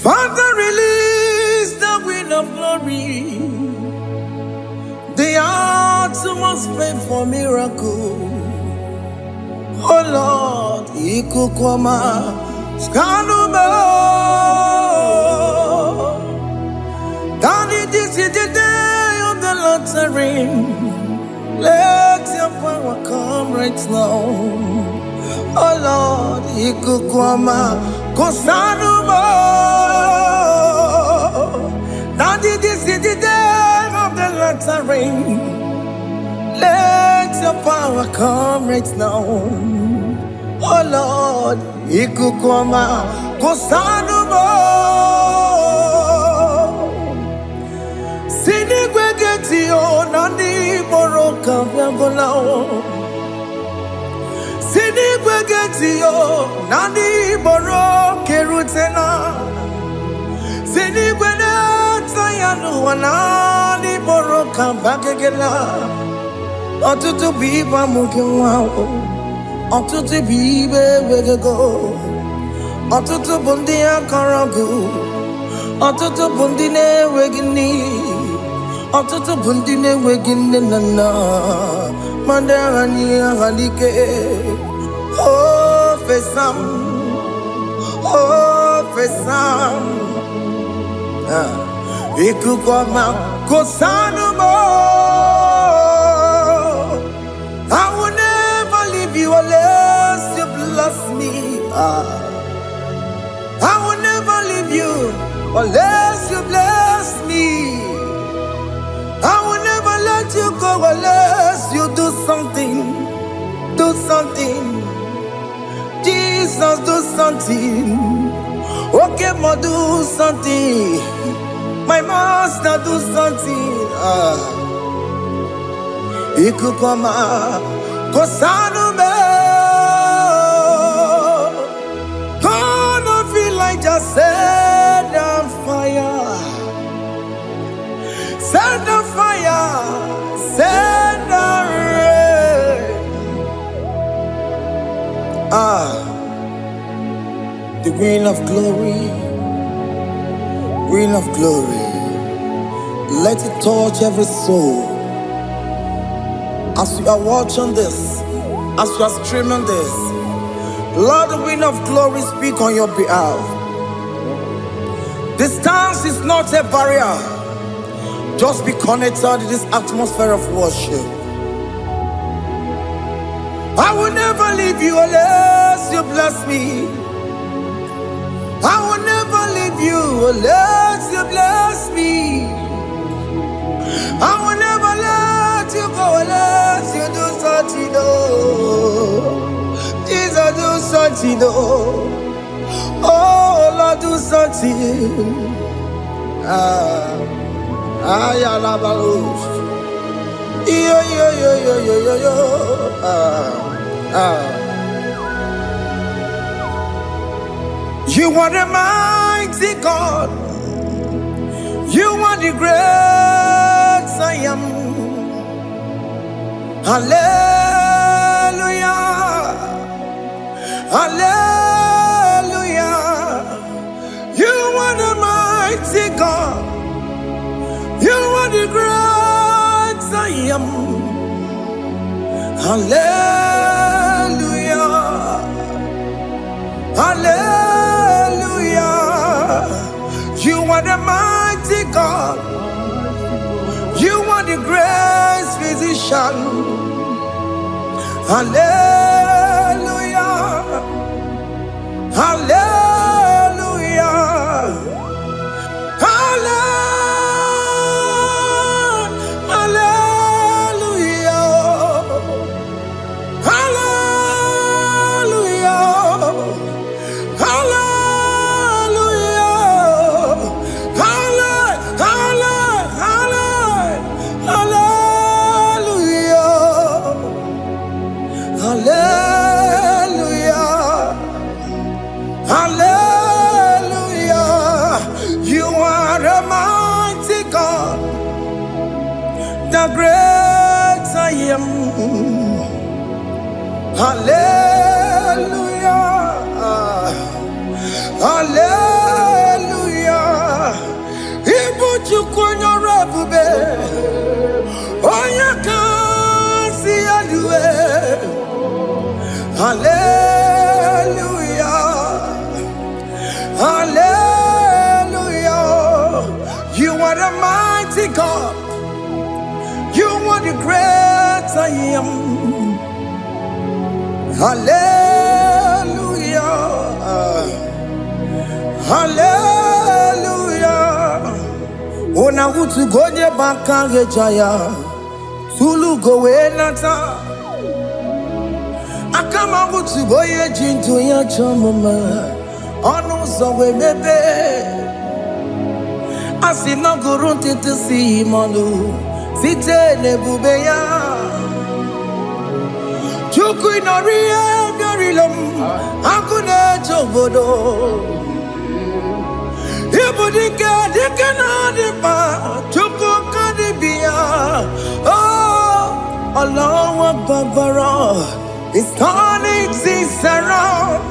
Father, release the wind of glory. The heart must pray for miracle. Oh Lord, Ikukwama, Skanuma. Daddy, this is the day of the lottery. Let your power come right now. Oh Lord, Ikukwama, Kosanuma. Daddy, this is the day of the lottery. Let your power come right now. Oh Lord, Ikukwama, Kosanuma. Sinigwegetio, Nandi Boroka, Viagolao. Sinigwegetio, Nandi Boroke Rutena. Sinigwena, Tayanu, Nandi Boroka, Bagagela. Otutu biba mukiwao, otutu bibe wegego, otutu bundi akaragu, otutu bundi ne wegini, otutu bundi ne wegini nana, mandarani ahalike, oh fesam, ikukwama kosanumo. I will never leave you unless you bless me. I will never leave you unless you bless me. I will never let you go unless you do something. Do something. Jesus, do something. Okay, ma, do something. My master, do something. Ikukwama, Kosanume. Gonna feel like just set on fire. Set on fire. Set on rain. The green of glory. Green of glory. Let it touch every soul. As you are watching this, as you are streaming this, Lord, the wind of glory speak on your behalf. Distance is not a barrier. Just be connected to this atmosphere of worship. I will never leave you unless you bless me. I will never leave you unless you bless me. I will never let you go unless you do something. Jesus, do something. Oh Lord, do something. Ayalabalush. Yo. You are the mighty God. You are the great I am. Hallelujah. Hallelujah. You are the mighty God. You are the great I am. Hallelujah. Hallelujah. You are the mighty God. You are the great physician. Hallelujah. Hallelujah. The great I am. Hallelujah. Hallelujah. Hallelujah. Hallelujah. Ona utu gonye bakange jaya. Tulu gowe nata. Akama utu boye jintu ya chomoma. Onu zowe mebe. Asina gurunti tisi manu. Site nebubeya. Chuku inoria garilom. Akune chobodo. Ibudika dikana dipa. Chuku kadibia. Oh, Allah Akbar. It's turning things around.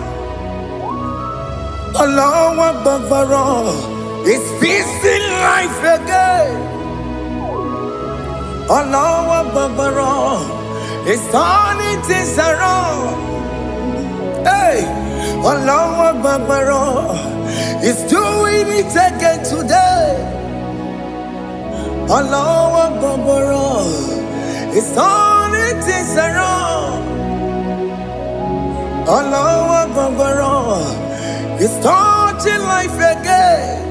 Allah Akbar. It's feasting life again. Allah Akbar. It's turning things around. Hey, Allah Akbar. It's doing it again today. Allah Akbar. It's turning things around. Allah Akbar. It's touching life again.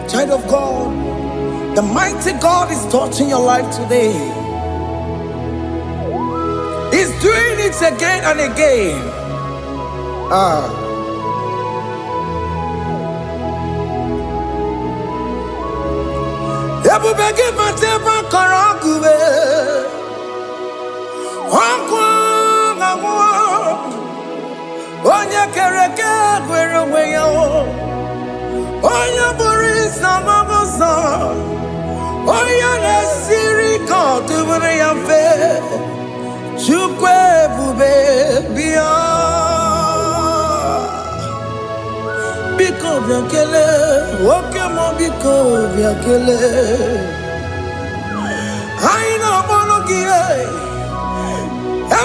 Child of God, the mighty God is touching your life today. He's doing it again and again. Ebubege mateba karagube. Onye kereke gwere onwe ya. Onye bụrụ ịsa mabusa. Onye na-esiri ka ọ dịbụrụ ya mfe. Chukwu ebube bịa. Biko bịa kelee, nwoke m biko bịa kelee. Anyị na-akpọrọ gị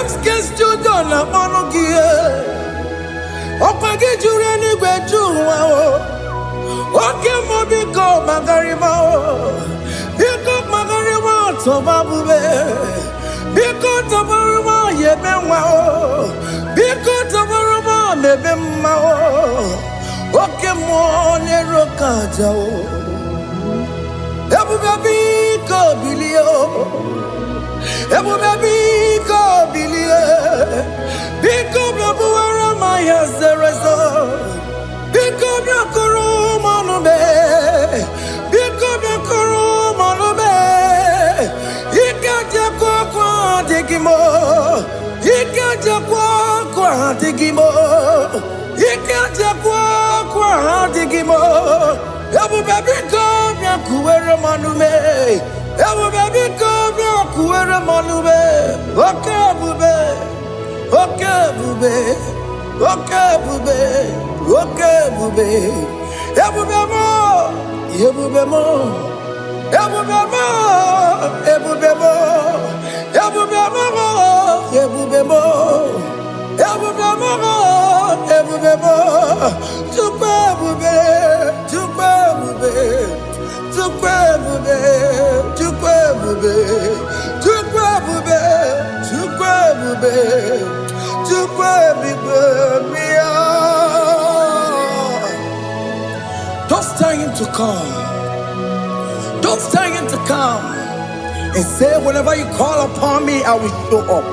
MSK Studio na-akpọrọ gị ọkwa gị juru eluigwe ju ụwa nwoke m biko magarịma biko magarịma tọba bube biko tọbarịma yebe nwa biko tọbarịma mebe mma nwoke m na-ero ka aja ebube biko bilie ebube biko bilie biko bịabuwara ma ya zerezo biko bịakọrọ manube biko bịakọrọ manube ike jekwa kwa adịghị mo ike jekwa kwa adịghị mo ike jekwa kwa adịghị mo ebube biko bịakuwere manube ebube biko bịakuwere manube oke ebube oke ebube oke ebube oke ebube ebube mo ebube mo ebube mo ebube mo ebube mo ebube mo ebube mo ebube mo Chukwu ebube Chukwu ebube Chukwu ebube Chukwu ebube Chukwu ebube Chukwu ebube Chukwu ebube bịa. Just tell him to come. Just tell him to come and say, whenever you call upon me, I will show up.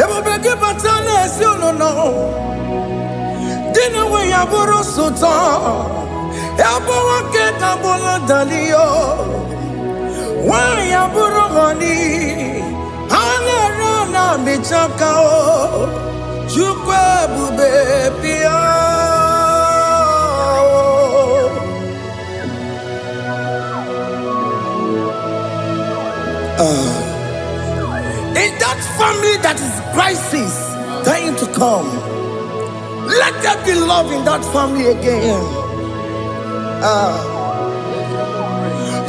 Ebube gị bata na-esi ụnụnọ dị na nwe ya bụrụ sụtọ ya bụ nwoke ka bụrụ daliyo nwanyị bụrụ honi ha na-ere na mechaka Chukwu ebube bịa. In that family that is crisis, dying to come, let there be love in that family again.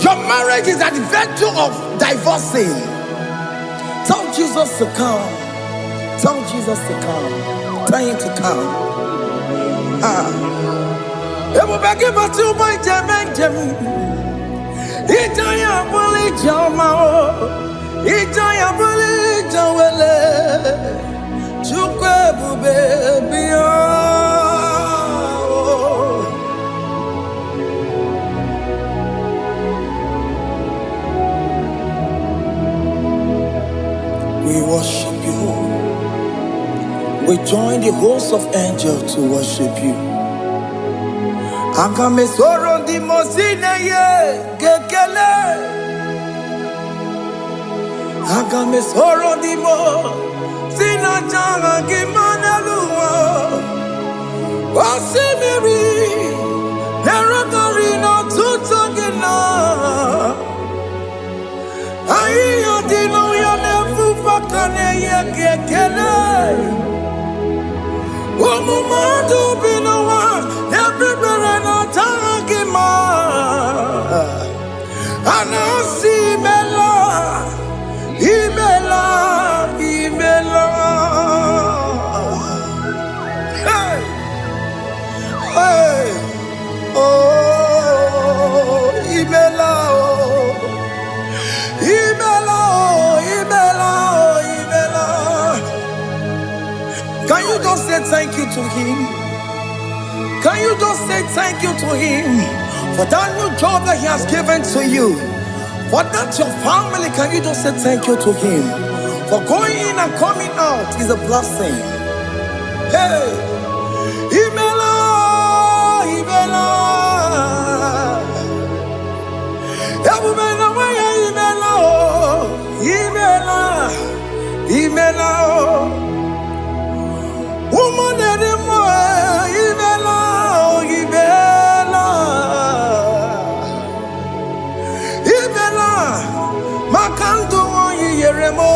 Your marriage is at the verge of divorcing. Tell Jesus to come. Tell Jesus to come. Tell him to come. Ebubeke batu boy jemeng jem. Ijaya buli jama. Ijaya buli jawele, chukwe bube biya. We worship you. We join the host of angels to worship you. Akame soro di mosine ye gekele. Akame soro di mo sina janga gimaneluwa. Wasimiri nerokari no tutogina. Ayo dino ya nefu fakane ye gekele. Omumadu binowa everybody no tangima. Anasi mela, imela, imela. Hey, hey, oh, imela, oh, imela, oh, imela, oh, imela. Can you just say thank you to him? Can you just say thank you to him for that new job that he has given to you? For that your family, can you just say thank you to him? For going in and coming out is a blessing. Hey, Imela, Imela, Imela, Imela, Imela, woman anymore, Imela, Imela, Imela, Makanto, Yeremo,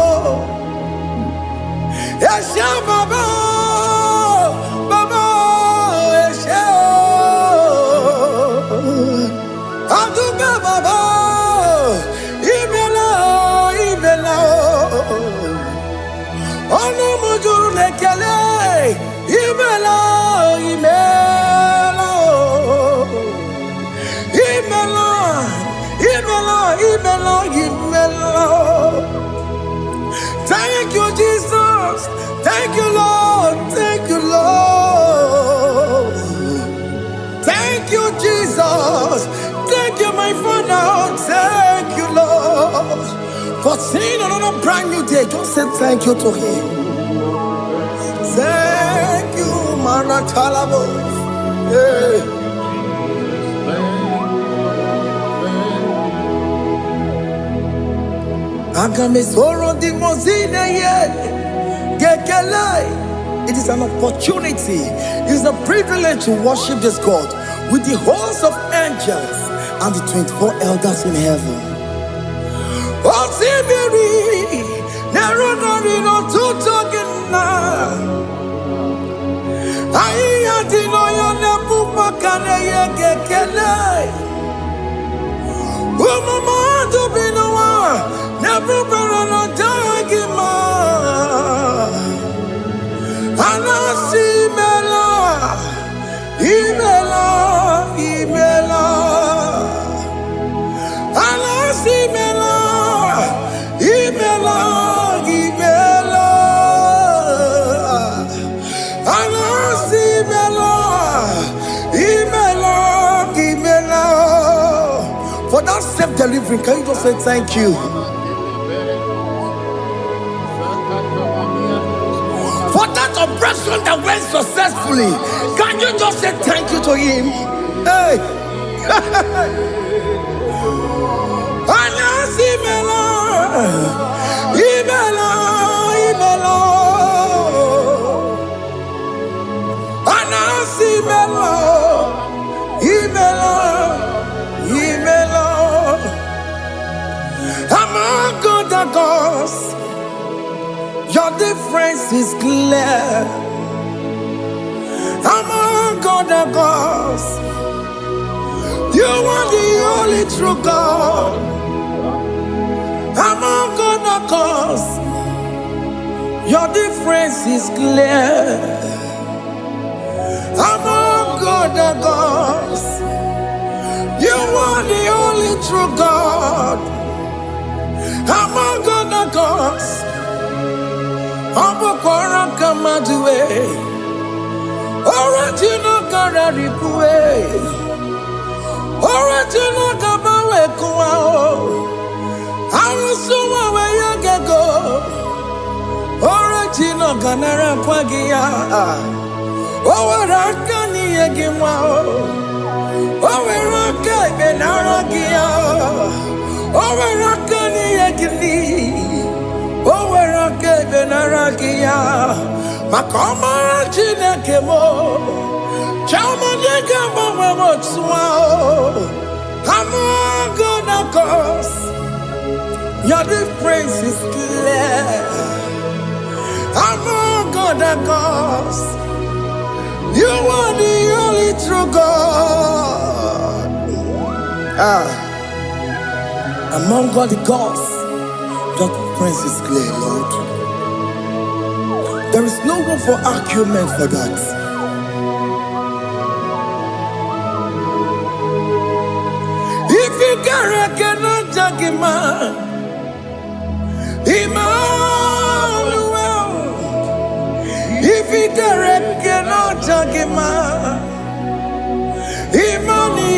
Esha Baba, Baba, Esha, Aduba Baba, Imela, Imela. Ono mujuru lekele, imela, imela, imela, imela, imela, imela. Thank you, Jesus. Thank you, Lord. Thank you, Lord. Thank you, Jesus. Thank you, my Father. Thank you, Lord. For seeing another brand new day, just say thank you to him. Thank you, Manatalabo. Yeah. Agame soro di mozine ye gekele. It is an opportunity, it is a privilege to worship this God with the host of angels and the 24 elders in heaven. Osimiri, nerunari no tutogina. Aiya dino yo nefu makane ye gekele. Umamadu binowa nefu barano dagima. Anasi mela, imela, imela. Anasi mela. Imela, Imela, Anasi Imela, Imela, Imela. For that self-delivery, can you just say thank you? For that operation that went successfully, can you just say thank you to him? Hey. Anasi Imela. Imela, Imela, Anasi Imela, Imela, Imela. Among other gods, your difference is clear. Among other gods, you are the only true God. Among other gods, your difference is clear. Among other gods, you are the only true God. Among other cause. Abokora Kamadue. Original Kararipue. Original Kabawe Kuao. Arusuma where you go. Original Ganara Kwagia. Owarakani Egimao. Owaraka Benaragia. Owarakani Egini. Owaraka Benaragia. Makoma Chinakemo. Chamanega Mamamotswao. I'm gonna cause. Your difference is clear. I'm gonna cause. You are the only true God. Among all the gods, your difference is clear, Lord. There is no room for argument for that. If you cannot judge him, Emmanuel. If you cannot judge him, Emmanuel.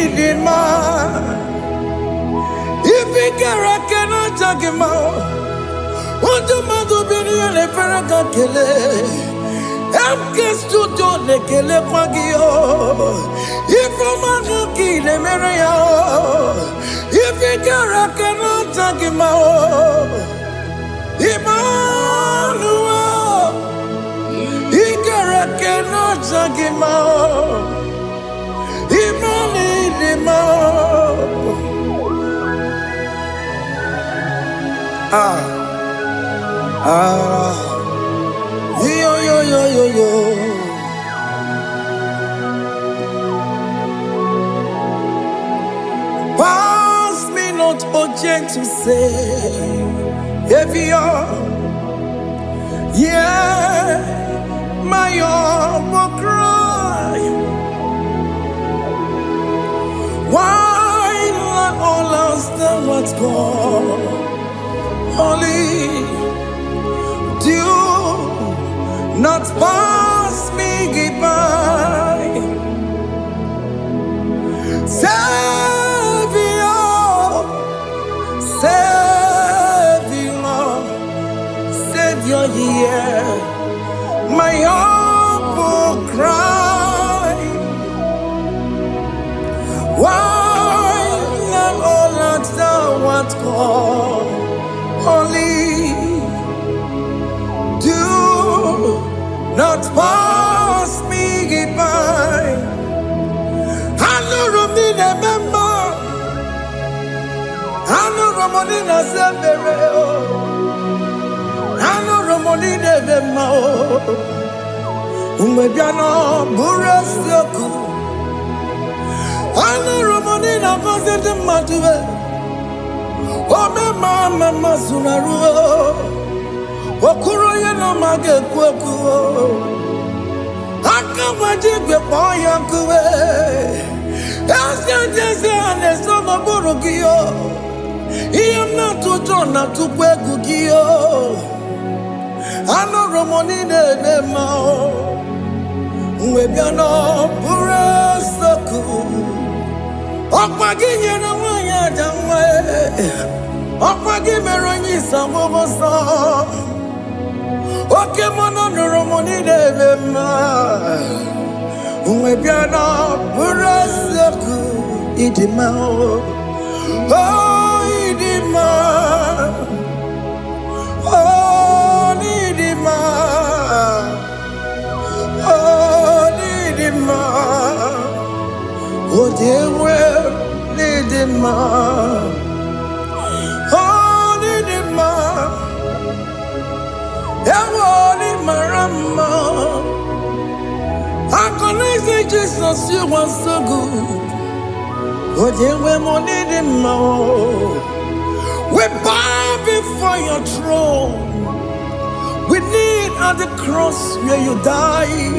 If you cannot judge him, what do you do? You never kele. Emke studio nekele pagio. If you manu kile mereya. If you cannot judge him, Emmanuel. Ikara cannot judge him. Yo. Pass me not urgent to say, if you're, yeah, my will cry. Why not all else than what's gone? Only do not pass me by. Savior, yeah, my humble cry. Why not all that thou art called? Only do not pass me by. I know Romina member. I know Romonina Zebere. I know Romonina Vemo. Umebiano Burasoku. I know Romonina Vazet Matue. Oh, mama Sunaru. Okuro yeno mage kweku. Akamajigwe poyankuwe. Jese anesoma burugio. Iyam na tutona tukwegugio. Ano Romonine bemao. Uwebiano burasoku. Okwaginye na wanya jamwe. Okwagimeronyi samobosa. Oke mono Romonine bema. Uwebiano burasoku. Idimao. Oh, Idima. Oh, Idima. Oh, Idima. Oh, dear, well, Idima. Oh, Idima. Ewoni marama. I can say Jesus, you are so good. Oh, dear, we bow before your throne. We need at the cross where you died.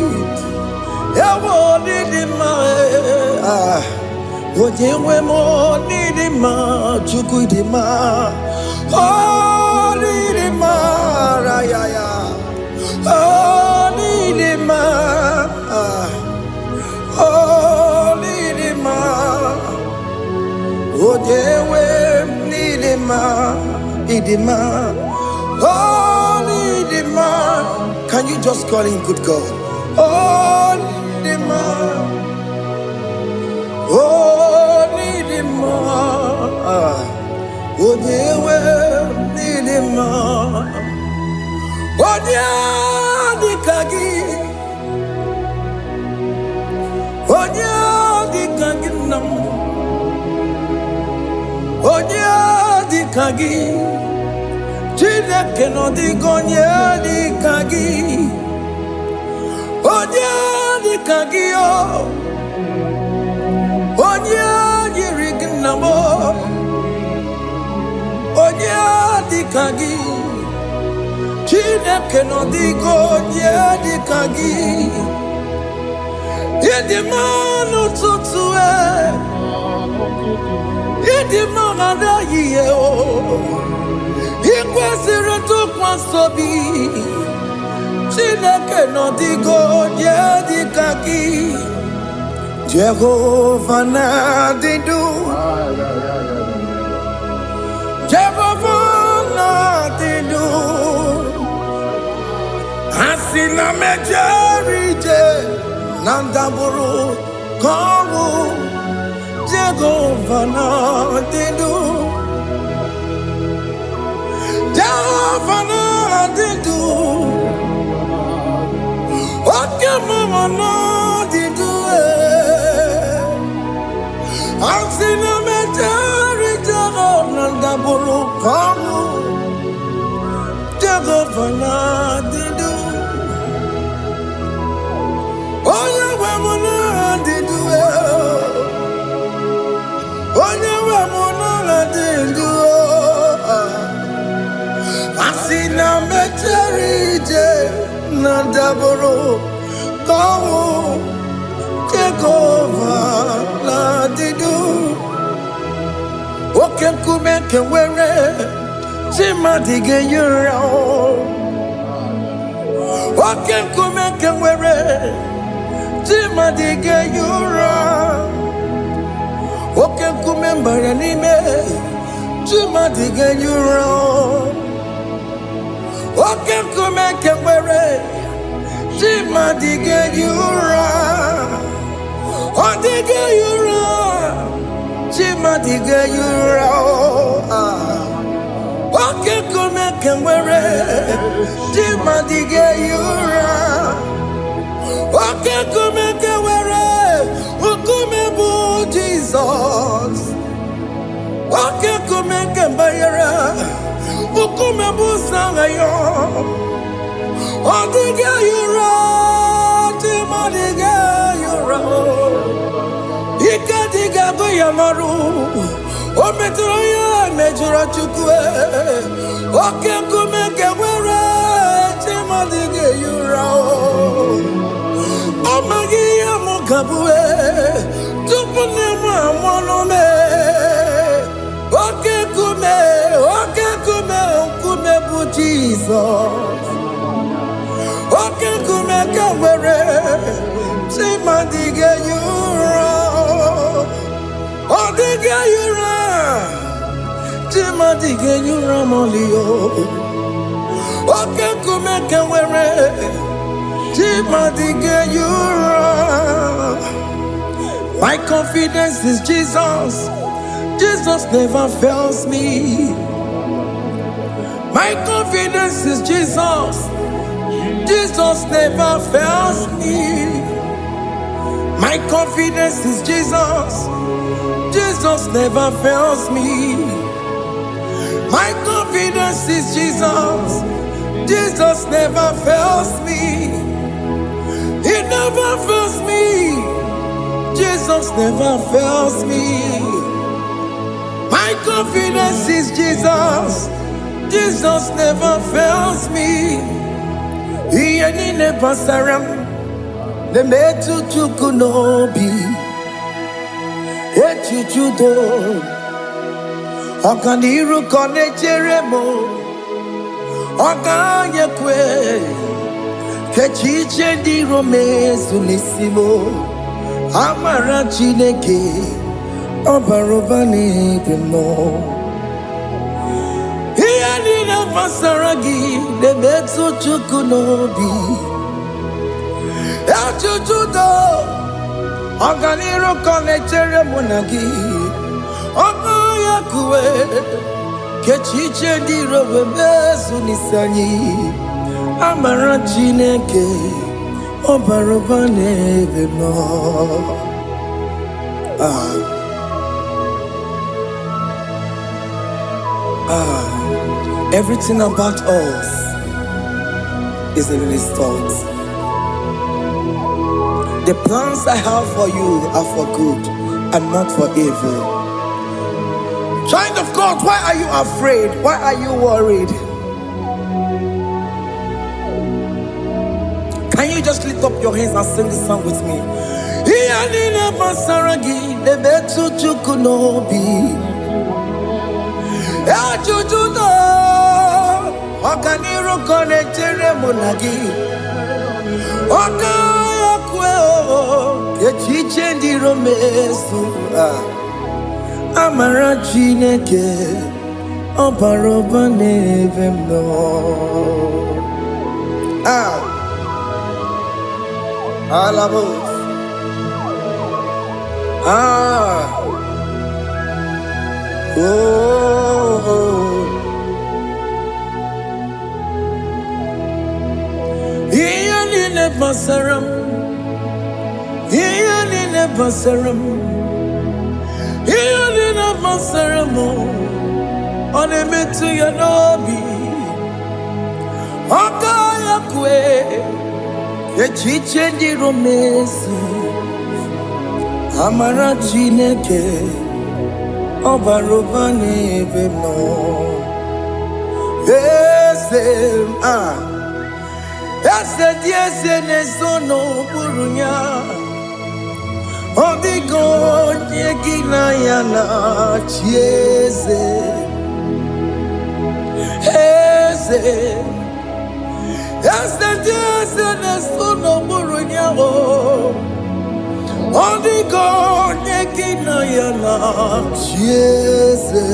Oh, dear, yeah, yeah. Oh, Nidima. Oh, Nidima. Oh, Dewe, Nidima. Nidima. Oh, Nidima. Can you just call him good God? Oh, Nidima. Oh, Nidima. Oh, Dewe, Nidima. Odia di kagi nam. Odia di kagi Chile que no digo di kagi. Odia di kagi Odia di rignamo. Odia di kagi Chile que no digo di kagi. Yedi manu tutue, yedi manada yeo. Ikwesiri tu kwasobi, Chile que no digo di kagi. Jehovah na didu, Jehovah na didu. Asina mejerije Nandaburu Kawu Jehovah na didu, Jehovah na didu. Okemama na didu. Asina mejerije Nandaburu Kawu Jehovah na didu. Onye we muna didu. Onye we muna didu. Asina mecherije na daboro kawo Jehovah na didu. Oke kume kewere chimadige yura. Oke kume kewere Chimadige yura. Oke kumembara nime Chimadige yura. Oke kumekewere Chimadige yura. Odige yura Chimadige yura. Oke kumekewere Chimadige yura. Oke kumeke were, ukume bu Jesus. Oke kumeke bayera, ukume bu sangayo. Odige yura, timadiga yura. Ikadiga goyamaru, ometroya mejura chukwe. Oke kumeke were, timadiga yura. Amagia mukabue, tupune mwanome. Oke kume bu Jesus. Oke kume kawere, Chimadige yura. Odige yura, Chimadige yura molio. Oke kume kawere, my confidence is Jesus. Jesus never fails me. My confidence is Jesus. Jesus never fails me. My confidence is Jesus. Jesus never fails me. My confidence is Jesus. Jesus never fails me. He never fails me. Jesus never fails me. My confidence is Jesus. Jesus never fails me. He ain't never saram. The metu tukunobi. Echuchudo. Okaniru kone jeremo. Oganya kwe kechiche di romezu nisimo amara Chineke obaroba n'ebimo ihe niile gbasara gị na-emetụ Chukwu n'obi echujudo ọganiru ka na-echere mụ na gị Oganya kwe kechiche di romezu nisanyị amara Chineke obaroba n'ebimo. Everything about us is in His thoughts. The plans I have for you are for good and not for evil. Child of God, why are you afraid? Why are you worried? Can you just lift up your hands and sing this song with me? Amara Chineke obaroba n'ebimo. Alabos. Iyani basaram. Iyani basaram. Iyani basaram. Onemetu ya nobi. Oganya kwe kechiche di romezu amara Chineke obaroba n'ebimo. Ese diese n'ezono burunya odigo nyegina ya na chieze Ese diese n'ezono burunya odigo nyegina ya na chieze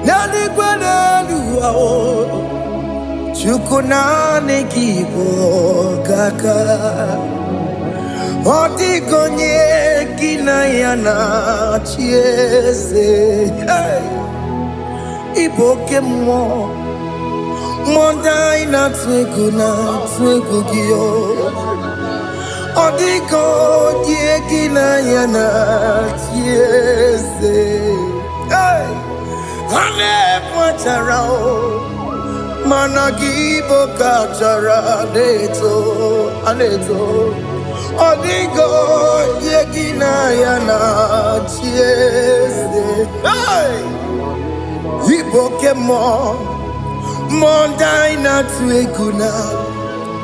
nani gwenelu Chukuna Igbo kaka Odigo nyegina ya na chieze Igbo kemwo Mondai na twegu giyo Odigo nyegina ya na chieze Hane mwacharao Managibo kachara aneto Odigo yegina ya na chieze Ibo kemo Mondai na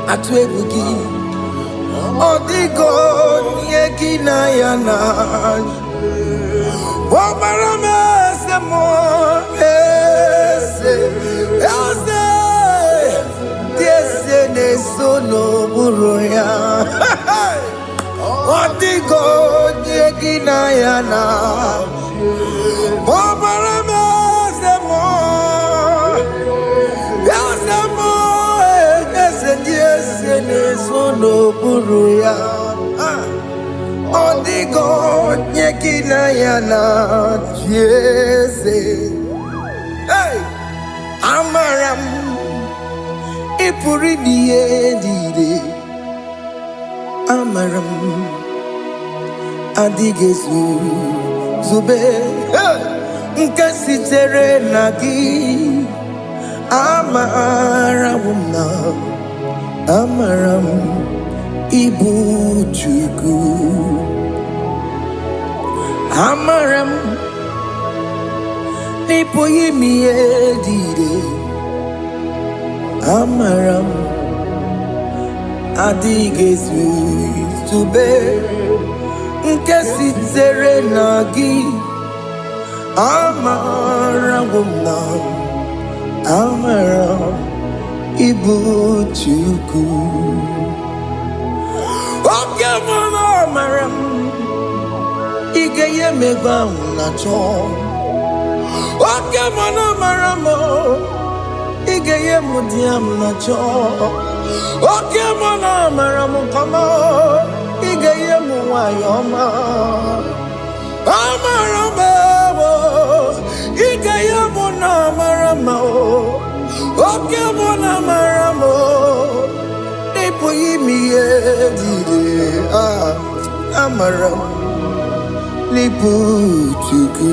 atwegugi Odigo yegina ya na Omarame semo Nesono buruya Odigo nyegina ya na Obarame semo Yasemo Ese nesono buruya Odigo nyegina ya na chieze Amaram Ipuri diye Amaram Adigezu Zube Nkasitere nagi Amaram Ibu Chukwu Amaram Nipoyi miye dide Amaram Adigezu Zube Nkasitere nagi Amaram amara Igbo Chukwu. Oke mwana amara Ige ye megba na cho. Oke mwana amara mo Ige ye mudiam na cho. Oke mwana amara mo kama Ige ye muwayoma. Amara mo Ige ye mwana amara mo. Oke mwana amara mo Ipo yimi ye dide amara Lipu Chukwu.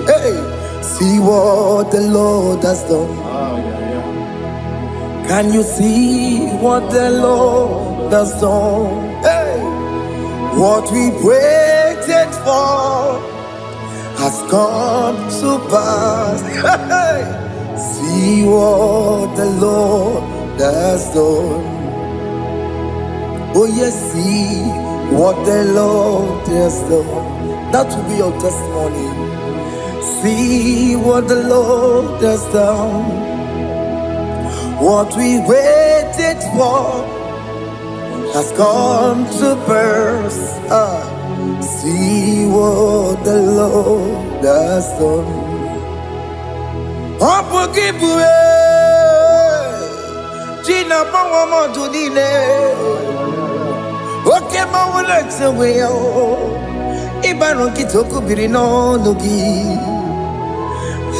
Hey, see what the Lord has done. Can you see what the Lord has done? Hey, what we waited for has come to pass. Hey, see what the Lord has done. Oh yes, see what the Lord has done. That will be your testimony. See what the Lord has done. What we waited for has come to pass. See what the Lord has done. Gina Bawa Tudine. Okay, Mawalex away. Ibano Kitoku Birino Nogi.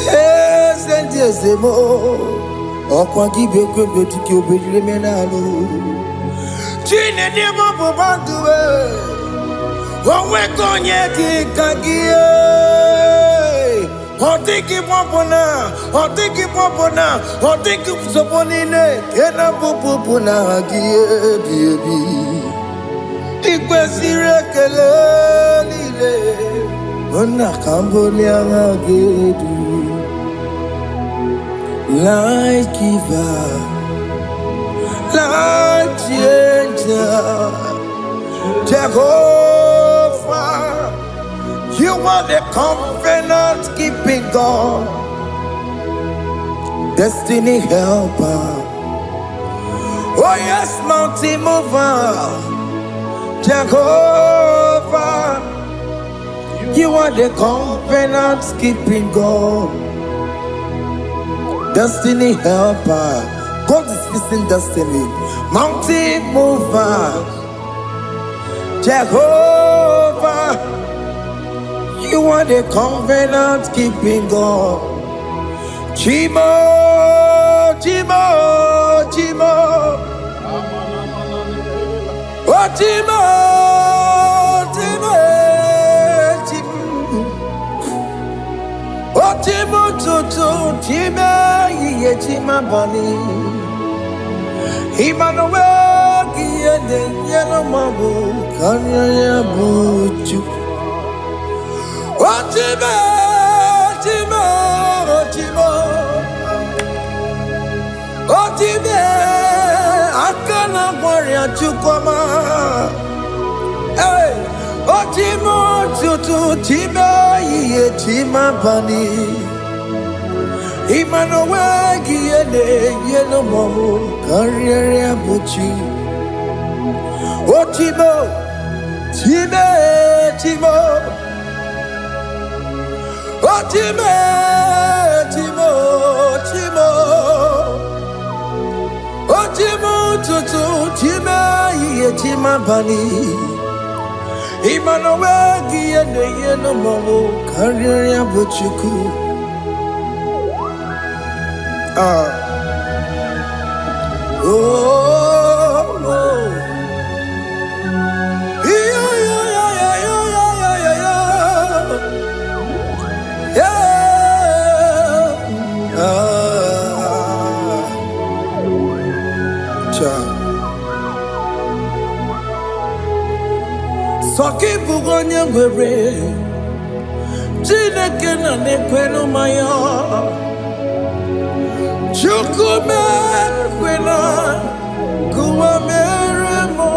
Yes, and yes, more. Okwa gibe kwebe tiki obedire menalo. Chine de mobo banduwe. Onwe konye ki kagie. Otiki popona, otiki popona, otiki soponine. Kena popona hagie biebi. Ikwesire kele lile. Ona kamboni angagedu. Life giver, life changer, Jehovah, you are the covenant keeping God, destiny helper. Oh yes, mountain mover, Jehovah, you are the covenant keeping God. Destiny helper, God is fixing destiny. Mountain mover, Jehovah, you are the covenant keeping God. Chimo, Chimo, Chimo, oh Chimo, Chimo, Chimo, oh Chimo, Chimo, Chimo. Chima bani Emmanuel Giyende Yeno Mabu Kanya ya buchu Ochime Chimo Chimo Ochime Akana Warrior Chukwama Hey Ochimo Chutu Chime Ye Chima bani Emmanuel Giyende Yeno Mabu Kanya ya buchu Ochimo Chime Chimo Oh, Chimo, Chimo, Chimo. Oh, Chimo, Tutu, Chimo, Ye Chima Bani. Emmanuel Giyende Yeno Mabu Kanya ya buchu. Oh, oh. Yeah, yeah, yeah, yeah, yeah, yeah, yeah, yeah. Soki bugonye gwere Chineke na nekwenu maya Chukume kwena Kuwa meremo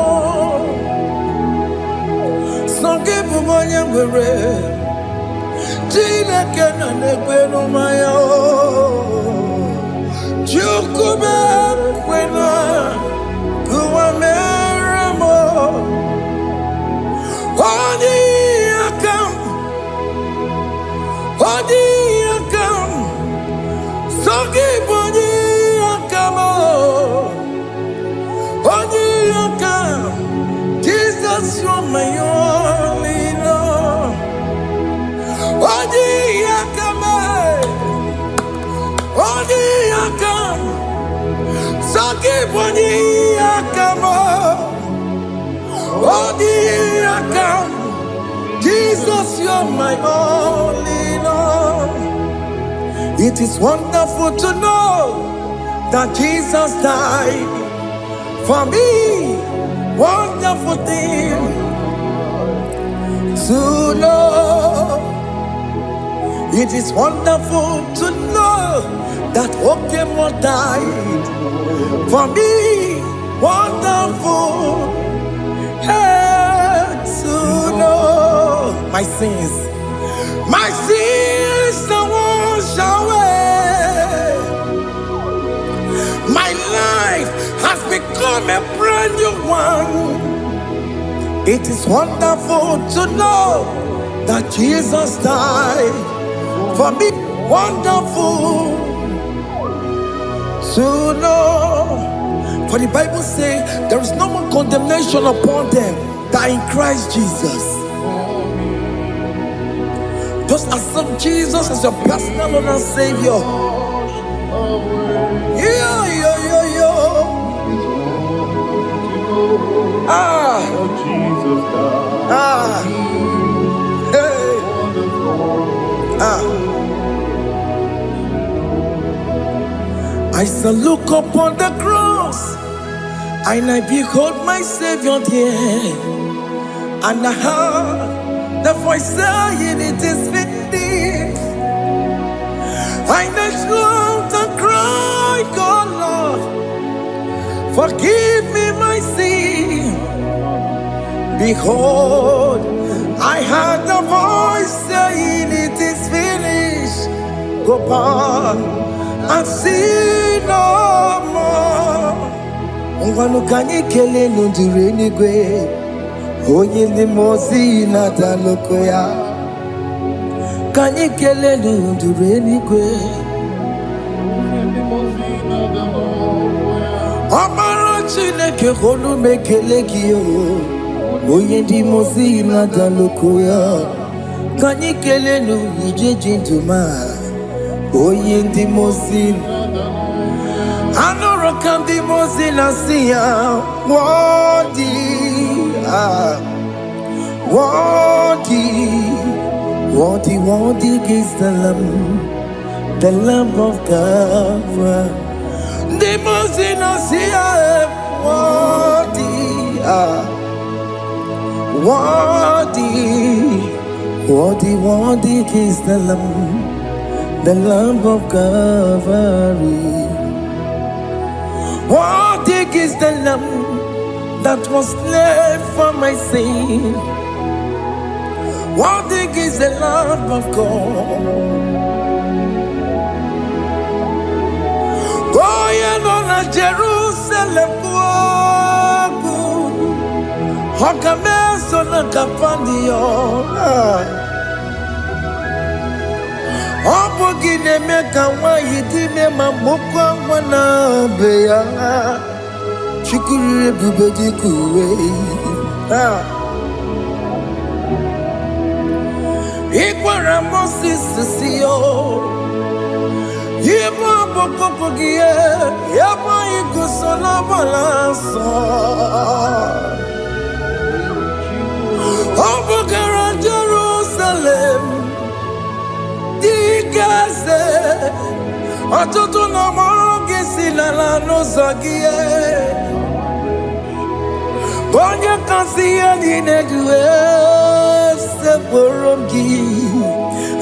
Soki bugonye gwere Chineke na nekwenu maya Jesus, you're my only Lord. Jesus, you're my only Lord. It is wonderful to know that Jesus died for me. Wonderful thing to know. It is wonderful to know that Okemo died for me. Wonderful to know my sins are washed away. My life has become a brand new one. It is wonderful to know that Jesus died for me. Wonderful to know. For the Bible says there is no more condemnation upon them that in Christ Jesus. Just accept Jesus as your personal Lord and Savior. I shall look upon the cross, and I behold my Savior there, and I heard the voice saying, "It is finished." I next looked and cried, "God, Lord, forgive me my sin." Behold, I heard the voice saying, "It is finished. Go back and sin no more." Ungwanu kanyi kele nundure nigwe, onye ndi mozi na daloko ya. Kanyi kele nundure nigwe, Amara Chineke honu mekele kiyo, onye ndi mozi na daloko ya. Kanyi kele nu ije jintuma, onye ndi mozi. Anoro kandi mozi na siya, worthy is the Lamb of God. The mozi na siya, worthy is the Lamb of Calvary. Worthy is the Lamb that was slain for my sin. Worthy is the Lamb of God. Going on a Jerusalem walk, Hokames on a Capandio. Obogine meka wa yidime mamokwa wana beya. Chukuri bubedi kuwe. Ikwara Moses siyo. Yema boko gie. Yema igusola balanso. Obogara Jerusalem. Digaze. Atoto na moge silala no zagie. Bonya kansiya dinedue se borogi.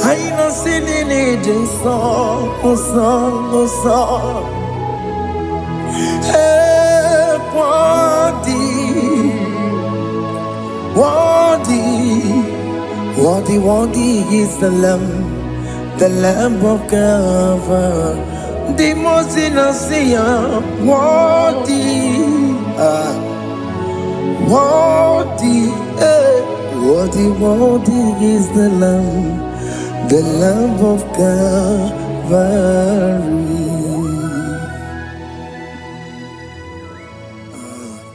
Aina sinini jinso song. Hey, worthy is the Lamb of God. The most innocent, worthy is the Lamb of Calvary.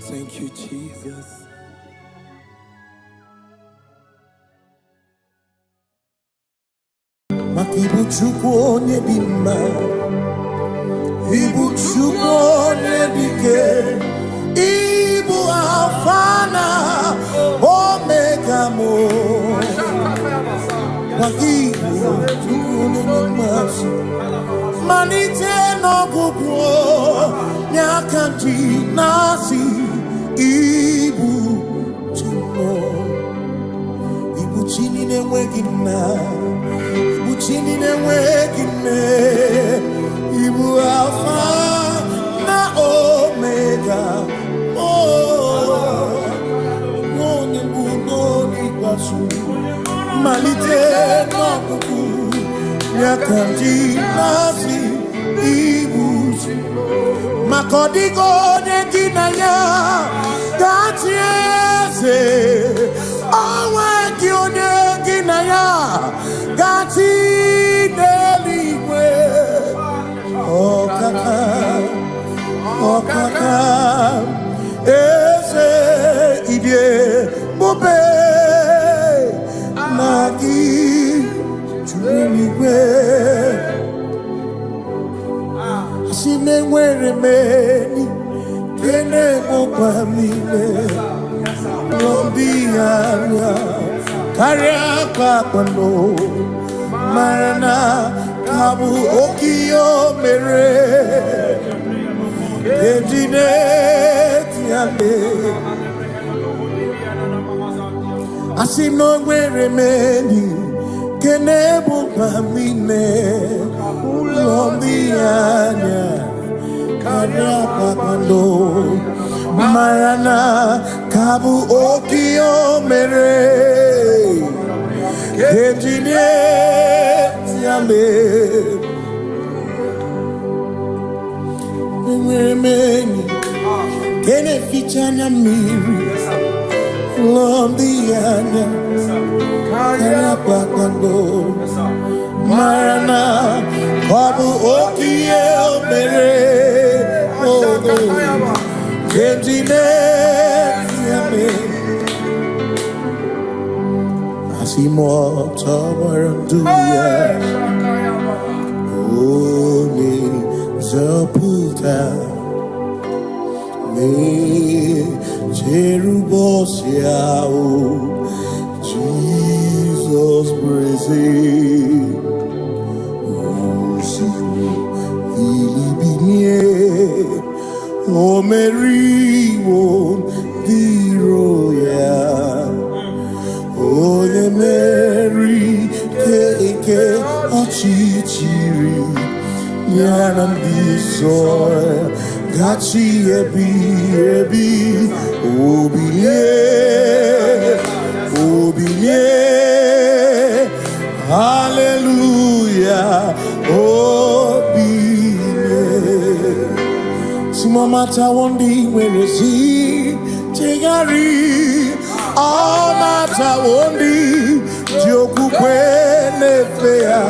Thank Thank you, Jesus. Makibu chukwo nyedima, ibu chukwo nyedike, ibu afana omega mo. Makibu chukwo nyedima, manite no gugwo nyakanti nasi, ibu chukwo, ibu chini nenwegina. Chini nenwegine, ibu alpha na omega. Oh, noni bunoni basu, malite no kuku, nyakanti nasi ibu. Makodigo negina ya, gatieze, awe kione gina ya. Gati neliwe, oh kaka, eze idie bube nagi chuniwe. Asime nwere meni kene mopamile, lombi anya karia kwano. Marana kabu okio mere edine tiale asino nwere meni kenebu pamine ulombianya karia papando. Marana kabu okio mere edine Mweni kene fichana miri lombianya kaya pakando. Marana babu okie mere kedine yame asimo tabaranduya. Zaputa me Jerubosiao Jesus praise Ilibinie O Mary won Diroya O the Mary Keke Ochichiri Yanam disoy gachi ebi obiye hallelujah obiye. Simamata wondi werezi tegari amata wondi joku kwenefea.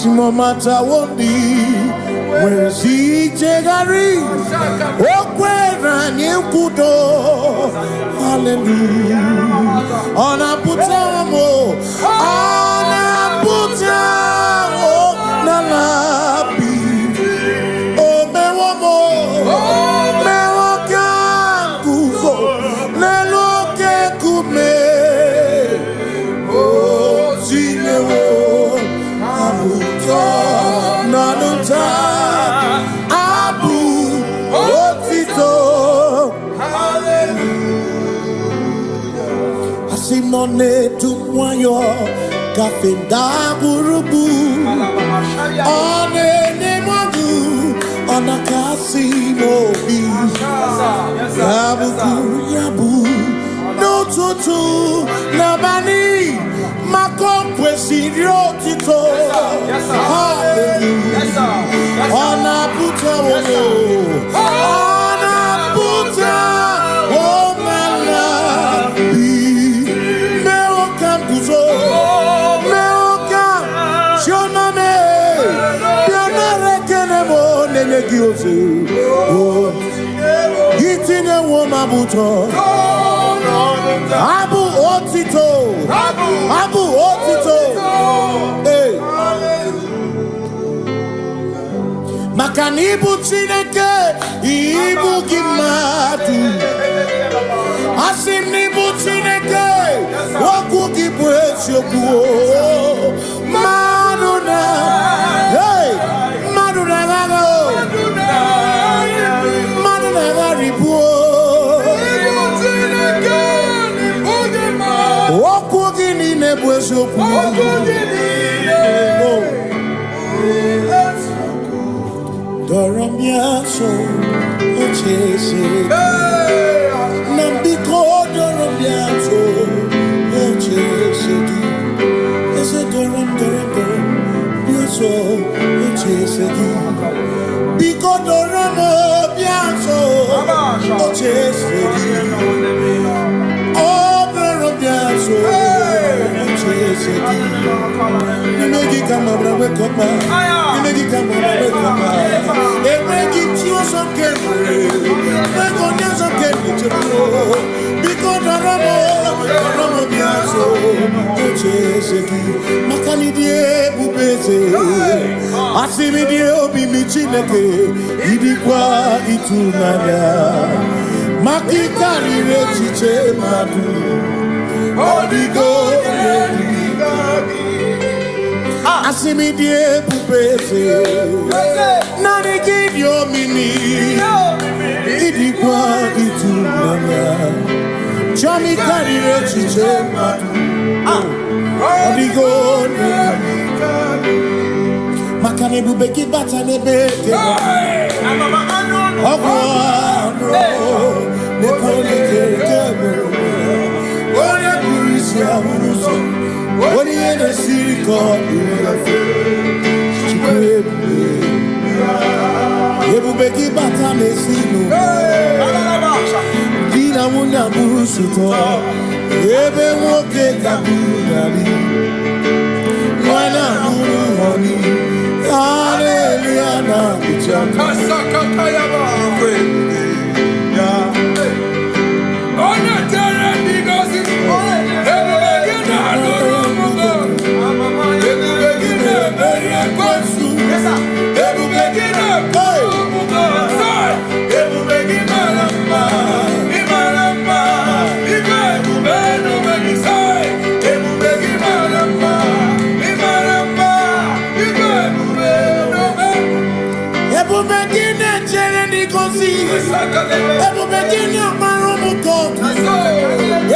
Simamata wondi werezi tegari okwera nyekudo hallelujah. Ona putamo nalabi o mewomo mewokanguzo neloke kume o zinewo abuto nanuta abu otito hallelujah. Asimone tumwayo kafenda burubu one nemadu ona kasimo bi yabu no tutu nabani makompwe sirio tito hallelujah. Ona puta wono ona puta omala bi meo kambuzo mabuto. Abu otito. Abu otito. Hey. Makanibu chineke. Ibu gimatu. Asinibu chineke. Waku gibwesyoku. Maduna. Hey. Maduna gago. Maduna garibu. Waku gini nebwesyoku. Doramiaso, ochese. Nambiko doramiaso, ochese. Ese doram, biaso, ochese. Biko doramiaso, ochese. Oh, doramiaso, ochese. Nimegi kama brawe kopa. Nimegi kama brawe kopa. Emegi tio sokere. Megonya sokere chero. Biko doramo biaso. Ocheseki. Makani die bubeze. Asimi die obi michineke. Idikwa itunanya. Makikari rechiche madu. Odigo Asimi die pupese Nani give your mini Idikwa itunanya Chami karire chiche madu Odigo Makane bubeki bata nebeke Ogwano Nekone kere Oye kurisia unuso Oye ene siriko Chikwebe Ebubeki bata mesino Dina muna busuto Ebe mwoke kabunali Mwana munu honi Hallelujah na kuchaka Kasaka kayaba Ebu begini amarumu kotu.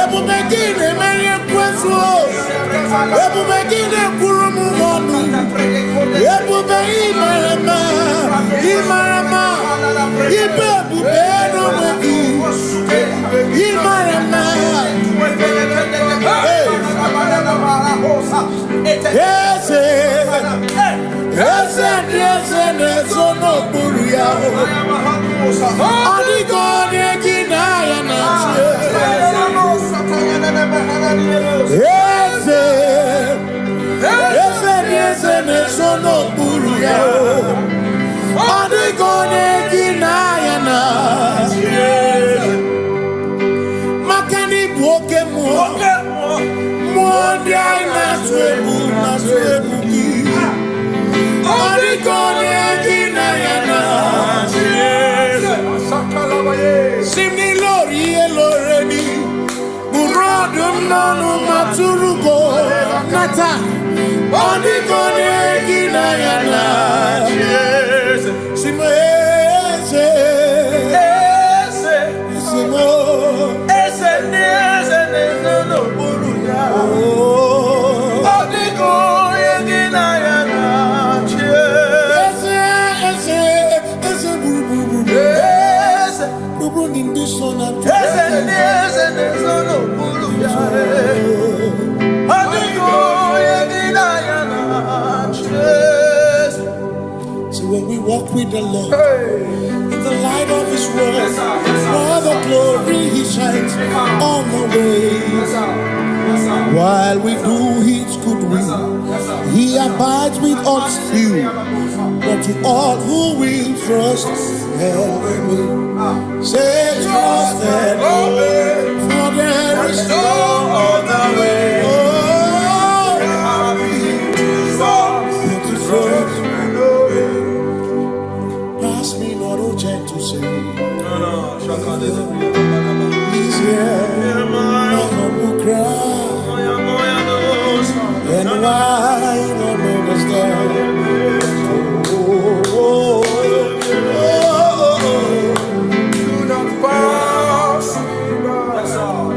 Ebu begini meri kwesu. Ebu begini kurumu wonu. Ebu begini marama. Imarama. Ibebu beno wegi. Imarama. Ese. Ese nesono buruya. Adigone kinaya nache. Ese nesono buruya. Adigone kinaya nache. Makani buoke mo. Mwandi aina swebu ki. Adigone kinaya nache. Simni lori eloreni Burodum nanu maturugo Nata Onikone gina yana Simo ese Simo Ese no buruya Onikone gina yana Ese buru So when we walk with the Lord in the light of His word, for the glory He shines on the way. While we do His good will, He abides with us still. But to all who will trust and obey, Say trusted, for there is no other way. Oh, happy to trust. Pass me not a chance to say. He's here, my humble cry. And why not understand?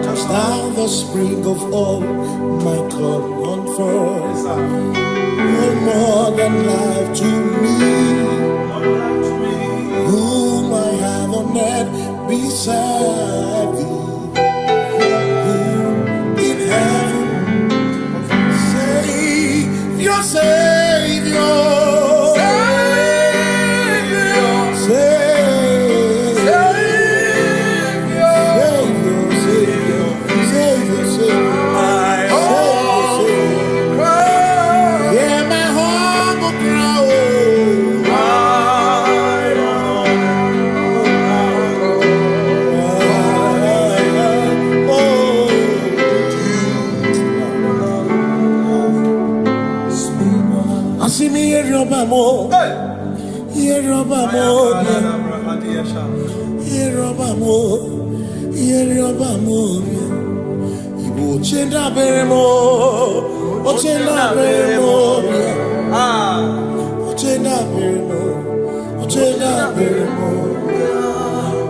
Just now the spring of all my cup unfurls. No more than life to me, whom I have on net beside thee. In heaven, Savior, Savior. Yerobamo, Igbo chenda beremo, ochenda beremo, ochenda beremo, ochenda beremo.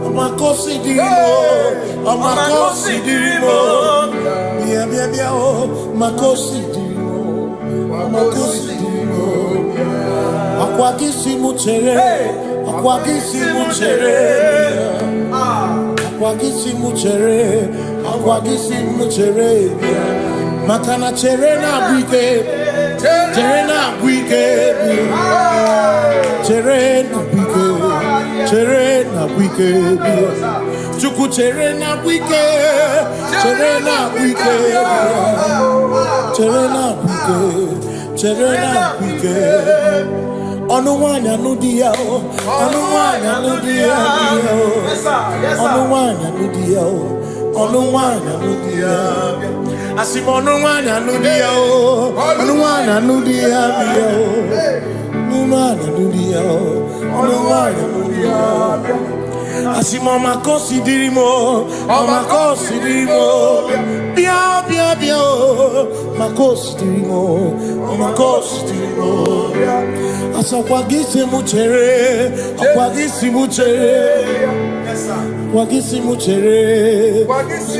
Amakosi dirimo, bia oh, makosi dirimo, amakosi dirimo. Akwagisi muchere, akwagisi muchere, akwagisi muchere, akwagisi muchere. Makana chere na bwike, chere na bwike, chere na bwike, chere na bwike. Chuku chere na bwike, chere na bwike, chere na bwike, chere na bwike. Onuwanya nudia, onuwanya nudia, onuwanya nudia, onuwanya nudia. Asim onuwanya nudia, onuwanya nudia, onuwanya nudia, onuwanya nudia. Asim omakosi dirimo, bia bia bia, makosi dirimo, makosi dirimo. Akwagisi muchere, akwagisi muchere, akwagisi muchere,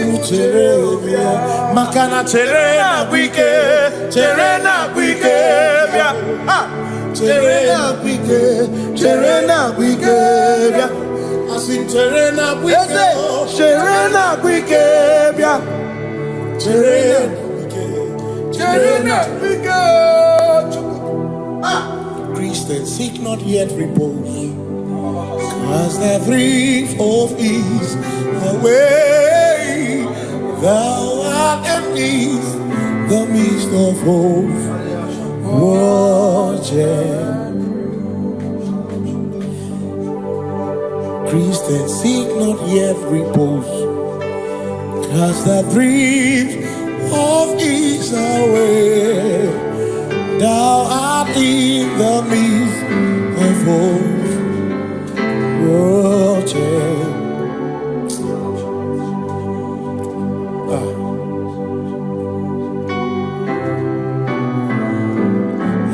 muchere. Makana chere na bwike, chere na bwike, chere na bwike, chere na bwike. Asim chere na bwike, chere na bwike, chere na bwike, chere na bwike. Christians seek not yet repose, cause the brief of ease away. Thou art amidst the midst of hope, watching. Christians seek not yet repose, cause the brief of ease away. Thou art in the midst of hope, watching.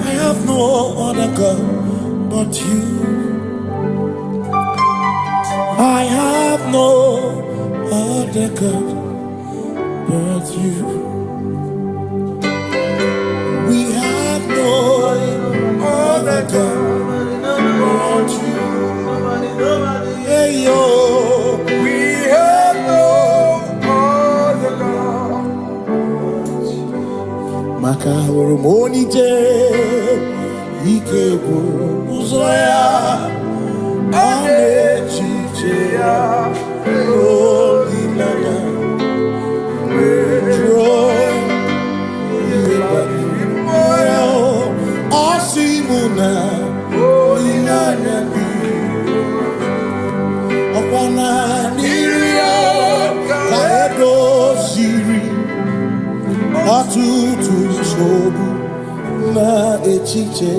I have no other God but you. I have no other God but you. Other God but you. Hey yo, we have no other God. Maka hormoni je, ike buzoya, ane chicheya, holy nana, joy, Osimuna, Inana, Okwana. tutu shobu na echiche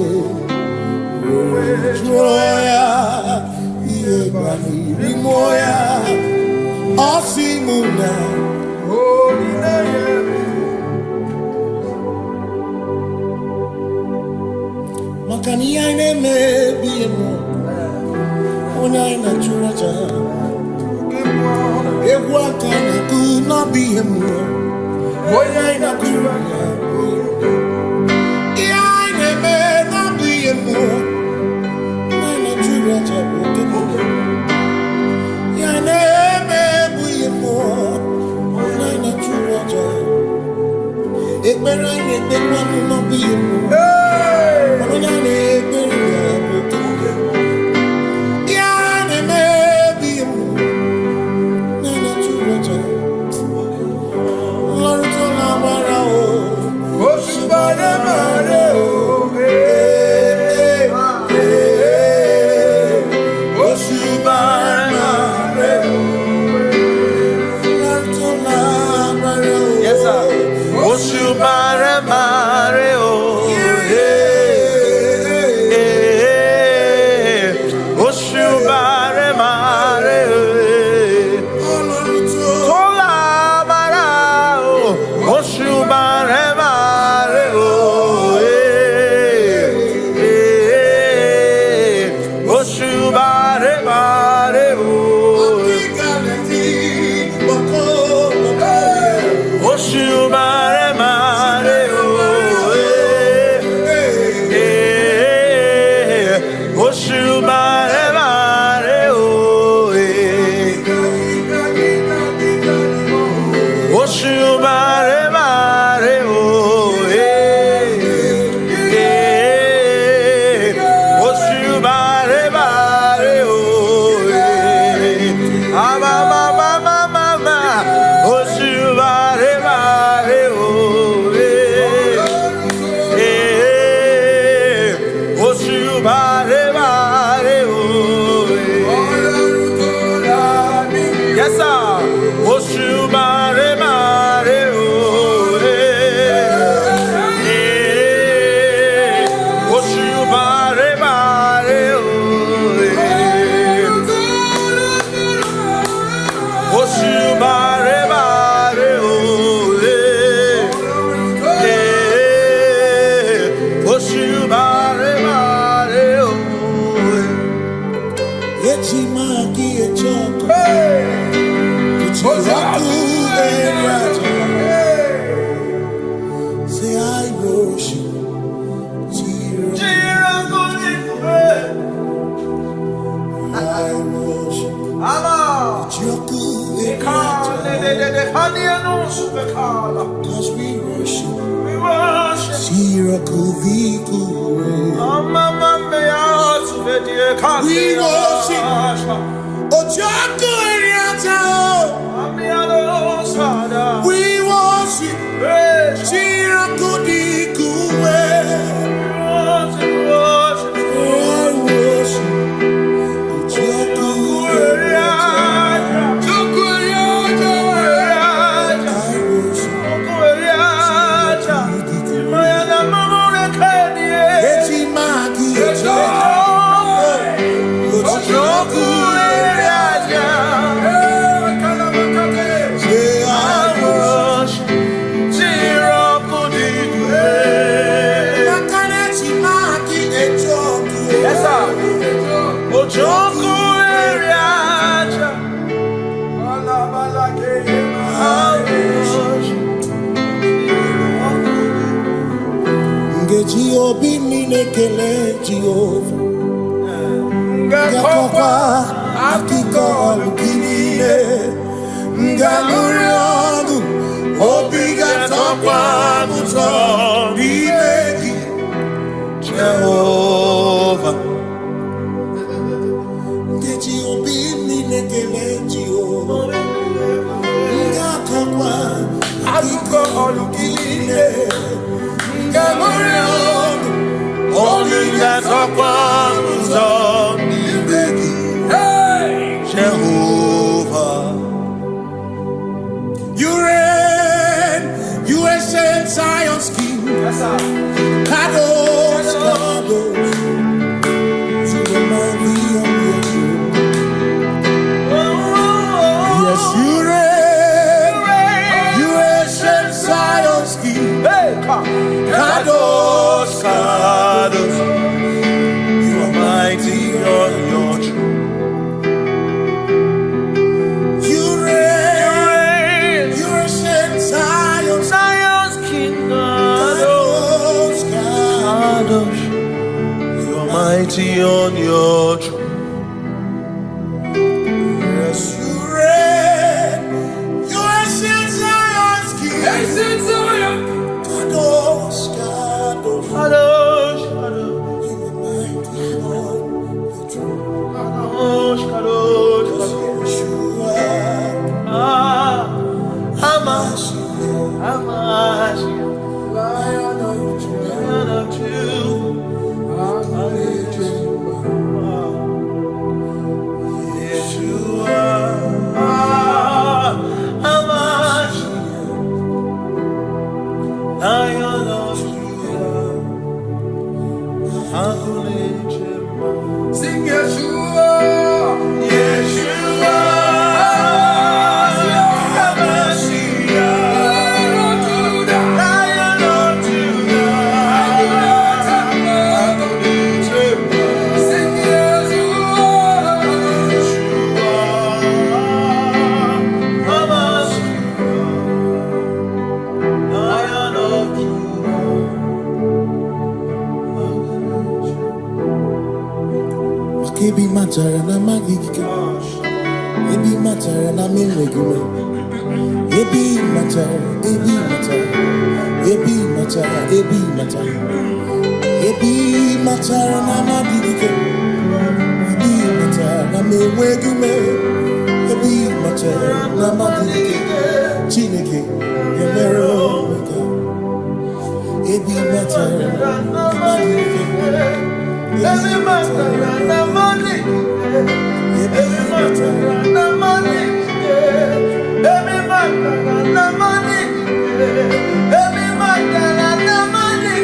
Joya Yebani Rimoya Osimuna Makani aine mebi emo Ona ina churaja Ewa kana tu na bi emo Ona ina churaja Iaine me na bi emo Ona ina churaja Iaine me bi emo Ona ina churaja Ekbera ine ekbera na bi emo Cause we worship, Obi minekele Jehovah Ngakokwa akiko lukine Ngalurionu Obi gatokwa muto Nimeki Jehovah Ngeji Obi minekele Jehovah Ngakokwa akiko lukine Ngalurionu Only that's upon Jehovah. You reign, you are ancient Zion's king. Kadosh, Kadosh. You are mighty on your throne. Yes, you reign. You ancient Zion's king. Kadosh, Kadosh. You are mighty on your throne. You reign. You ancient Zion's king. Kadosh, Kadosh. You are mighty on your throne. Yes, you reign. You ancient Zion's king. Ancient Zion. Kadosh, Kadosh. Kadosh, Kadosh. You are mighty on your throne. Kadosh, Kadosh, Kadosh. Hamash, Lion of Judah. Sing Yeshua, Yeshua, Lion of Judah, sing Yeshua, Lion of Judah. Ebi matara na magigike, ebi matara na menwegume, ebi matara, ebi matara, ebi matara, ebi matara, ebi matara na magigike, ebi matara na menwegume, ebi matara na magigike, Chineke emero weka, ebi matara na magigike. Every matter na money, every matter na money, every matter na money, every matter na money,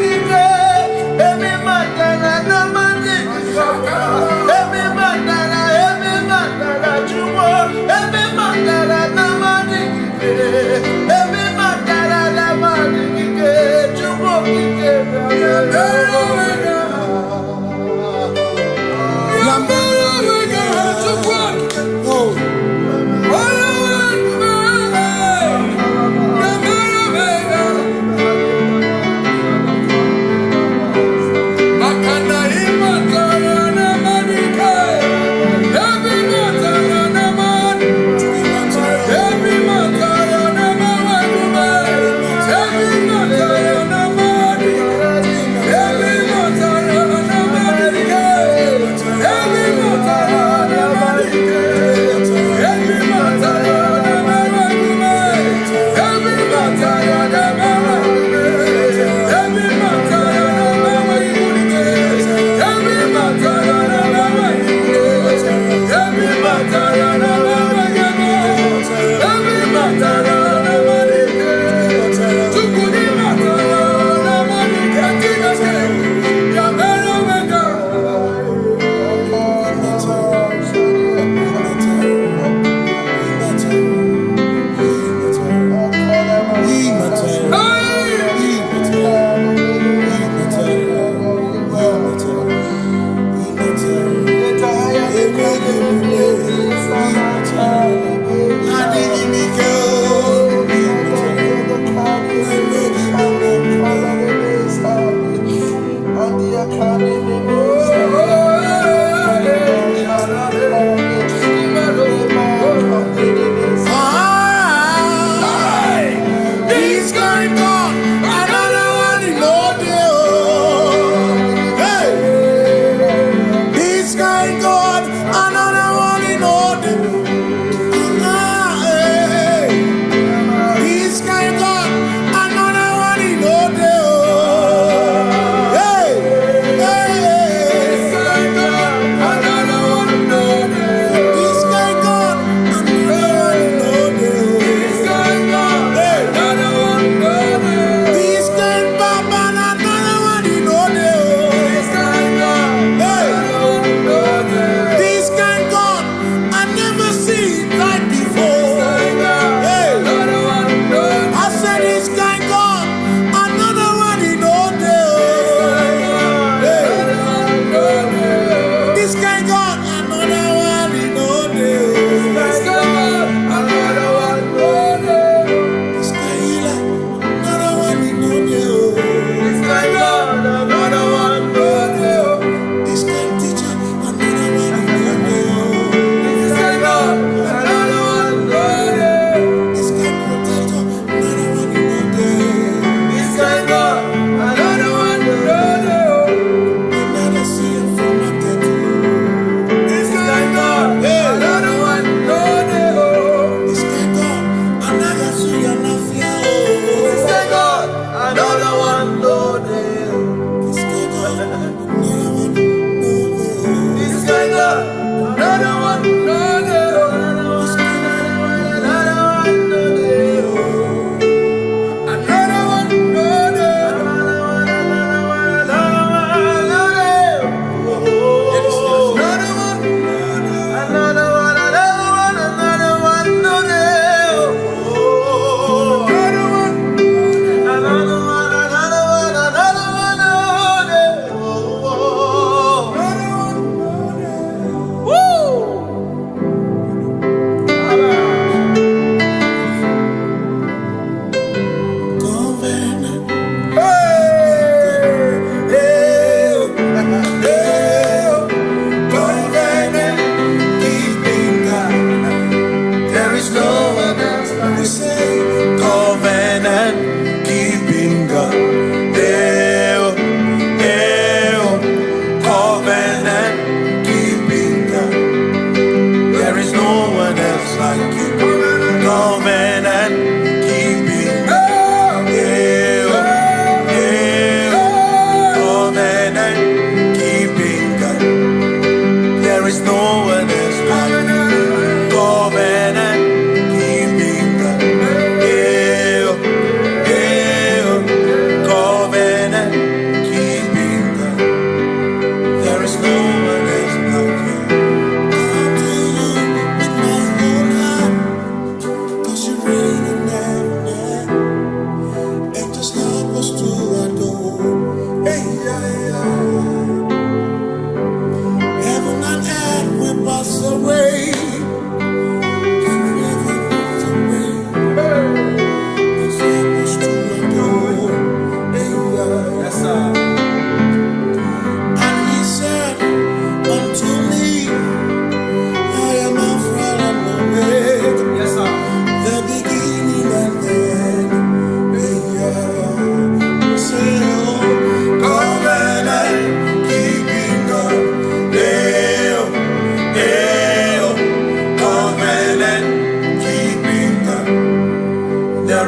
every matter na money, every matter na jumo, every matter na money, every matter na money, jumo Oh.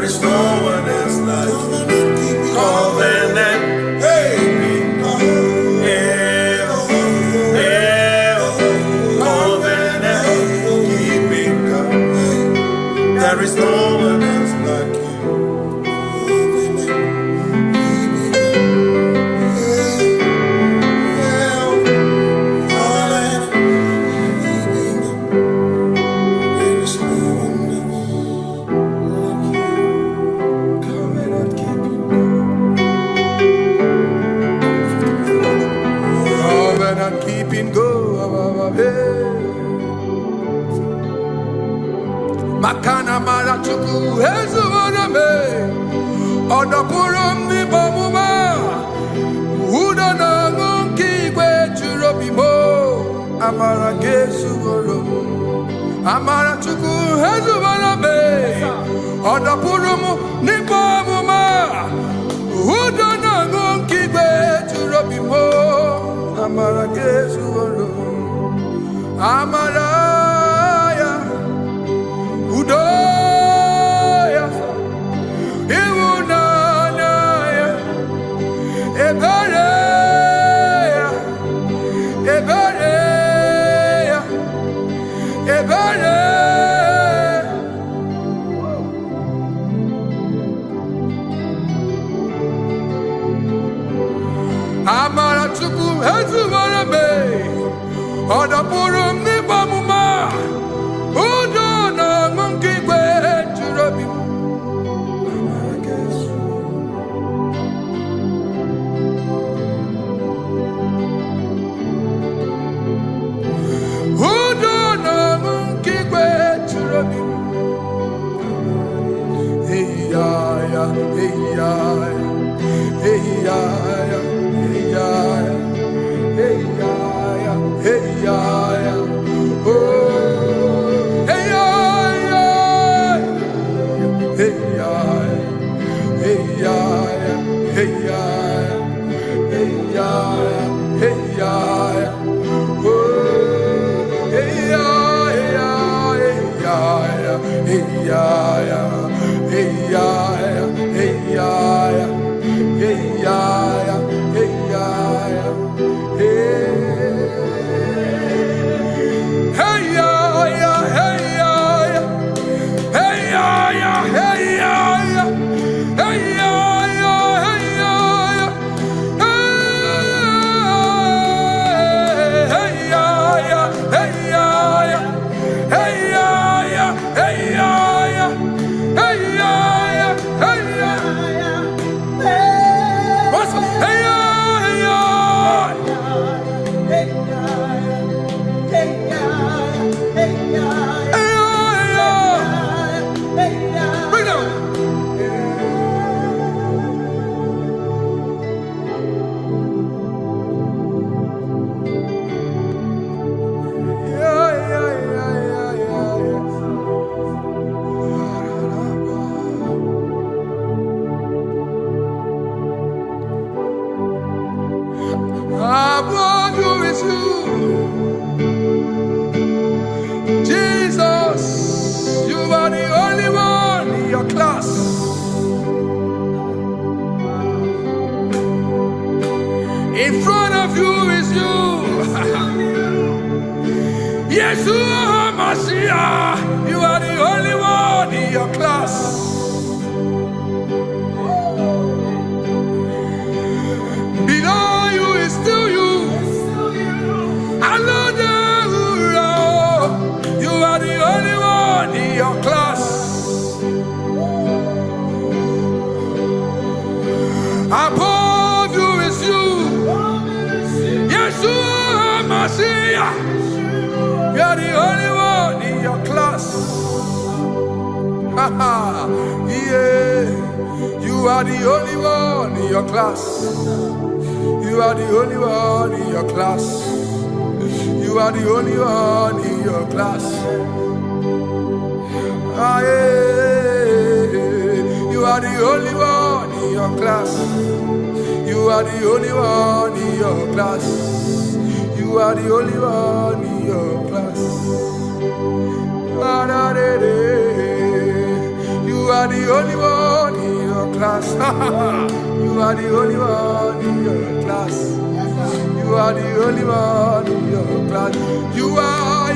There is no one else like you. Covenant. Hey. There is no one else like you. Covenant keeping go. Makana mara chuku hezu waname odapurum ni bamuma uda na ngonki kwe churobimo amara gesu worum amara chuku hezu waname odapurum ni bamuma uda na ngonki kwe churobimo amara gesu worum amara Udoya, Iwunanaya, Ebereya, Ebereya, Ebereya. Amara chuku hezu warame, odapurum ni bamuma. In front of you is you. Yeshua Mashiach, you are the only one in your class. Below you is still you. You are the only one in your class. Above you is you. Yeshua Mashiach, you are the only one in your class. Yeah, you are the only one in your class. You are the only one in your class. You are the only one in your class. Ah, yeah. You are the only one in your class. You are the only one in your class. You are the only one in your class. You are the only one in your class. You are the only one in your class. You are the only one in your class. You are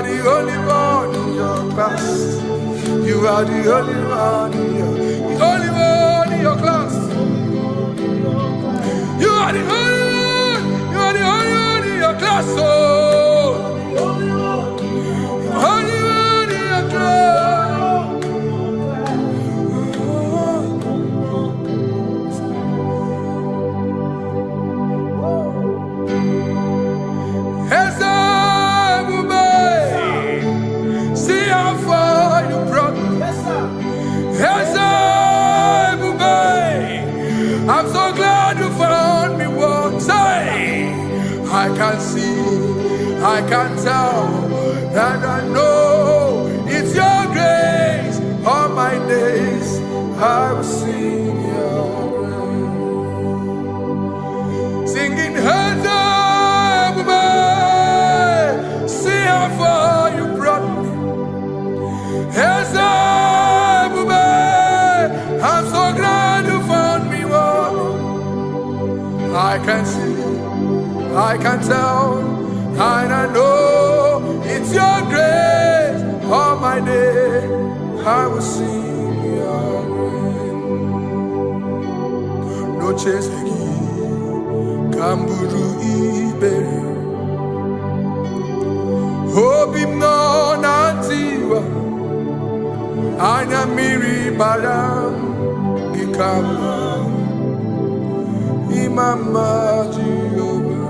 the only one in your class. You are the only one in your class. You are the only one. You are the only one in your class. Oh, only one in your class. See how far you brought me. I'm so glad you found me one day. I can see, I can tell, and I know it's your grace. All my days I will sing your grace. Singing hands up, see how far you brought me. Hands up, I'm so glad you found me one. I can see, I can tell, and I know it's your grace. All my day I will sing your grace. No chase again, Kamburu Iberi. Hope him no nantiwa, Anya Miri Baram, Gikama. Mama Jehovah,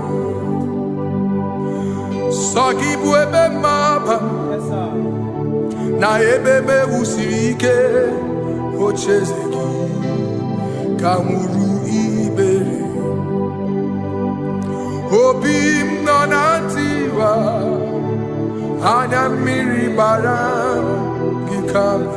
Sagi buebe maba, na ebebe usirike, ochezeki, kamuru ibere, obim nanantiwa, anya miri baram, gikama.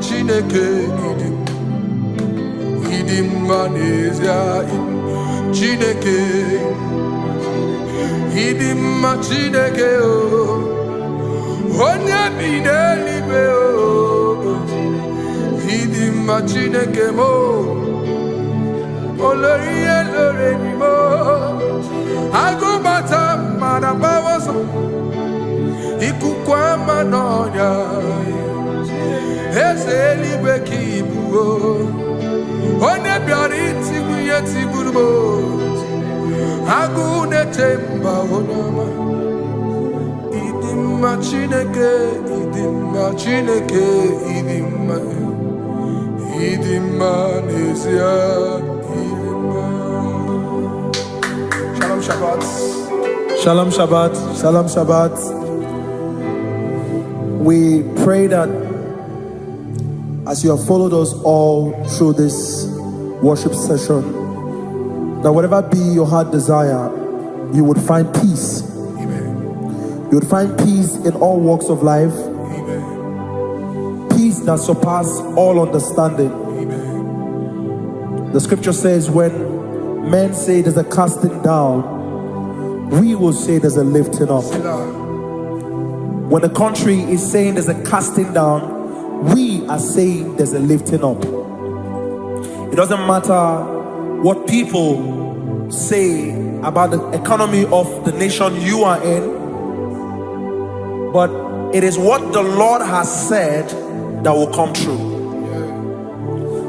Chineke idim manezia Chineke idim Chineke o onye bidelibe o idim Chineke mo oloriye loreni mo agubata marabawaso ikukwa manonya Ezeligwe kibuo One biari tibuye tiburubo Agune temba onama Idimma Chineke Idimma nezia Idimma. Shalom Shabbat. Shalom Shabbat. Shalom Shabbat. We pray that as you have followed us all through this worship session, that whatever be your heart desire, you would find peace. Amen. You would find peace in all walks of life. Amen. Peace that surpasses all understanding. Amen. The scripture says when men say there's a casting down, we will say there's a lifting up. When the country is saying there's a casting down, we are saying there's a lifting up. It doesn't matter what people say about the economy of the nation you are in, but it is what the Lord has said that will come true.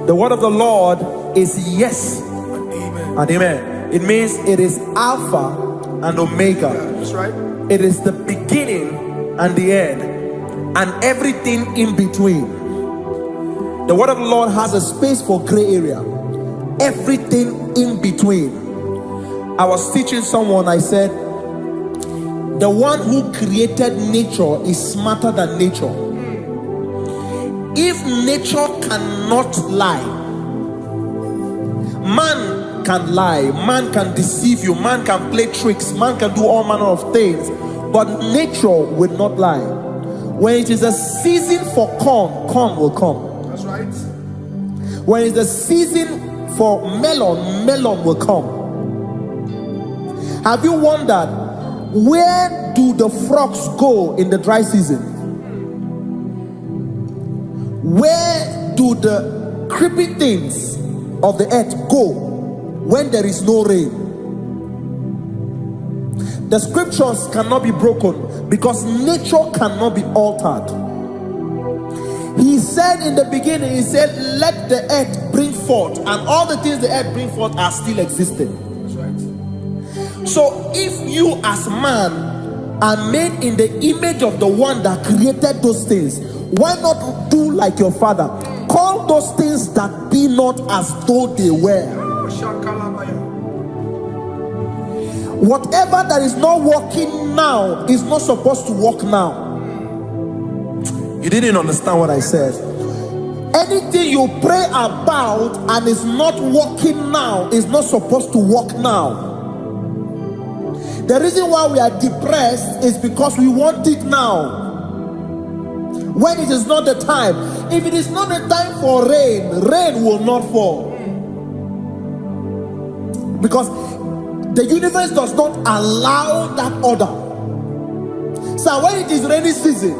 The word of the Lord is yes and amen. It means it is Alpha and Omega. That's right. It is the beginning and the end, and everything in between. The word of the Lord has a space for gray area. Everything in between. I was teaching someone, I said, the one who created nature is smarter than nature. If nature cannot lie, man can lie, man can deceive you, man can play tricks, man can do all manner of things, but nature will not lie. When it is a season for corn, corn will come. That's right. When it's a season for melon, melon will come. Have you wondered, where do the frogs go in the dry season? Where do the creepy things of the earth go when there is no rain? The scriptures cannot be broken because nature cannot be altered. He said in the beginning, he said, let the earth bring forth, and all the things the earth bring forth are still existing. That's right. So if you as man are made in the image of the one that created those things, why not do like your father? Call those things that be not as though they were. Whatever that is not working now is not supposed to work now. You didn't understand what I said. Anything you pray about and is not working now is not supposed to work now. The reason why we are depressed is because we want it now, when it is not the time. If it is not the time for rain, rain will not fall, because the universe does not allow that order. So when it is rainy season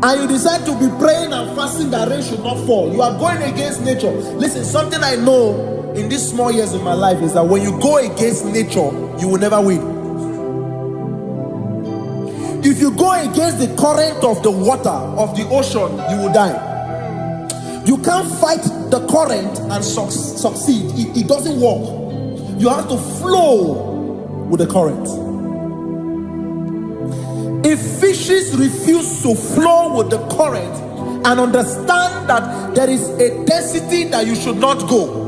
and you decide to be praying and fasting that rain should not fall, you are going against nature. Listen, something I know in these small years of my life is that when you go against nature, you will never win. If you go against the current of the water of the ocean, you will die. You can't fight the current and succeed. It doesn't work. You have to flow with the current. If fishes refuse to flow with the current and understand that there is a density that you should not go,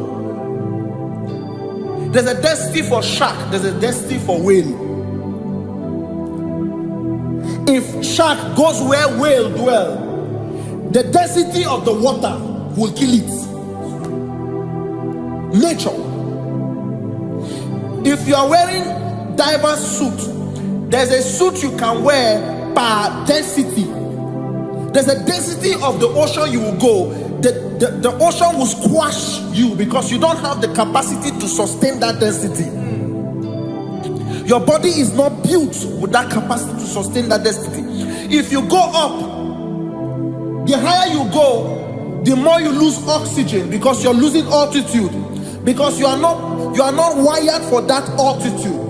there's a density for shark, there's a density for whale. If shark goes where whale dwell, the density of the water will kill it. Nature. If you are wearing diver's suit, there's a suit you can wear per density. There's a density of the ocean you will go. The ocean will squash you because you don't have the capacity to sustain that density. Your body is not built with that capacity to sustain that density. If you go up, the higher you go, the more you lose oxygen because you're losing altitude, because you are not wired for that altitude.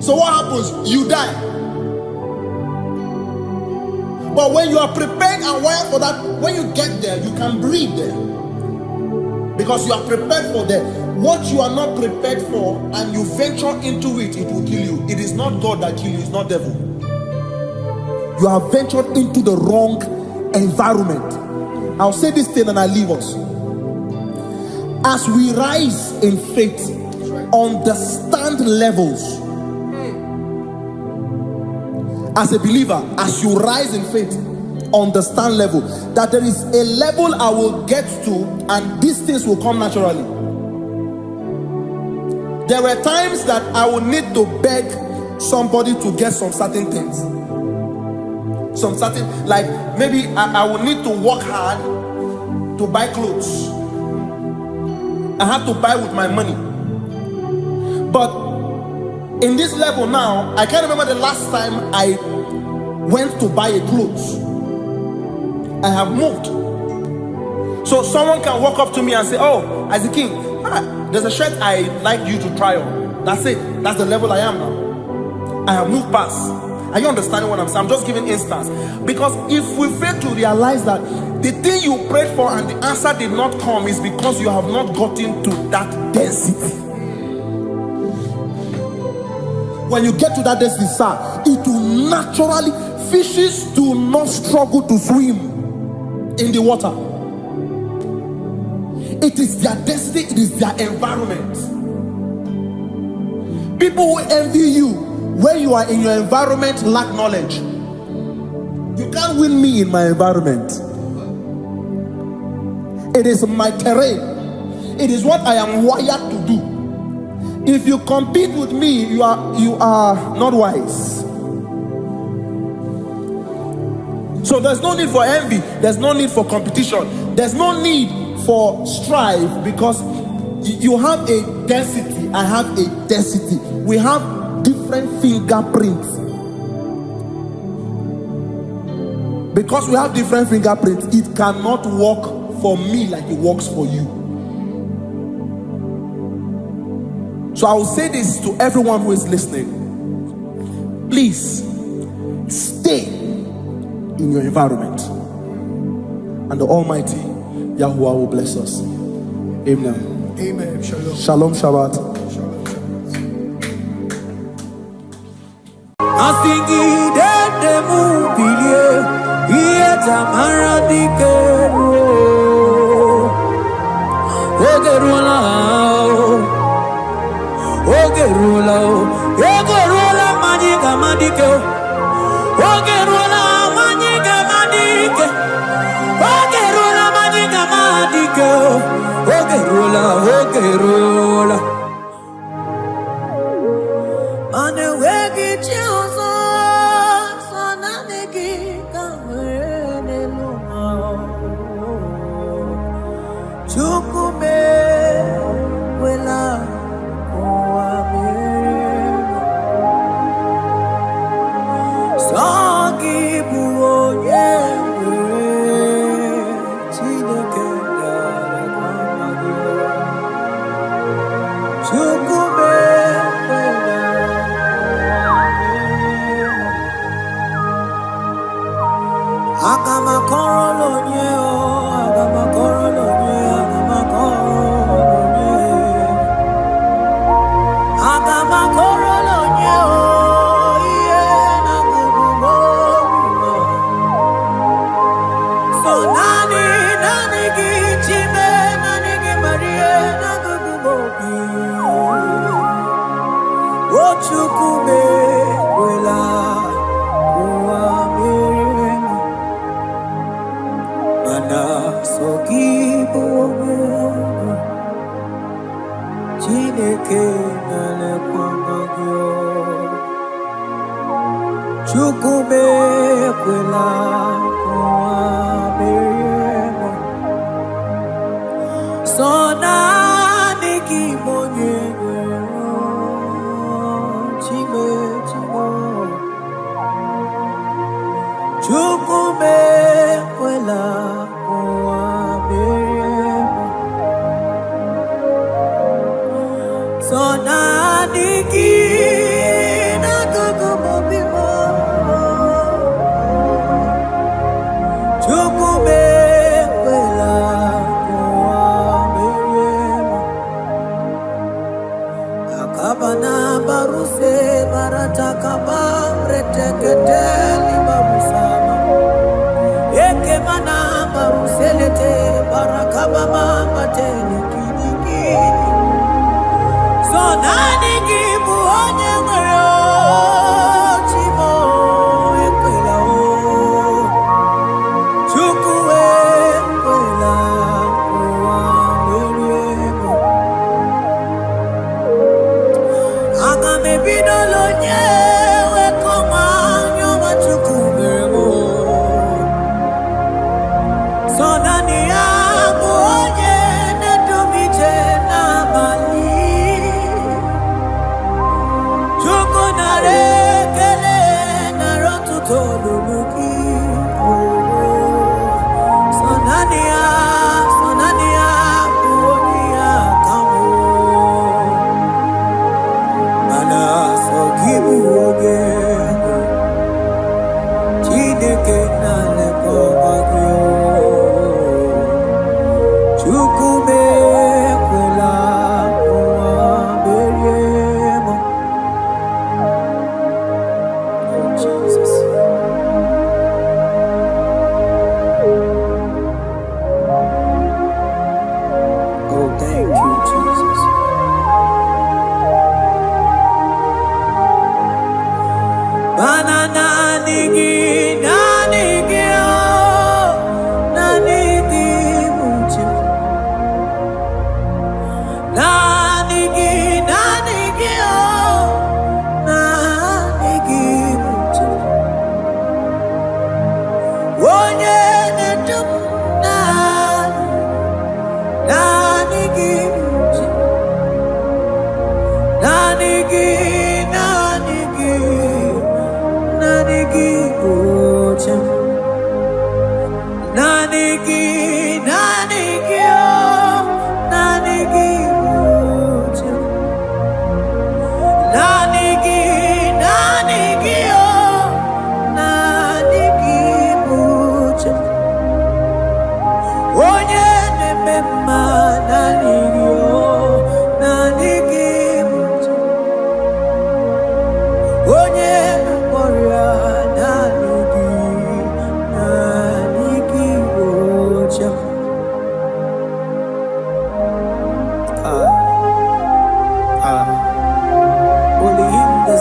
So what happens? You die. But when you are prepared and wired for that, when you get there, you can breathe there, because you are prepared for that. What you are not prepared for and you venture into it, it will kill you. It is not God that kills you, it's not devil. You have ventured into the wrong environment. I'll say this thing and I leave us. As we rise in faith, understand levels. As a believer, as you rise in faith, understand level. That there is a level I will get to and these things will come naturally. There were times that I would need to beg somebody to get some certain things. Some certain, like maybe I would need to work hard to buy clothes. I have to buy with my money. But in this level now, I can't remember the last time I went to buy a clothes. I have moved. So someone can walk up to me and say, oh, Isaac King, there's a shirt I'd like you to try on. That's it. That's the level I am now. I have moved past. Are you understanding what I'm saying? I'm just giving instance. Because if we fail to realize that the thing you prayed for and the answer did not come is because you have not gotten to that density. When you get to that density, sir, it will naturally, fishes do not struggle to swim in the water. It is their density, it is their environment. people who envy you when you are in your environment lack knowledge. You can't win me in my environment. It is my terrain. It is what I am wired to do. If you compete with me, you are not wise. So there's no need for envy. There's no need for competition. There's no need for strife, because you have a density. I have a density. We have different fingerprints. Because we have different fingerprints, it cannot work for me like it works for you. So I will say this to everyone who is listening. Please stay in your environment, and the Almighty Yahuwah will bless us. Amen. Amen. Shalom. Shalom Shabbat.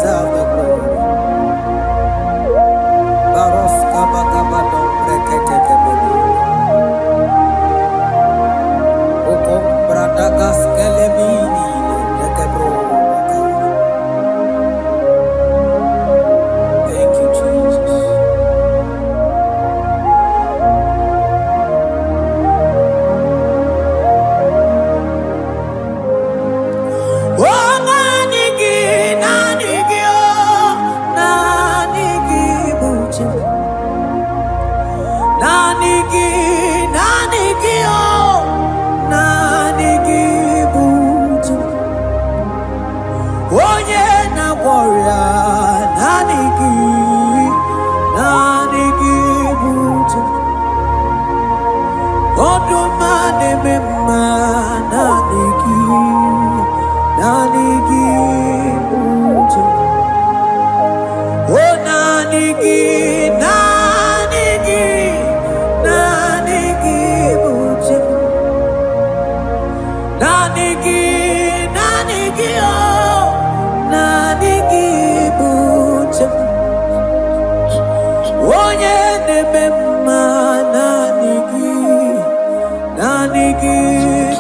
deserve the glory. Baros kabakabadom breketekebeli. Okom bradagas kelemini lekebro wakaya. Thank you, Jesus. Oh, nanigi, nanigi, oh, nanigi, buche. Nanigi, nanigi, oh, nanigi, buche. Oh, yeah, na warrior, nanigi, nanigi, buche. Oh, do mane mema, nanigi. Nanigi buche, oh nanigi, nanigi, nanigi buche, nanigi, nanigi, oh nanigi buche, oh yene mema nanigi, nanigi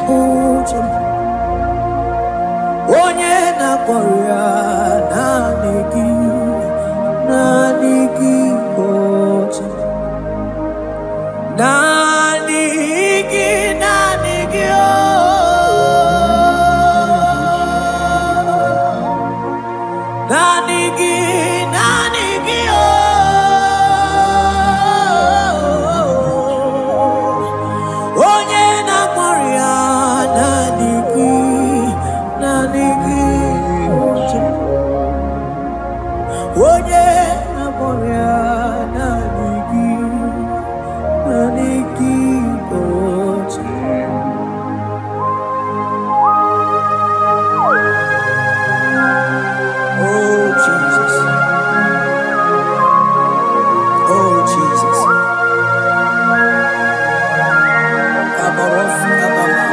buche. Onye na-akpọrọ nanigi, nanigi oche. Nanigi, nanigi oh. Nanigi, nanigi oh. Onye na-akpọrọ nanigi. Nanigi oche, onye na-akpọrọ nanigi, nanigi oche. Oh Jesus, oh Jesus, Kabarof Kabala.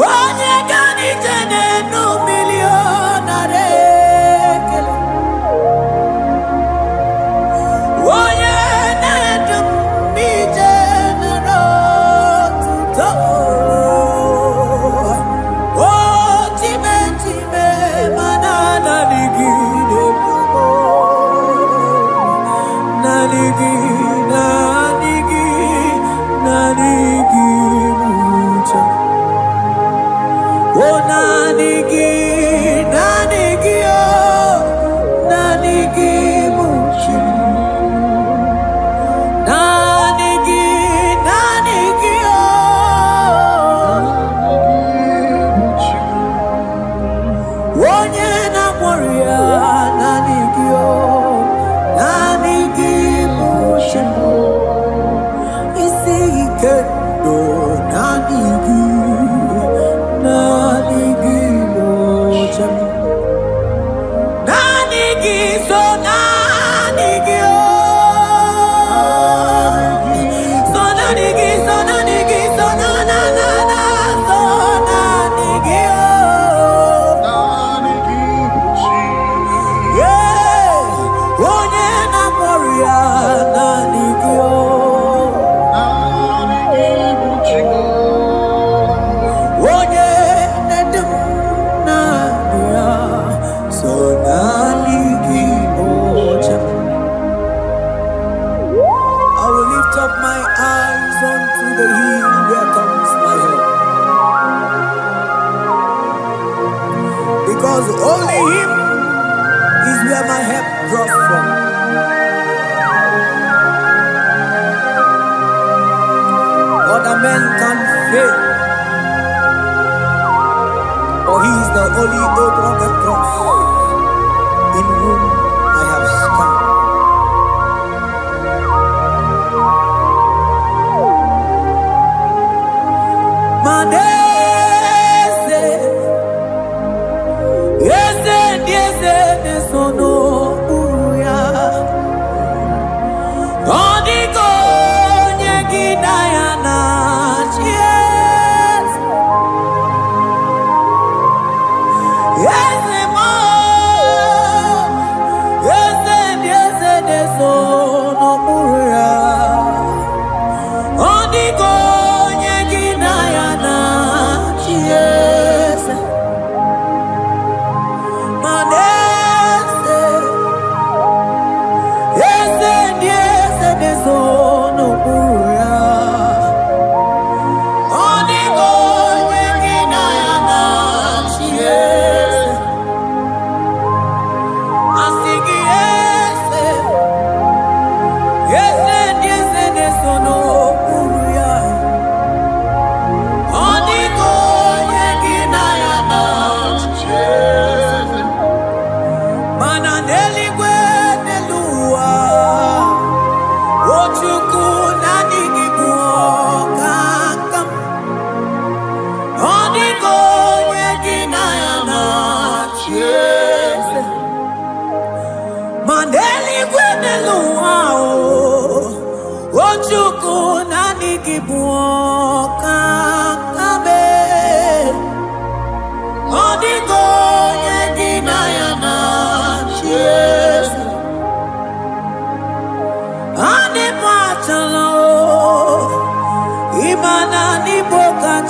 Onye gani jene no millionare kele. Onye nedum mi jene no tuto. Oh time time manana nigi nebumo. Nanigi nanigi nanigi mucha. Oh nanigi, nanigi oh, nanigi muchi. Nanigi, nanigi oh, onye na warrior, nanigi oh, nanigi muchi. Isi kendo nanigi. Nanigi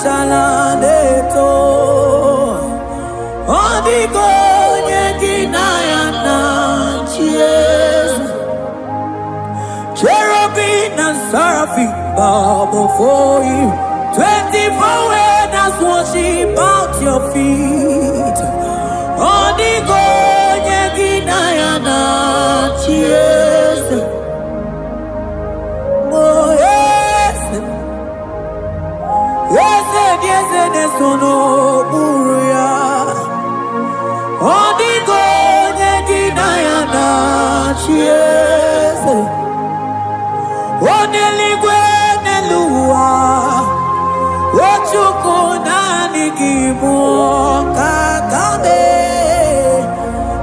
chalaneto Odigo Yeginayana Chies Cherubim and seraphim bow before you 24 elders worship at your feet Odigo Yeginayana Chies Oh yes Yes sono buruya Odigo Yeginayana Chies Oneligwe Nelua Ochuku Nani Gibu Kakame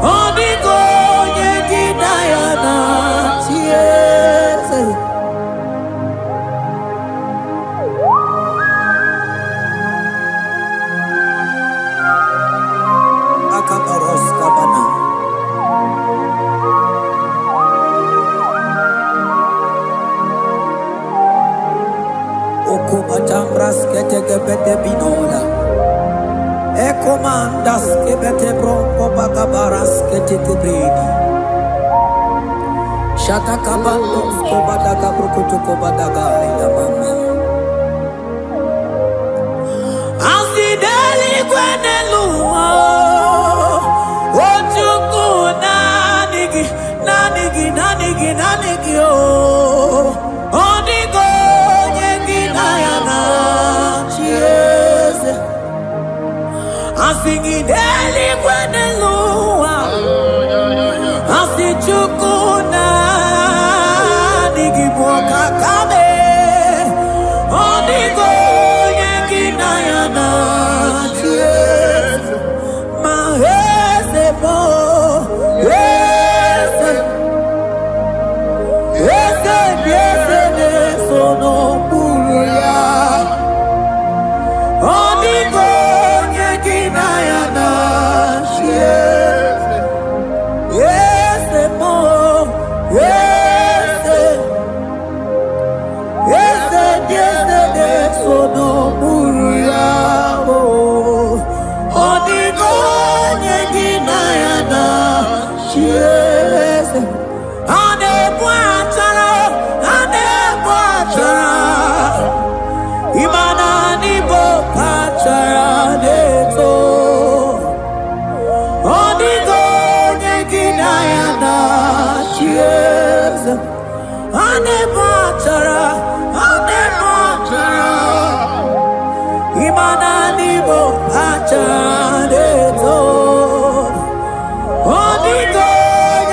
Odigo Yeginayana Chies Akabaros Kabana Okobachambras Ketegabete Binola Ekomandas Kebete Bronco Bagabaras Ketebredi Shatakabandos Kobadaga Brukutuko Badaga Ilamama Asideli Gwenelua Ochuku Nanigi Odigo Yeginayana Chies Asigideli Gwenelua Asichuku Nanigi Bokakame Odigo Yeginayana Chies Mahesebo sono buruya Odigo Yeginayana Chies Yes mo Yes sono buruya Odigo Yeginayana Chies Ane Buatara Imanani bo pachara neto Odigo Yeginayana Chies Ane pachara Imanani bo pachara neto Odigo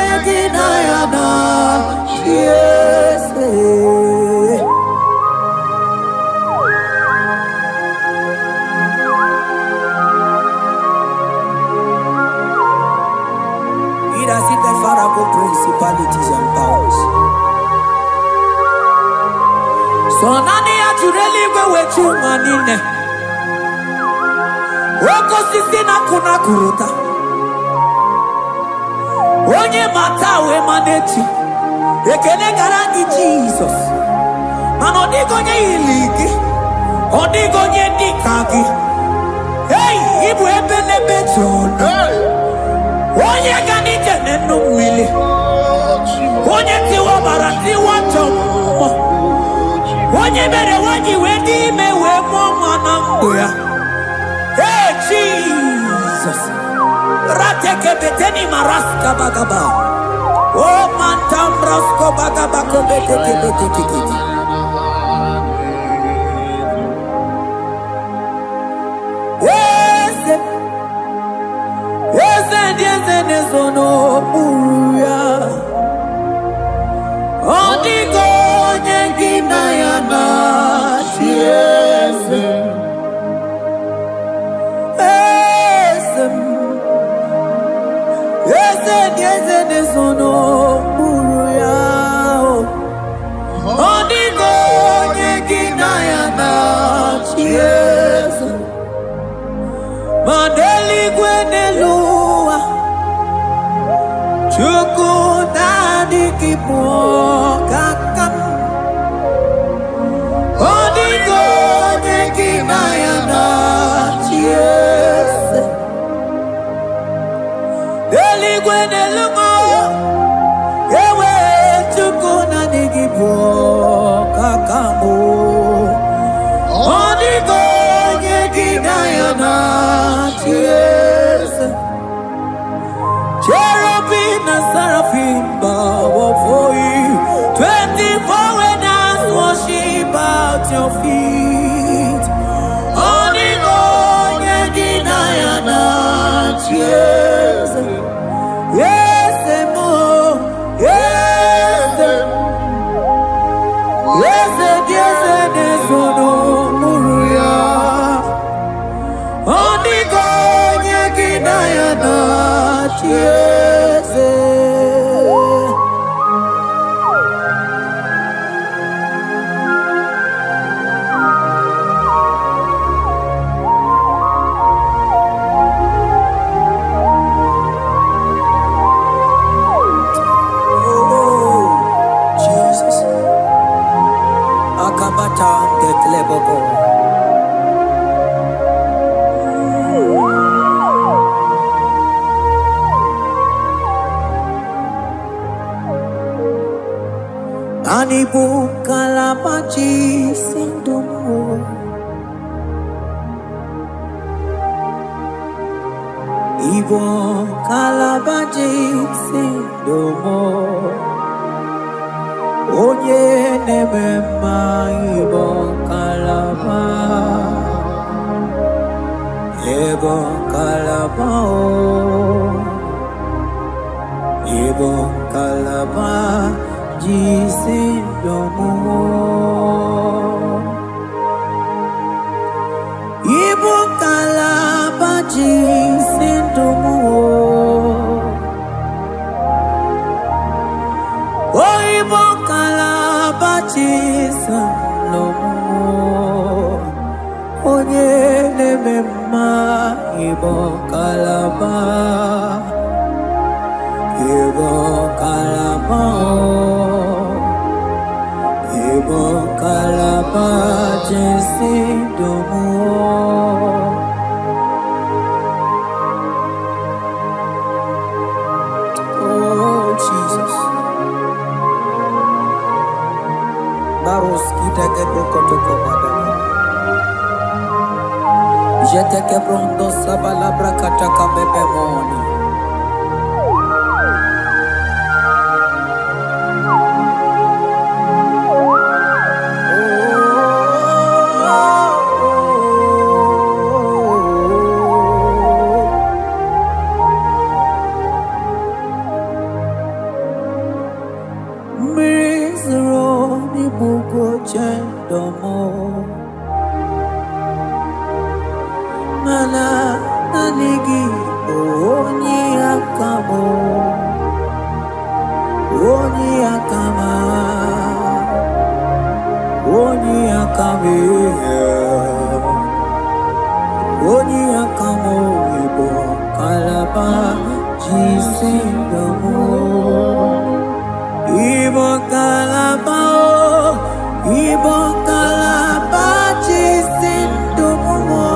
Yeginayana Chies Principalities and powers. So nani ajureli wechu manine. Woko sisi na kuna kuruta. Onye matawe manechi. Ekene garangi Jesus. Manodigo nye iligi. Odigo nye dikagi. Hey, ibu ebele bejono. Onye gani jene numili Onye tiwa barati wachomo Onye bere wanyi wedi mewe mwana mbuya Hey Jesus Rateke beteni maraska bagaba Oh mantambrasko bagabako beteke betekikiti Yes, sono buruya Odigo Yeginayana Chies Yes, sono buruya Odigo Yeginayana Chies Mandeli Gwenelua Chuku Nanigi Kakam Odigo Yeginayana Ibo kakamo Onigo yegidayana Cheers Cherubim and seraphim bow for you 24 when I worship at your feet Onigo yegidayana Cheers Yes, more. Yes, yes, yes, yes, no, Muruya. Only God, Yaginayana, yes. Akabata Detleboko Anibu Kalabachi Sindumo Ibo Kalabachi Sindumo Oye nemema ibo kalaba Ibo kalaba Ibo kalaba Jisindomo Ibo kalaba Jisindomo Ibo kalabati salomo Onye nemema Ibo kalaba Ibo kalaba Ibo kalaba Jesindomo Oh Jesus Baros kita kebrokotoko badaka. Jete kebrondo sabalabra kataka bebemoni. Mana nanigi oni akamo oni akama oni akame oni akamo ibo kalaba jisindomo ibo kalaba ibo kalaba jisindomo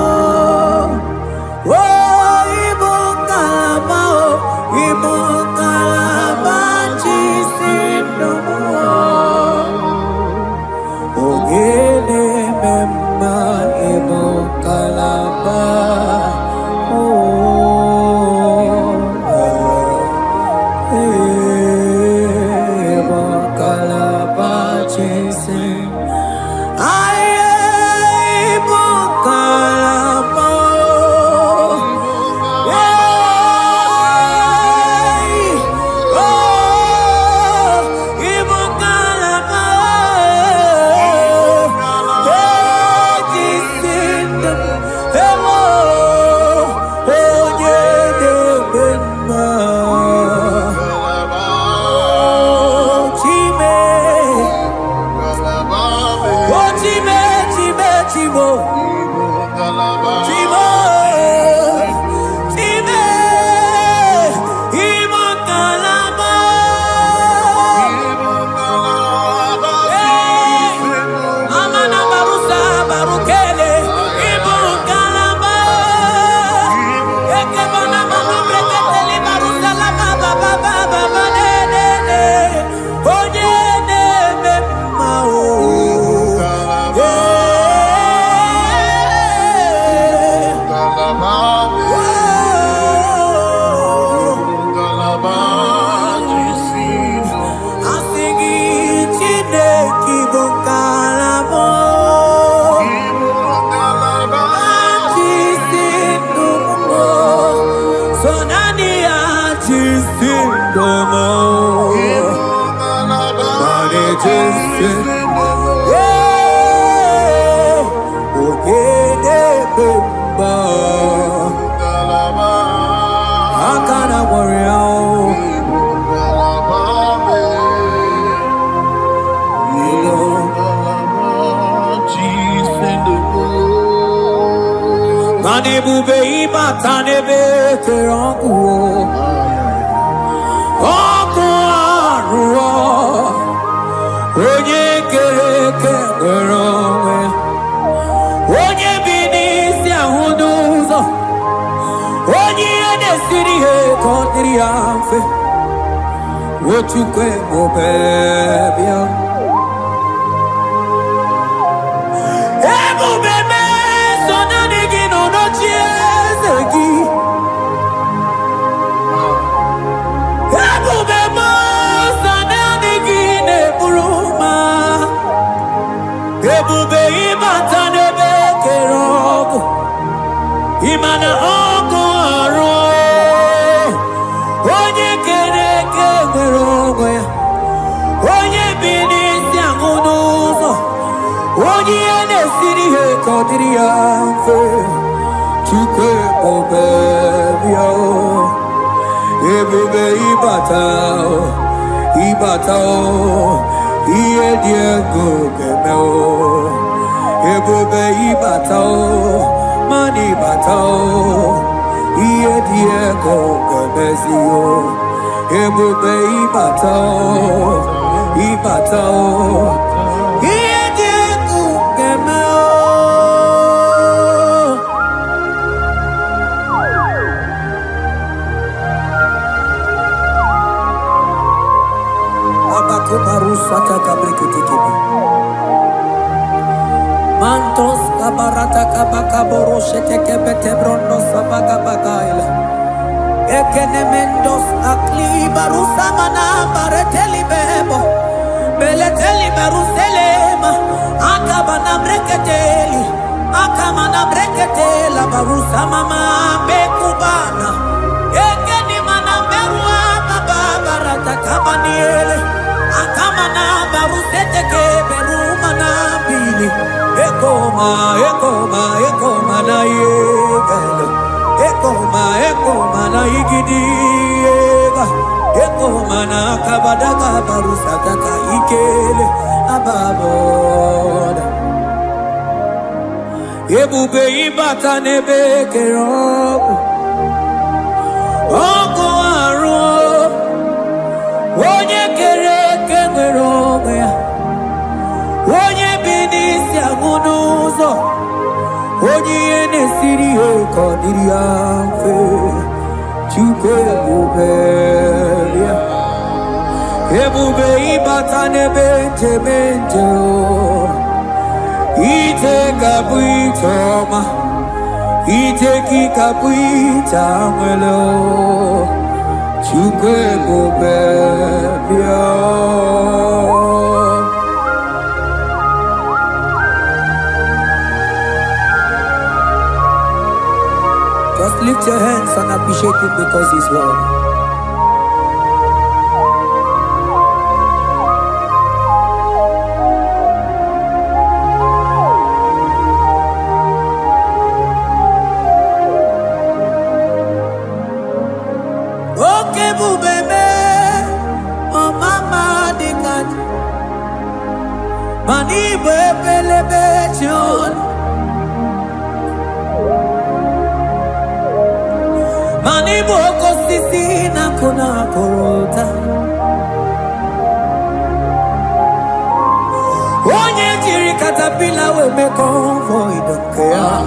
Manibube ibatanebe kerangu Okuaruo Onye kereke nweronwe Onye binisi ahuduzo Onye edesiri he kondiri amfe Wochukwe mobebia Ebubebe sonanigi nonochiezegi Ebubebe sonanigi neburuma Ebube imatanebe kerogo Imana ogo aro Onye kereke nweronwe Onye binisi ahuduzo Onye edesiri he kondiri amfe Chukwe mobebia Ebube ibatao Iye diego gemeo Ebube ibatao Mani batao Iye diego gemezio Ebube ibatao Iye diego gemeo Abakubarusata kabriketikebe Mantos kabarata kabakaborosete kebete brondo sabagabagaile Ekenemendos aklibarusa mana bareteli bebo Beleteli beruselema Akabana breketeli Akamana breketela barusa mama bekubana Ekeni mana berua babarata kabaniele Akamana barusete keberuma na bili Ekoma na yegele Ekoma na igidiega Ekoma na kabadaga barusata ka ikele ababoda Ebube ibata nebe kerobu Oko aro Onye kereke nweronwe Onye binisi agunuzo Onye enesiri he kondiri amfe Chukwe mobebia Ebube ibata nebe njemenje Ite kabu itoma Ite kikabu itamwelo Chukwe mobebia Just lift your hands and appreciate him because he's worthy. Okay, bubebe, oh mama dikat, mani bebelebe chon. Mani boko sisi na kuna korota Onye jiri katapila we me convoy don't care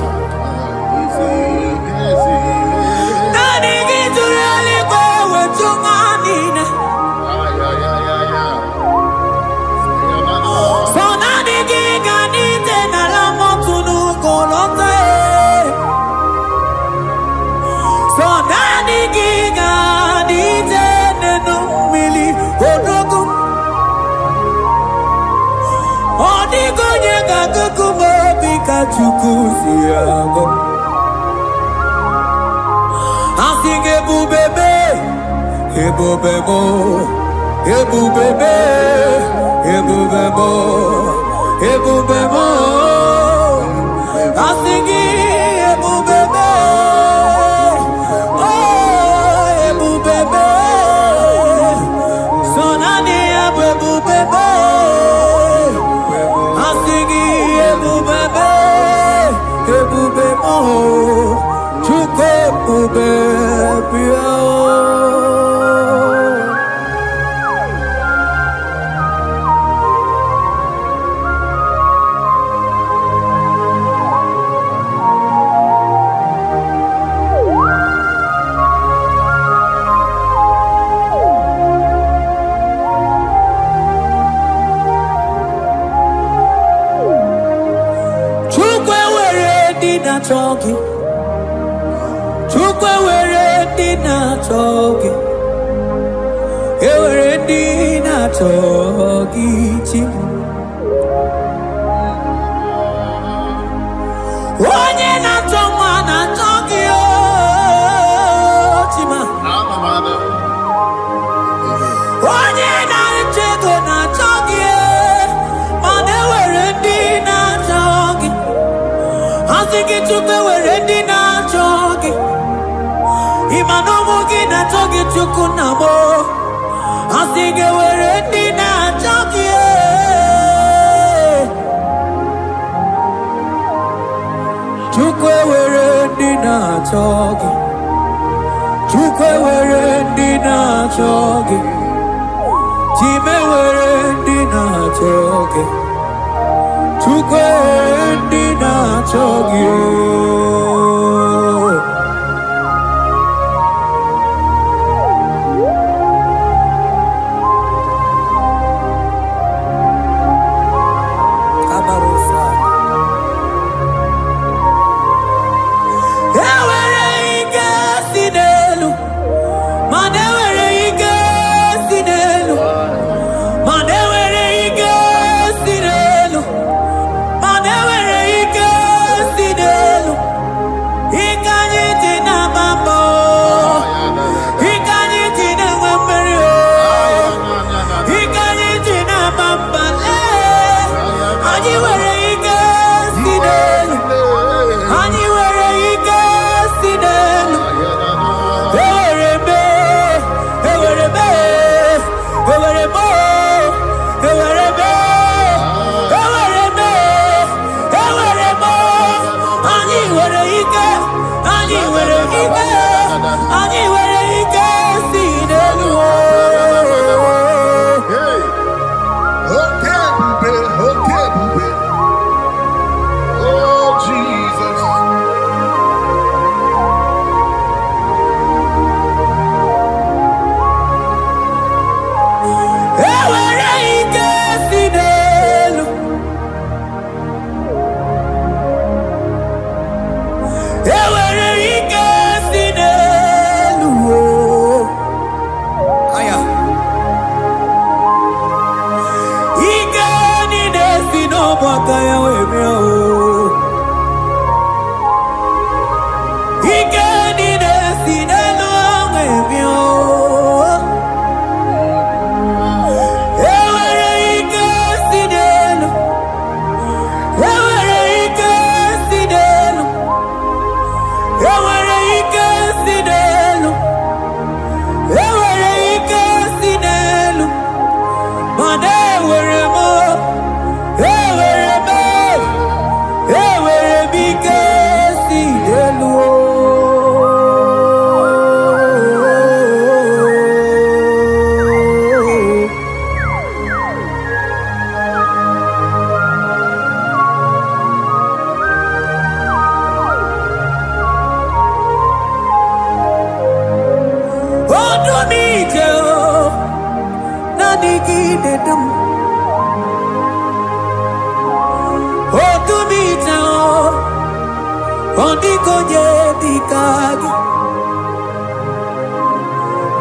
Nani gijuri aliko we chunganine So nani giganite na la motunu kolota So nani giga dije nenu mili odogu Odigo nyega kukumo bika chukusi yago Asing ebubebe ebubebe, ebubebo, ebubebo. I sing ebubebe, oh ebubebe, sonani ebubebe. I sing ebubebe, ebubebo, chuke ebubebe. Talking, Chukwe were dina talking, were dina talking. Onye na tongwa na talking, chima. Onye na chego na talking, mane were dina talking. I think it took away na talking. Imanomogi na talking to Kunamo. I think it were na talking. Took away na talking. Took away na talking. Time away na talking. Took away na talking.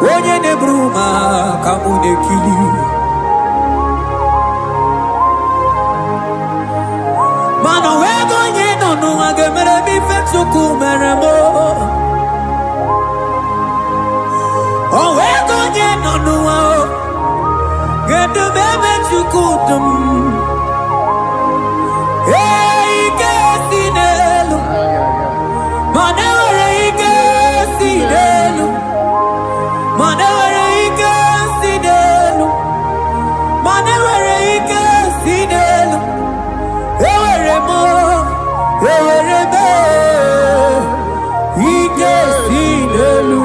Onye ne bruma kamune kili. Mano wego nye no no agemere mi fetsu kumeremo. O wego nye no no kudum. Hey, Gasinelu. Manawara Gasinelu. Manawara Gasinelu. Manawara Gasinelu. Eweremo. Ewerebe. Gasinelu.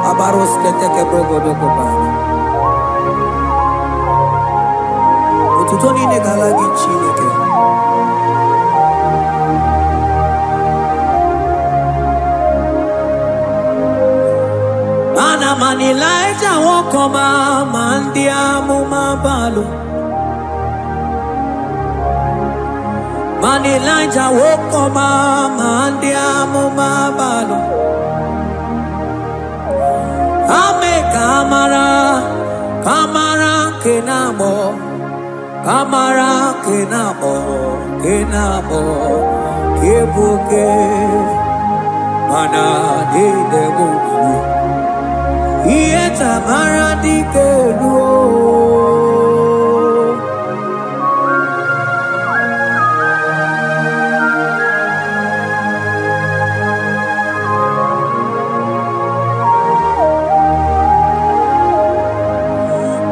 Abaros keteke brogodo kobana. Ututoni ne galagi chineke. Ana manilaita wokoma mandia mumabalo. Manilaita wokoma mandia mumabalo. Ame kamara, kamara kenabo, kamara kenabo, kenabo, kebuke, mana de debu, iye tamara di keluo.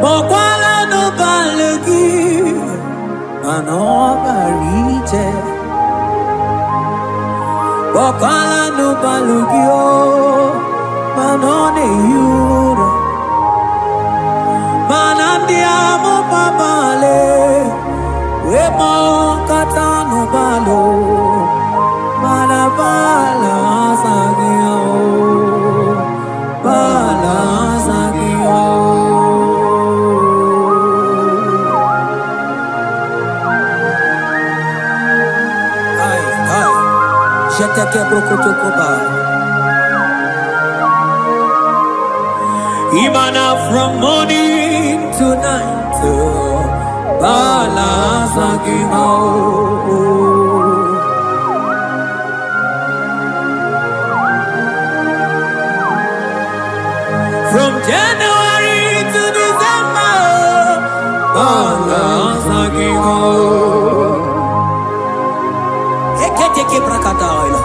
Bokwala no balegi, mano barite. Bokwala no balegi o, mano ne yura. Manandi amo babale, wemo kata no balo, manabala sagio, bala sagio. Jeteke brokotokoba. Imana from morning to night, bala sagimo. From January to December, bala sagimo. Eketeke brakataila.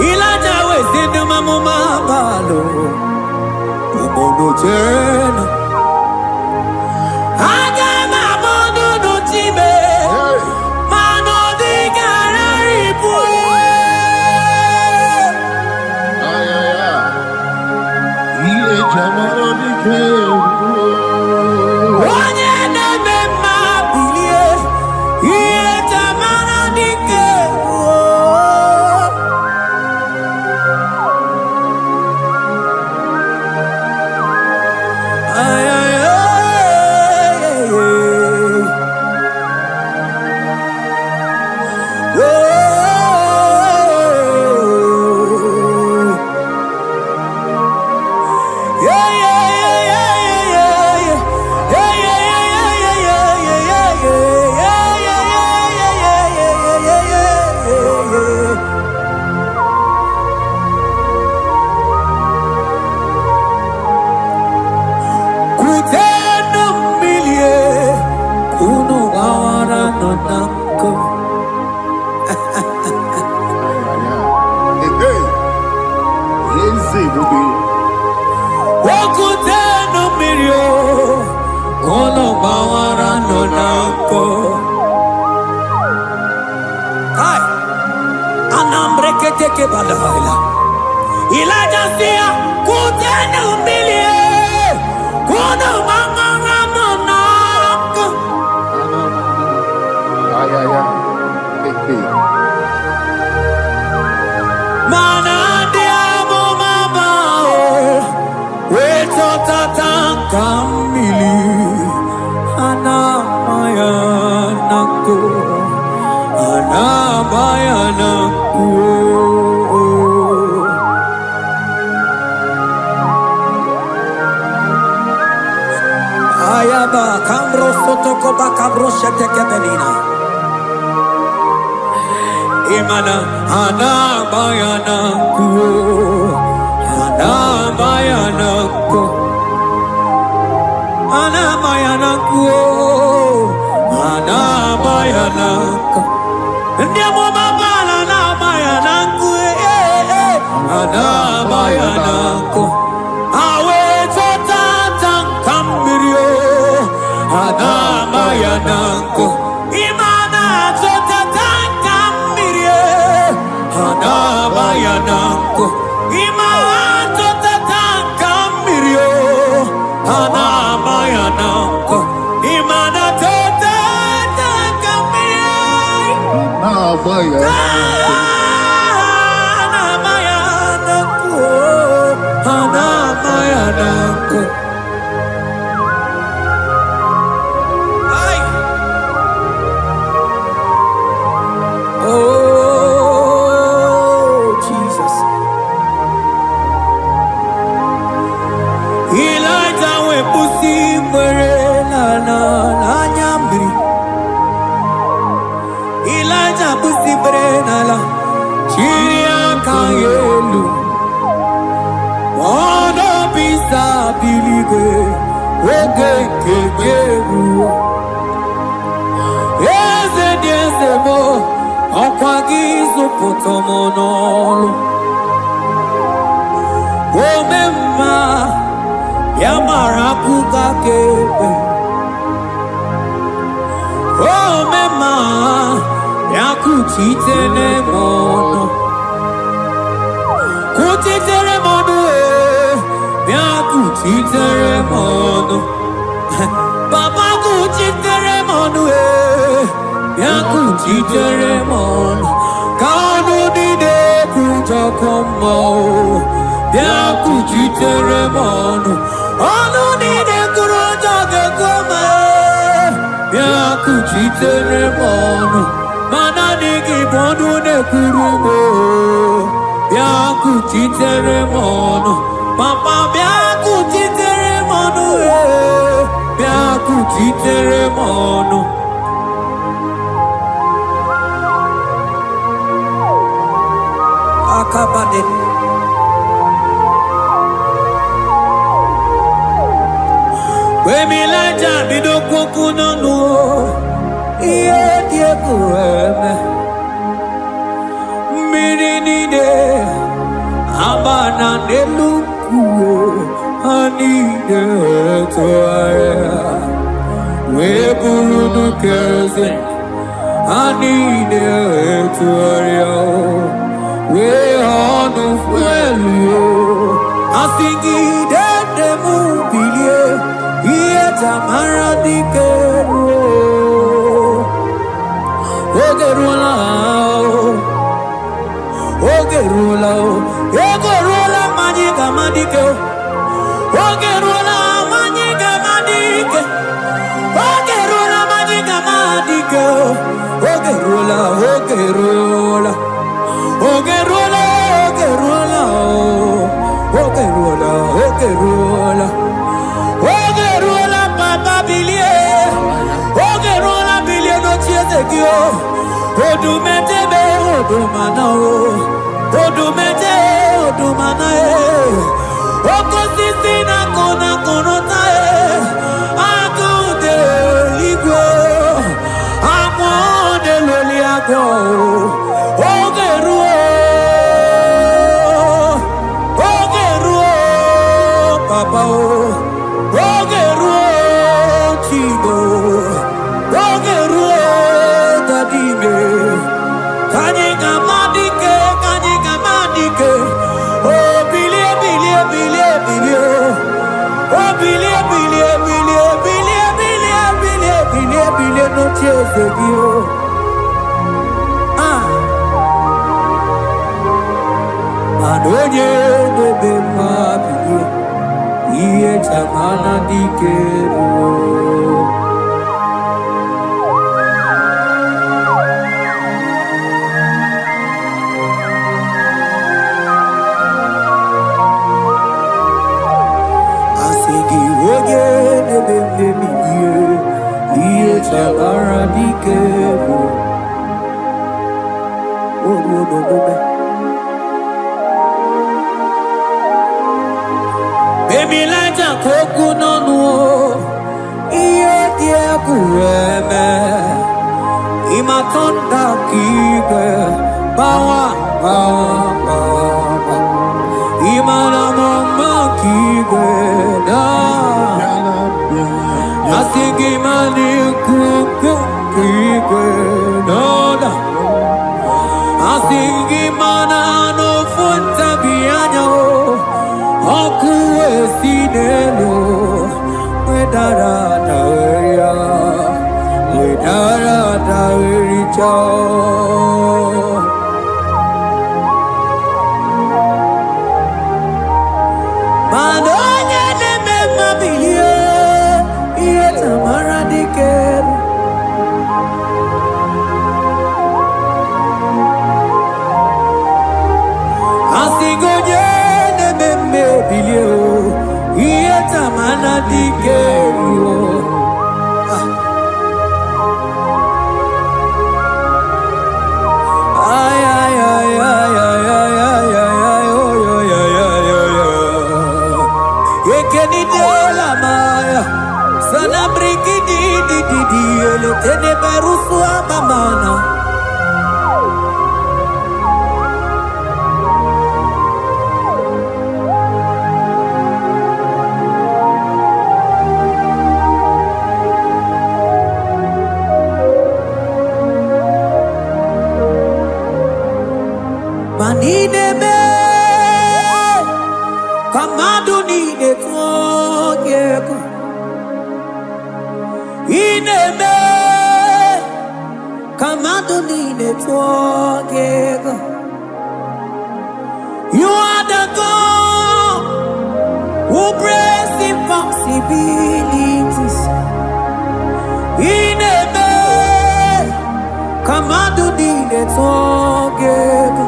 Ilaja wezindu mamuma balo. Umono jena. Aga mamono no tibe. Mano di gararipu. Ile jamaro di kebu. Onye neme mabilie. Iye tamara di kebu. Ay, ay, ay, ay, ay. Take balaila. Ilaja sia kutenu milie. Kuno manganga monak. Mana dia mo mabao. Weto tatang kamili. Ana maya naku. Ana maya naku. Imana ana bayana ku ana bayana ku ana bayana ku ana bayana ku ndiamo mabala na bayana ku ana bayana ku awe tata kambirio ana bayana ku imana tata Anabayanako, imato tatangamirio. Anabayanako, imanato tatangamirio. Anabayanako, anabayanako. Ay, oh. Elijah pusi brenala chiria kayelu mono bisa biligwe oge kegeru eze mo okwagi zuputomonolo omemma yamara kuka kebe omemma yakuchitere mono kuchitere mono yakuchitere mono papa kuchitere mono yakuchitere mono kanu dide kujakomo yakuchitere mono anu dide kurojagekoma yakuchitere mono mananigi bonu ne kurumo yakuchitere mono papa yakuchitere mono yakuchitere mono akabade wemilaja bidokokunonu iye diekueme mirinide abana nelukuo anide toaya weburudu keze anide toaya we honu fuelio asingide demubilie iye tamara dikero Ogerula, Ogerula, Ogerula, Magica Madike, Ogerula, Magica Madike, Ogerula, Magica Madike, Ogerula, Ogerula, Ogerula, Ogerula, Ogerula, Ogerula, Papa Billy. Odumete be odumana o odumete odumana e okosisi na kona konota e akude ligwo amode loli agwo ogeruo papa o ogeruo chigo ogeruo dadime kanyika madike oh bilie oh bilie no chezegio adoje bebe mabilie iye chamana dikero Oge de bebe kokunonu iye die kueme imatonda kike bawa imana mama kike na asigi mani kuku kike na asigi mana no funta bianyo okuwe sinelo wedara daria Manonya de memabilie iye tamara diker Asigonye de memabilie iye tamara diker Tene berusua mamana Manine me Kamadu ni de tuogeko Ine me Kamadonine twagega. You are the God who breaks impossibilities. Ineme Kamadonine twagega.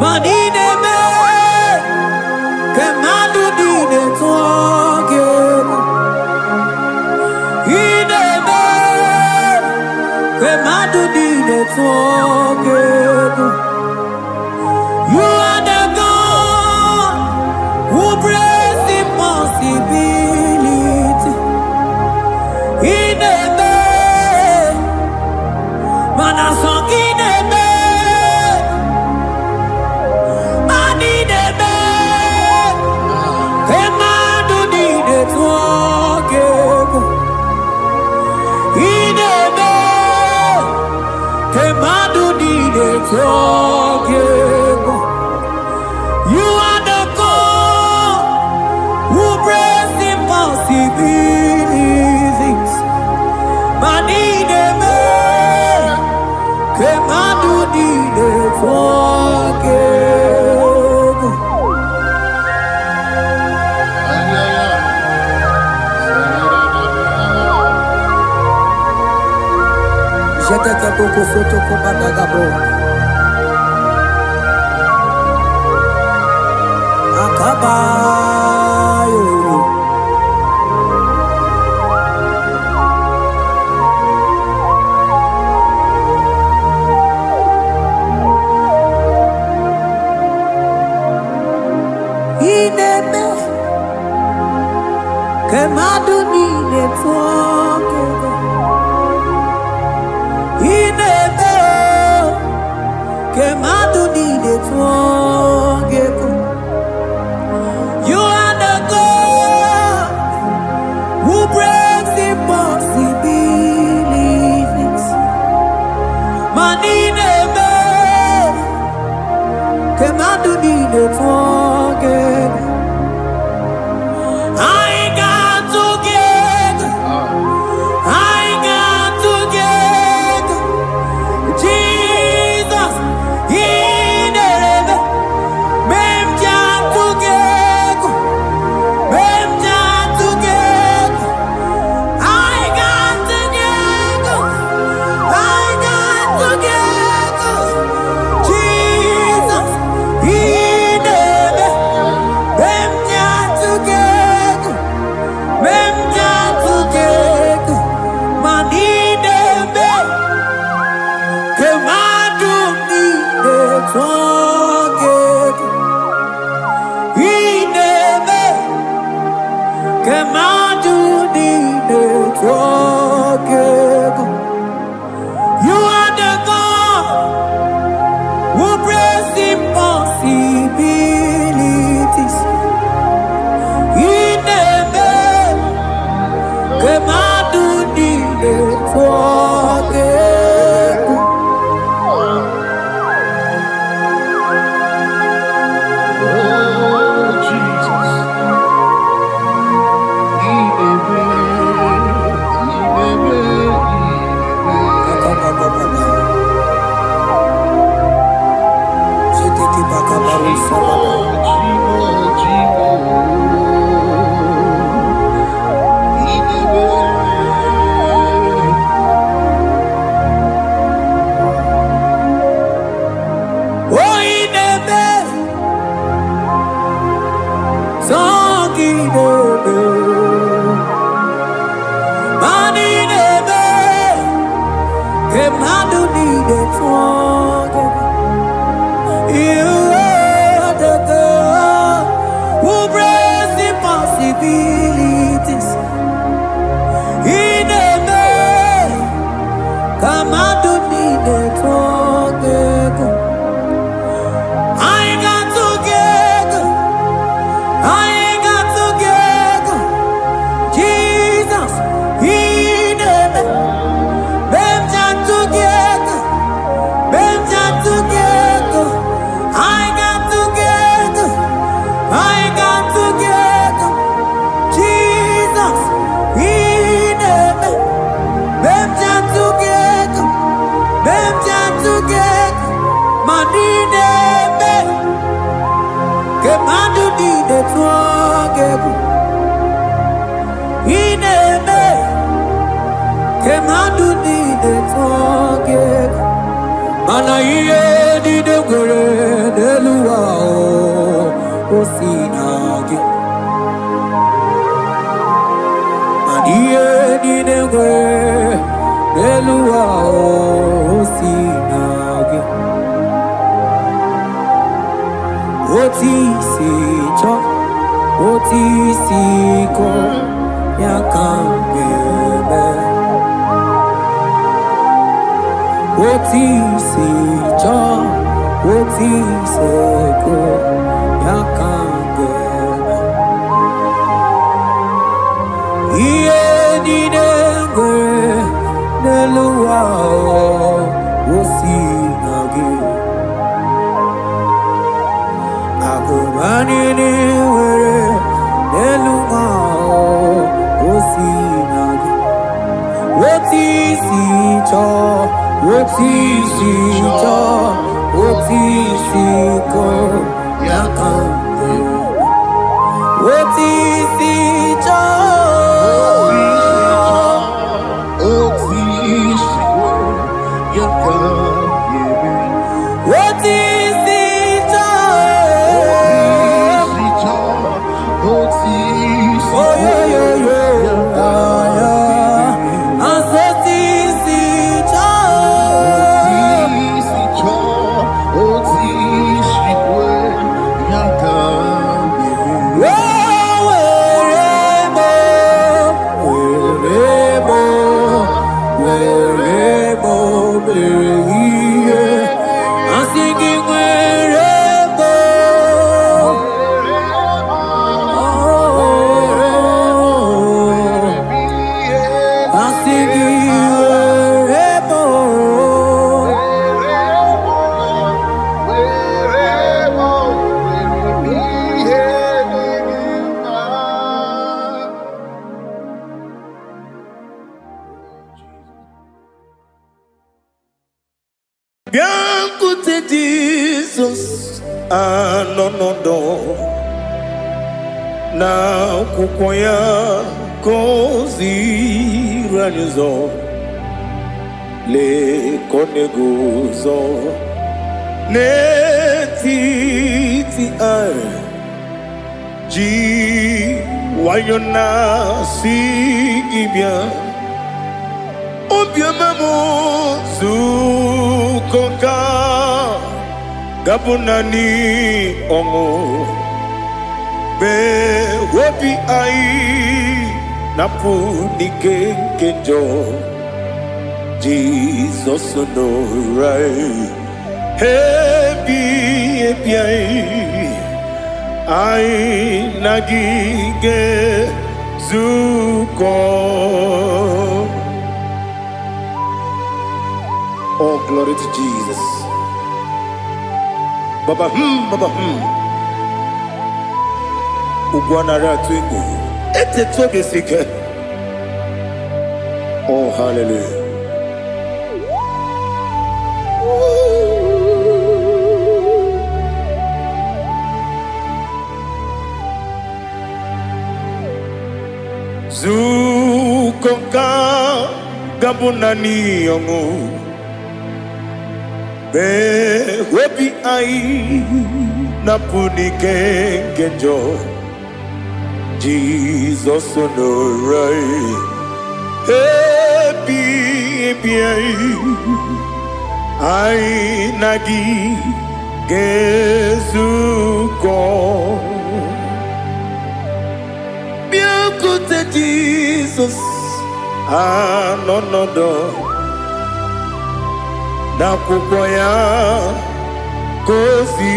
Manine Kamadonine twagega. Ineme You are the God who breaks impossibility. In a man, man a song in a man, man in a man, a man who needed to walk in a man. You are the God who breaks impossibilities. Manine me, kemadu dide forgive. Jete ke boko soto ko badagabo. Akabayo. Ineme kemadu nine twogego. Ineme kemadu nine twogego. You are the God who breaks impossibilities. Manine me kemadu nine twogego. I got together. I got together. Jesus, He Kemadu needed forget. You are the God who brings impossibilities. In a man, Kemadu needed forget. I got together. I got together. Jesus, in a man. Together, I got together, Jesus, in heaven, together, Manine, Kemadu did it together, in heaven, Kemadu did it together. Anaye di de gore de luwa o sinage. Anaye di de gore de luwa o sinage. Oti si cho, oti si ko ya kambebe. Oti si cho, oti se ko ya kangebe. Iye di dengwe neluwa o si nage. Agumani ni were neluwa o si nage. Oti si cho. Oti si cho, oti si ko ya kande. Oti si cho, oti si ko ya kande. Oti si cho, oti si ko ya kande. Biancote Jesus, anonodo na kukoya kozi ranizo le koneguzo ne titi ai ji wayona sigibia obiamamu zukoka gabunani ongo be wobi ai napu nikenjo Jesus no right happy ai nagige zuko. Oh, glory to Jesus. Baba Ugwanara twingu. Ete tobe sike. Oh, hallelujah. Zukonka gabunani yongu. Be webi ai napuni kenjo Jesus no right happy bia ai nagi gezuko bia kute Jesus anonodo na kukoya kosi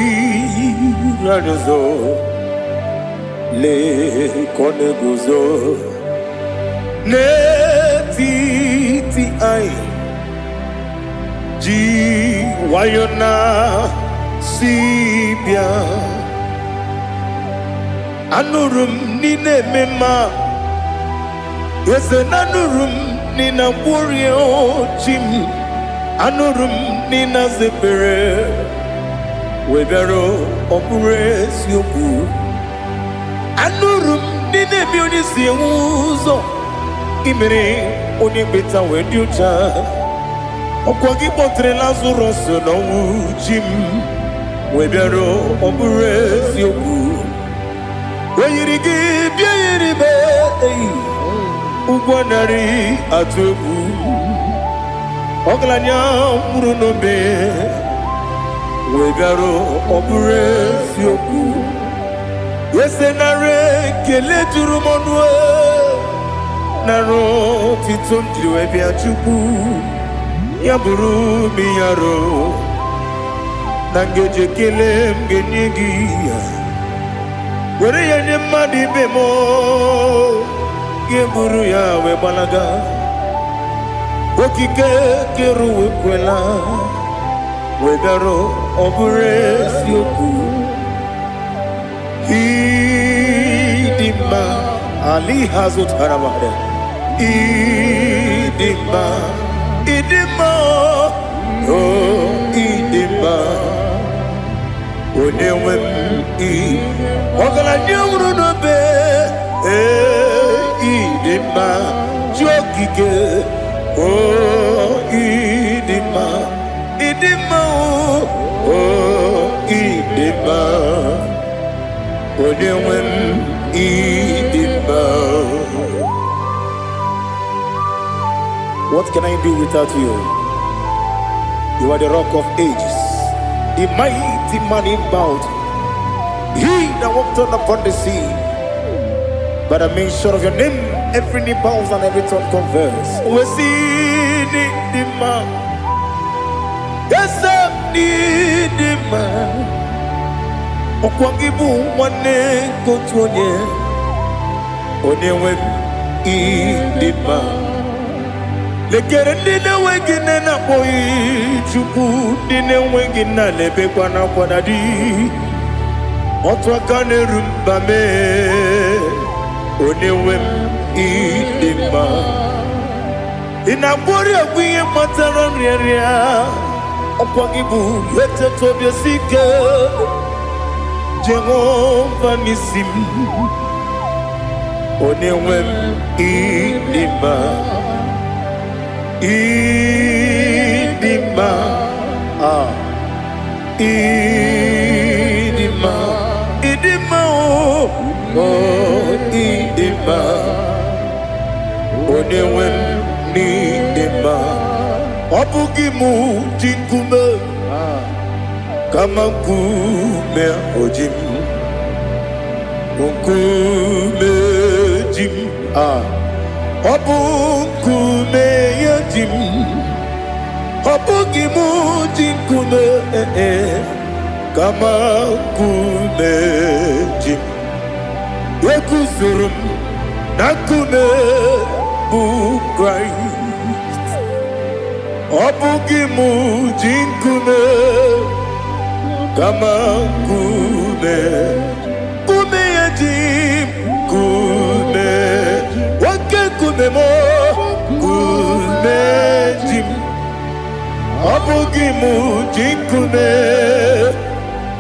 radozo le koneguzo ne ti ai ji wayona sibia anurum ni ne mema yese nanurum ni na warrior chim anurum ni na zepere webero opure sioku anurum ni ne bioni siuzo imere oni beta weducha okwagi potre Lazarus no jim webero opure sioku weyirigi biayiribe ugwanari atogu oglanya murunobe wegaro opure sioku yesenare kele turumonwe naro titondi webia chuku yaburu miyaro nangeje kele mgenyegi were yenye madi bemo yeburu ya webalaga okike keru wekwela wegaro opure sioku Idima Ali Hazut Haramade Idima Oh Idima Onewem Ogala nyamru no be Idima Jokike Oh Idima Oh Idima Onewem Idima. What can I do without you? You are the rock of ages, the mighty man in battle. He that walked on upon the sea. By the mention of your name, every knee bows and every tongue confess. We see the man. Yes, the man. Okwangibu wane kotuonye Onyewe idima Lekere nine wengine na boyi Chuku nine wengine lebe kwa na kwa nadi Otwakane rumbame Onyewe idima Inabori akwiye mataran riaria Okwangibu yete tobye sike Jehovah Nisim Onewem Idima Idima Idima Idima Oh Idima Onewem Idima Obugimu Jinkume Kama kume ojim kume jim obu kume yajim obu gimu jim kume kama kume jim yekuzurum nakume bu Christ obu gimu jim kume Kama kume yajim kume wake kume mo kume jim abugi mujim kume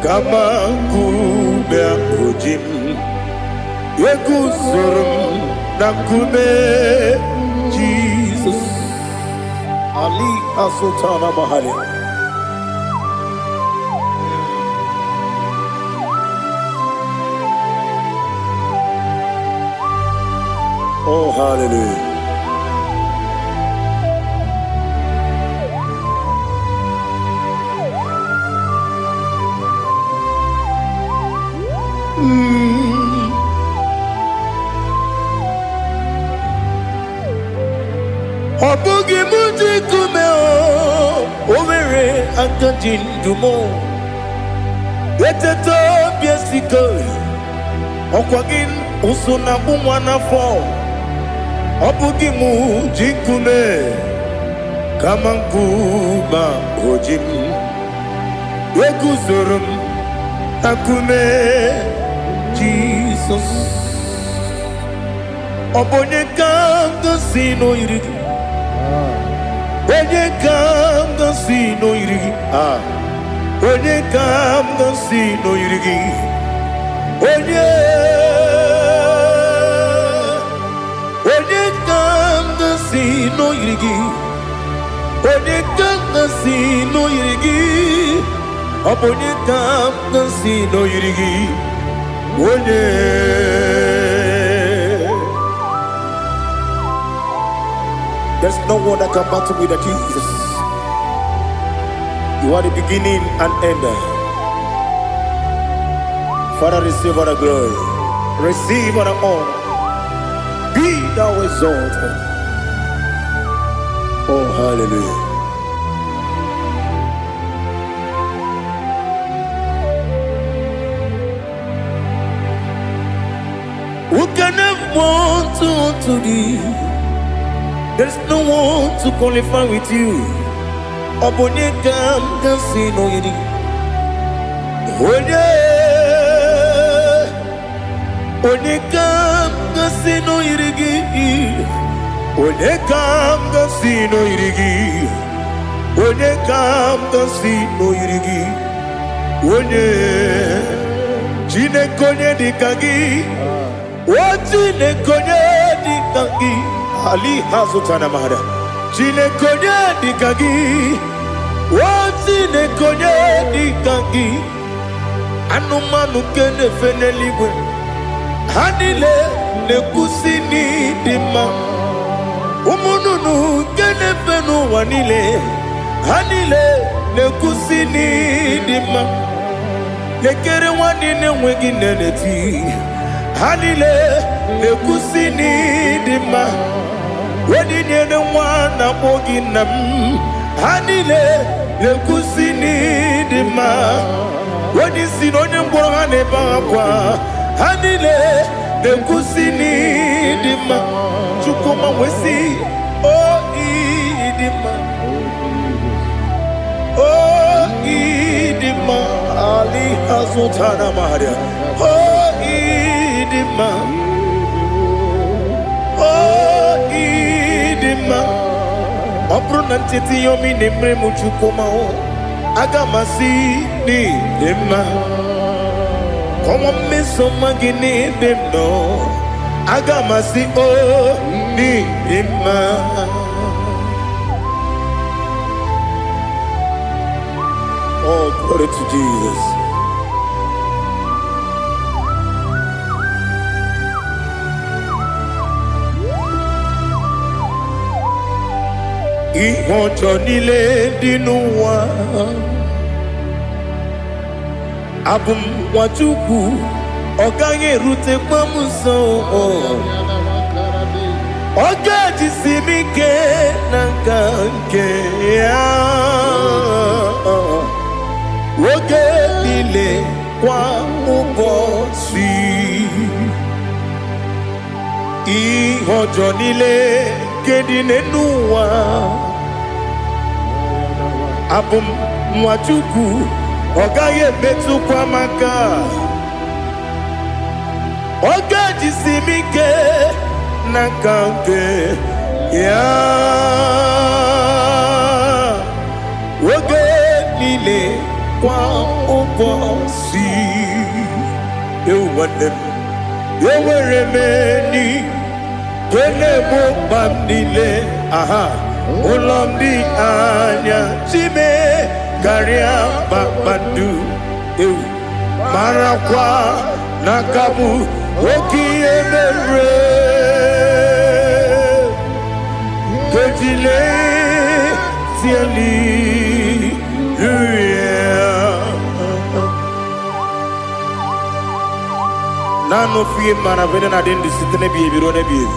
kama kume akujim yekuzurum na kume Jesus Ali Asultana Mahali. Oh, hallelujah. akajin dumo. Eteto biesiko. Okwagin usuna bumwana fo. Obugimu jikume. Kamankuma ojim. Weguzorum akume. Jesus. Obonye kanga sino irigi. Onye kanga sino irigi. Onye kanga sino irigi. Onye kanga sino irigi. Onye kanga sino irigi. Obonye kanga sino irigi. Onye. There's no one that can battle with Jesus. You are the beginning and end. Father, receive all the glory. Receive all the honor. Be thou exalted. Oh, hallelujah. Who can have one to thee? There's no one to qualify with you. Obonye kam kasino yidi. Onye kam kasino yidi. Onye kam kasino yidi. Onye kam kasino yidi. Onye jine konye dikagi. Wajine konye dikagi. Ali hazutana mahada. Jine konye dikagi. Wajine konye dikagi. Anumanu kene feneliwe. Hanile ne kusini dima. Umununu kene fenu wanile. Hanile ne kusini dima. Nekere wanine wengi neneti. Hanile ne kusini dima. Wedi nyene wana mogi nam. Hanile ne kusini dima. Wedi sinonye mbwangane bakwa. Hanile ne kusini dima. Chukuma wesi oh idima. Oh idima. Ali hazutana maharia. Oh idima. Oh idima. Obruna ntiti yomi nemre muchukuma o. Agamasi ni dema. Komo miso magini demno. Agamasi o ni dema. Oh, glory to Jesus. Ihojo nile dinuwa. Abum wachuku oganye rute kwamuso. Oga jisimike nankanke ya. Oge nile kwa ubosi. Ihojo nile kedine nuwa. Abum mwachuku ogaye betu kwa maka. Oga jisimike nakanke ya. Oge nile kwa ubosi. Ewanem eweremeni. Kene mo bandile, aha, ulomdi anya, chime, karia babandu, marakwa, nakabu, oki emere, kejile, siali, Nano fiye mana vene na dendi sitene biye birone biye.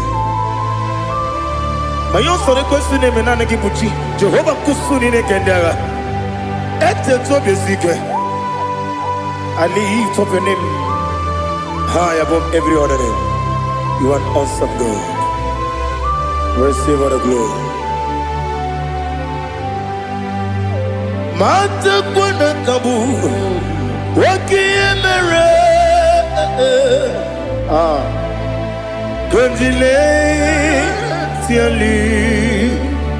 Mayon sore kusune menane kipuchi. Jehova kusuni ne kendaga. At the top is secret. I lift up your name high above every other name. You are an awesome God. Receive all the glory. Mata kuna kabu wakiemere Konjile tiali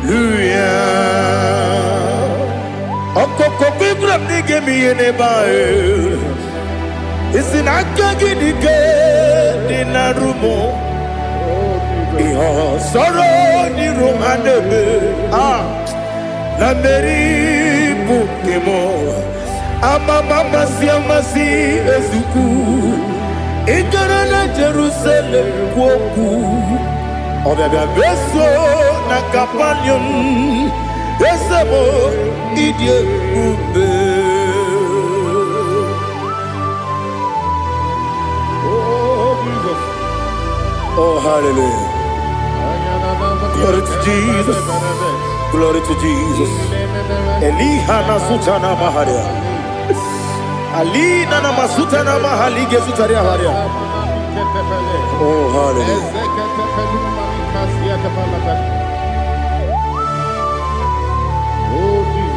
luya Okoko bigram nige miyene bae Isinaka gidike dinarumo Iho soro ni romanebe La meri bukemo Amama siamasi ezuku Ikarana Jerusalem kwoku Obebe beso na kapanium Esebo idye ube Oh Jesus Oh hallelujah Glory to Jesus Glory to Jesus Elihana sutana maharia Ali nana masuta na mahali gesutaria haria. Oh hallelujah. Oh Jesus.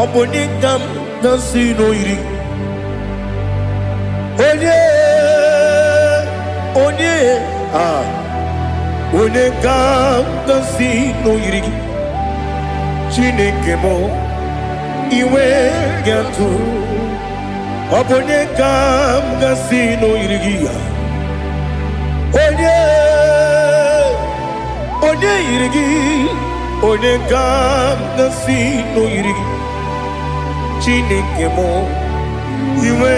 Obonikam nasino iri. Onye Onekam nasino iri. Chineke mo Iwe gatu Obonye kam gasino irigia Onye irigi Onye kam gasino irigi Chineke mo Iwe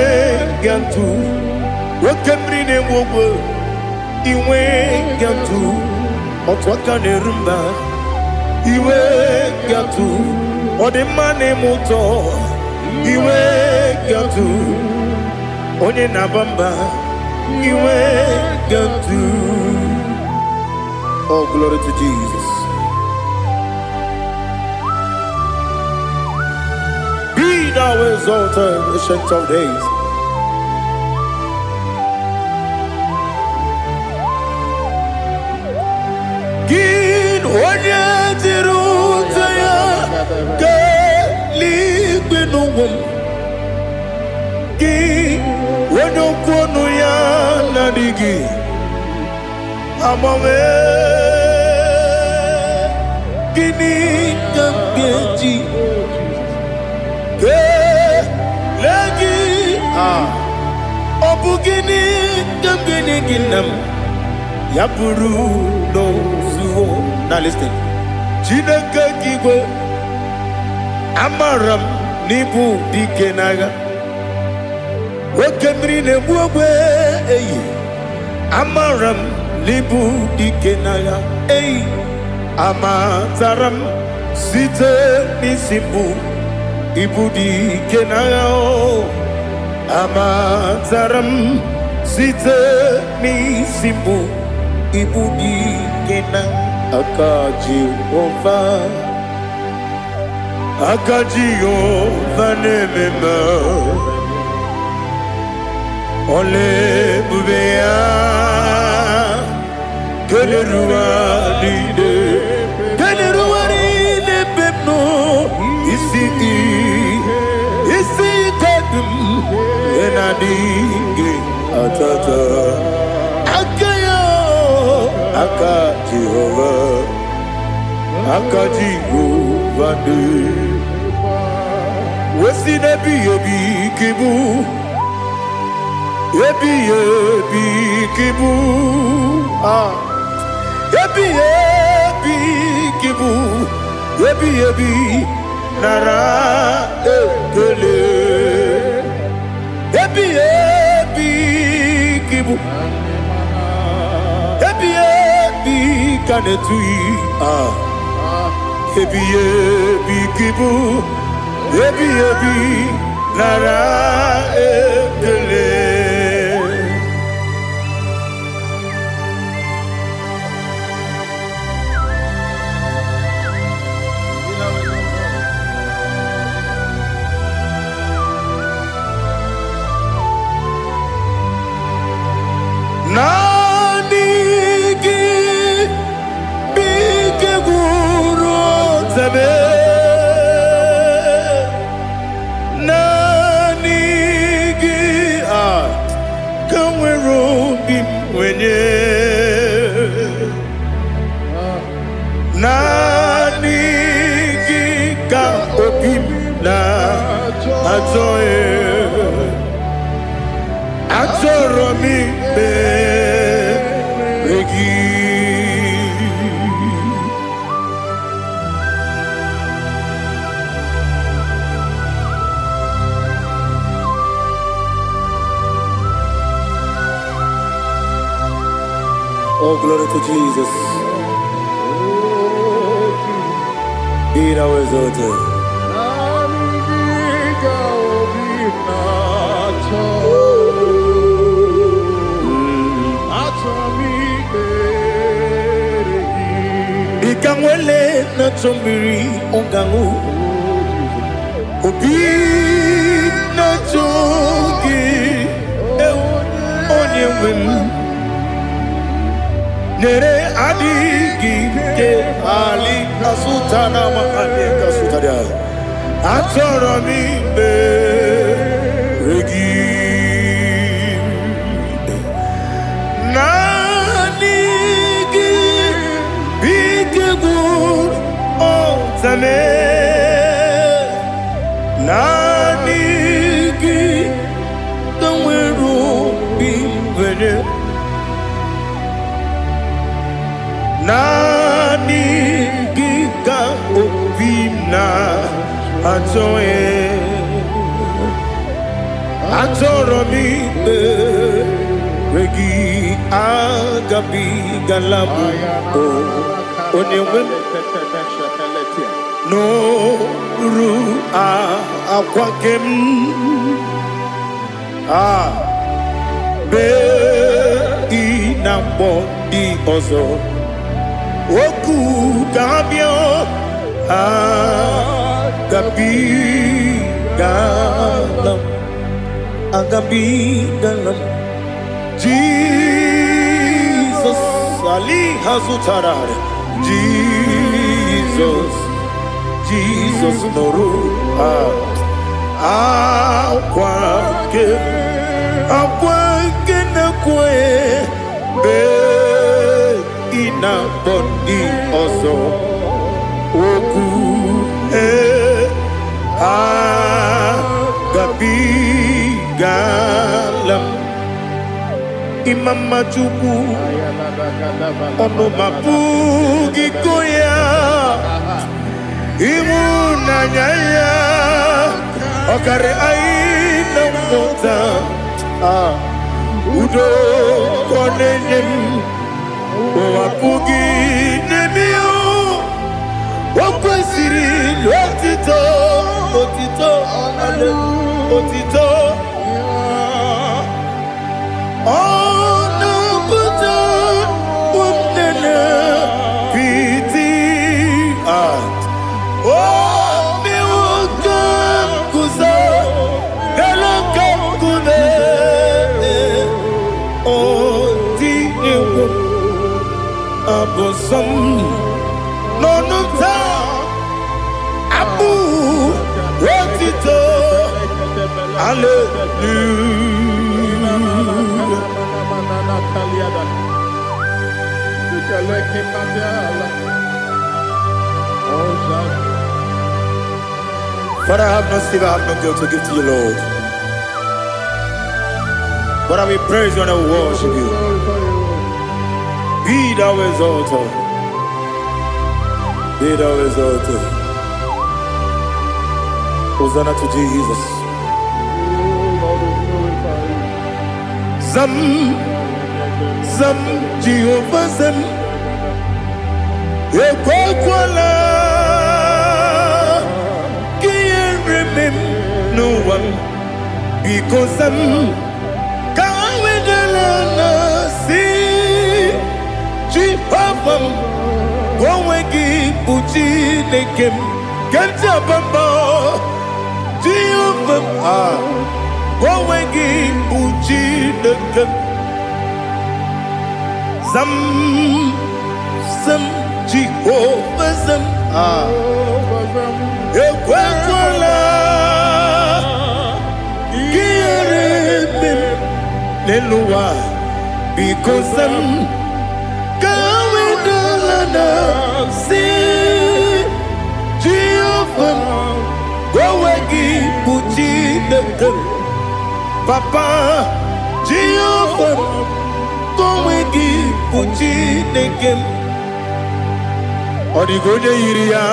gatu Wakemrine wogo Iwe gatu Otwakane rumba Iwe gatu Odemane moto Iwe gatu Onye nabamba Iwe gatu. Oh glory to Jesus. Be thou exalted, ancient of days. Gin onye tirutaya Ligbinowum Gi Wonokwonu ya nadigi Amame Gini Kamgeji Ke Legi Obu gini Kamgini ginam Yapuru no zuho. Now listen Chineke kigwe Amaram nibu dikenaga Wakemri nebuwe Amaram nibu dikenaga Amataram site nisimbu Ibu dikenaga Amataram site nisimbu Ibu dikenaga Akaji ova Akajiyo vanemema Ole bubea Keleruwa lide pepno Isi kadum Enadingi atata Akayo Akajihova Akajiyo Wesi nebi yebi kibu Yebi kibu Yebi kibu Yebi nara ekele Yebi kibu Yebi kanetui Yebi kibu Yebi nara ekele Zame Nanigi Kamwero Bimwenye Nanigi Ka Opim Na Atoe Atoromi Be Regi. Oh, glory to Jesus. Be thou exalted. Ikangwele na chombiri ongangu. Obi na chogi onye wim. Nere adigi ke ali kasutana mahane kasutaria atoromi be regi nanigi bigegur otame nanigi kamweru bimwene Nani giga obina atoe atoromi regi agabi galabu onewem no ru akwakem be inambo di ozo Oku Gabio Agabi Galam Agabi Galam Jesus Ali Hazutarare Jesus Noru Akwake Nakwe Be Ina bondi ozo oku agabi galam imama chuku ono mapugi koya imuna nyaya okare aina mota udo konenem Wapugi nemio Wakwesiri Lotito Otito Ale Otito Ono Buta Umnene Piti Oh Miwaka Kuza Galaka Kune Oh Tinewo Abosom Nonuta Abu Wotito Hallelujah Father, I have no silver, I have no gold to give to you, Lord. But I will praise you and I will worship you. Be thou exalted. Be thou exalted. Hosanna to Jesus. Zam, Zam, Jehovah Zam. Ekwakwala. Can't remember no one. Because I'm Kawedalana. Jehovah, Gowegi Buchi Nekem, Ganja Bamba, Jehovah, Gowegi Buchi Nekem, Zam, Jehovah Zam, Nelua, because I'm going to see Jehovah, go again, Puchi the girl, Papa, Jehovah, go again, Puchi the girl, Odigode Iria,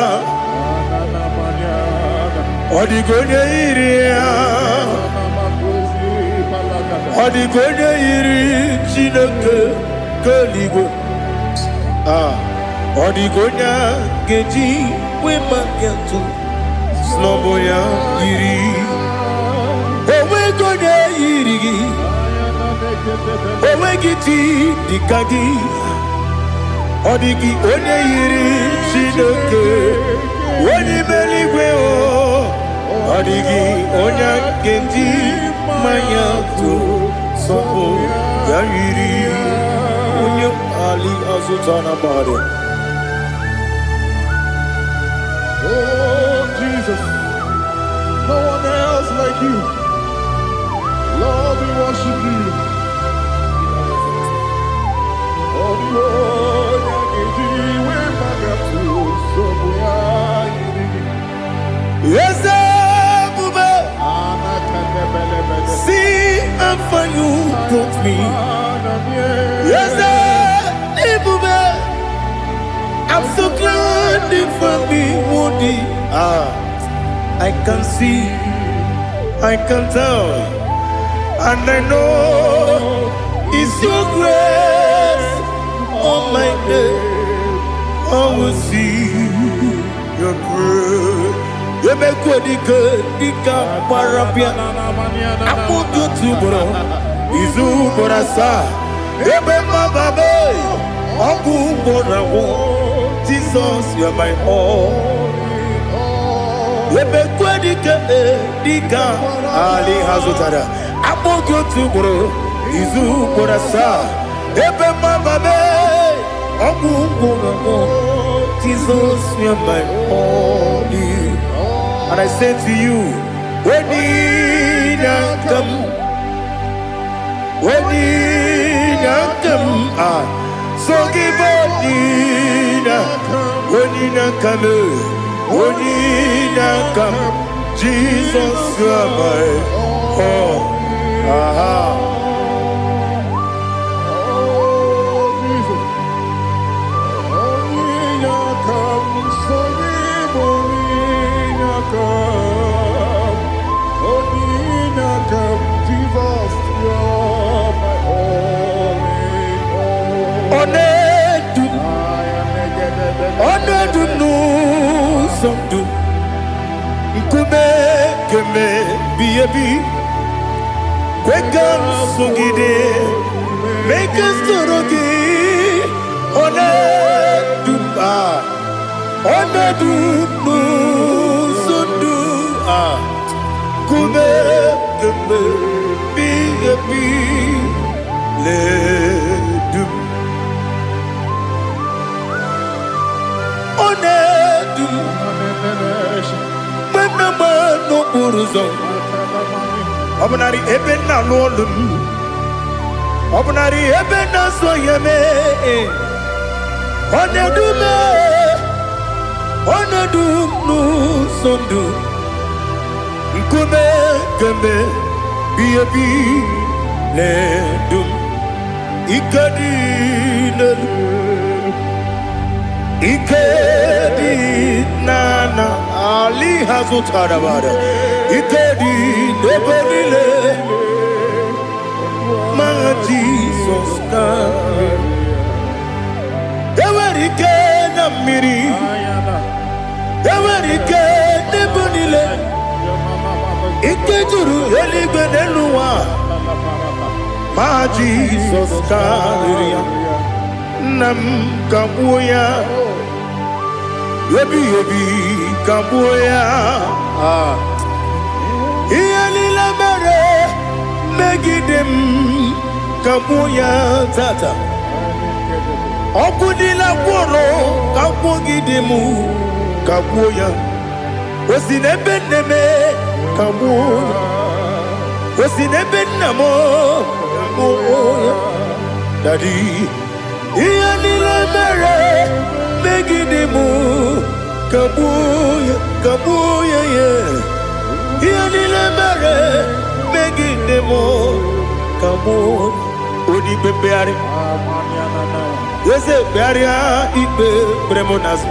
Odigode Iria. Odigode iri Chineke keligo Odigonya geji we maketu Sloboya iri Owegonya iri Owegiti dikagi Odigi onye iri Chineke Oni meligwe o Odigi onya geji mayatu Sopo Yahiri Unyam Ali Azutana Bade. Oh Jesus, no one else like you. Lord, we worship you. Oh, Lord, yes, see how far you brought me. Yes, I'm so glad you found me woody. I can see, I can tell, and I know it's your grace on my day. I will see your grace. You make good, dika parapia. I'm good to bro. Izu borasa. Ebe mababe. Abu borawo. Jesus, you're my all. You make good, dika Ali Hazutara. I'm good to bro. Izu borasa. Ebe mababe. Abu borawo. Jesus, you're my all. And I say to you, when you come, so give up, when you come, Jesus, you are my all. Something Kume Biabi Kwekam Sugide Make us Torogi One Dumu Sundu Kume Biabi Le Dum No Buruzo Obnari Ebena Lolum Obnari Ebena Soyame One Dumu Sundu Kume Keme Biabi Le Dum Ikedi Nana Ali Hazutara Bada Ikedi Nebonile My Jesus God Ewerike Namiri Ewerike Nebonile Ikejuru Eligwe Neluwa My Jesus God Nam Kabuya Yebi Kabuya Iyalila Mere Megidem Kabuya Tata Okudila Kworo Kabugidemu Kabuya Osinebe Kabuya Osinebe Namo Daddy, Ianila Mere, Megidimu, Kabuya, Kabuya, Ianila Mere, Megidimu, Kabuya, Udi Bebeari, yes, Bearia, Ibe, Bremonas,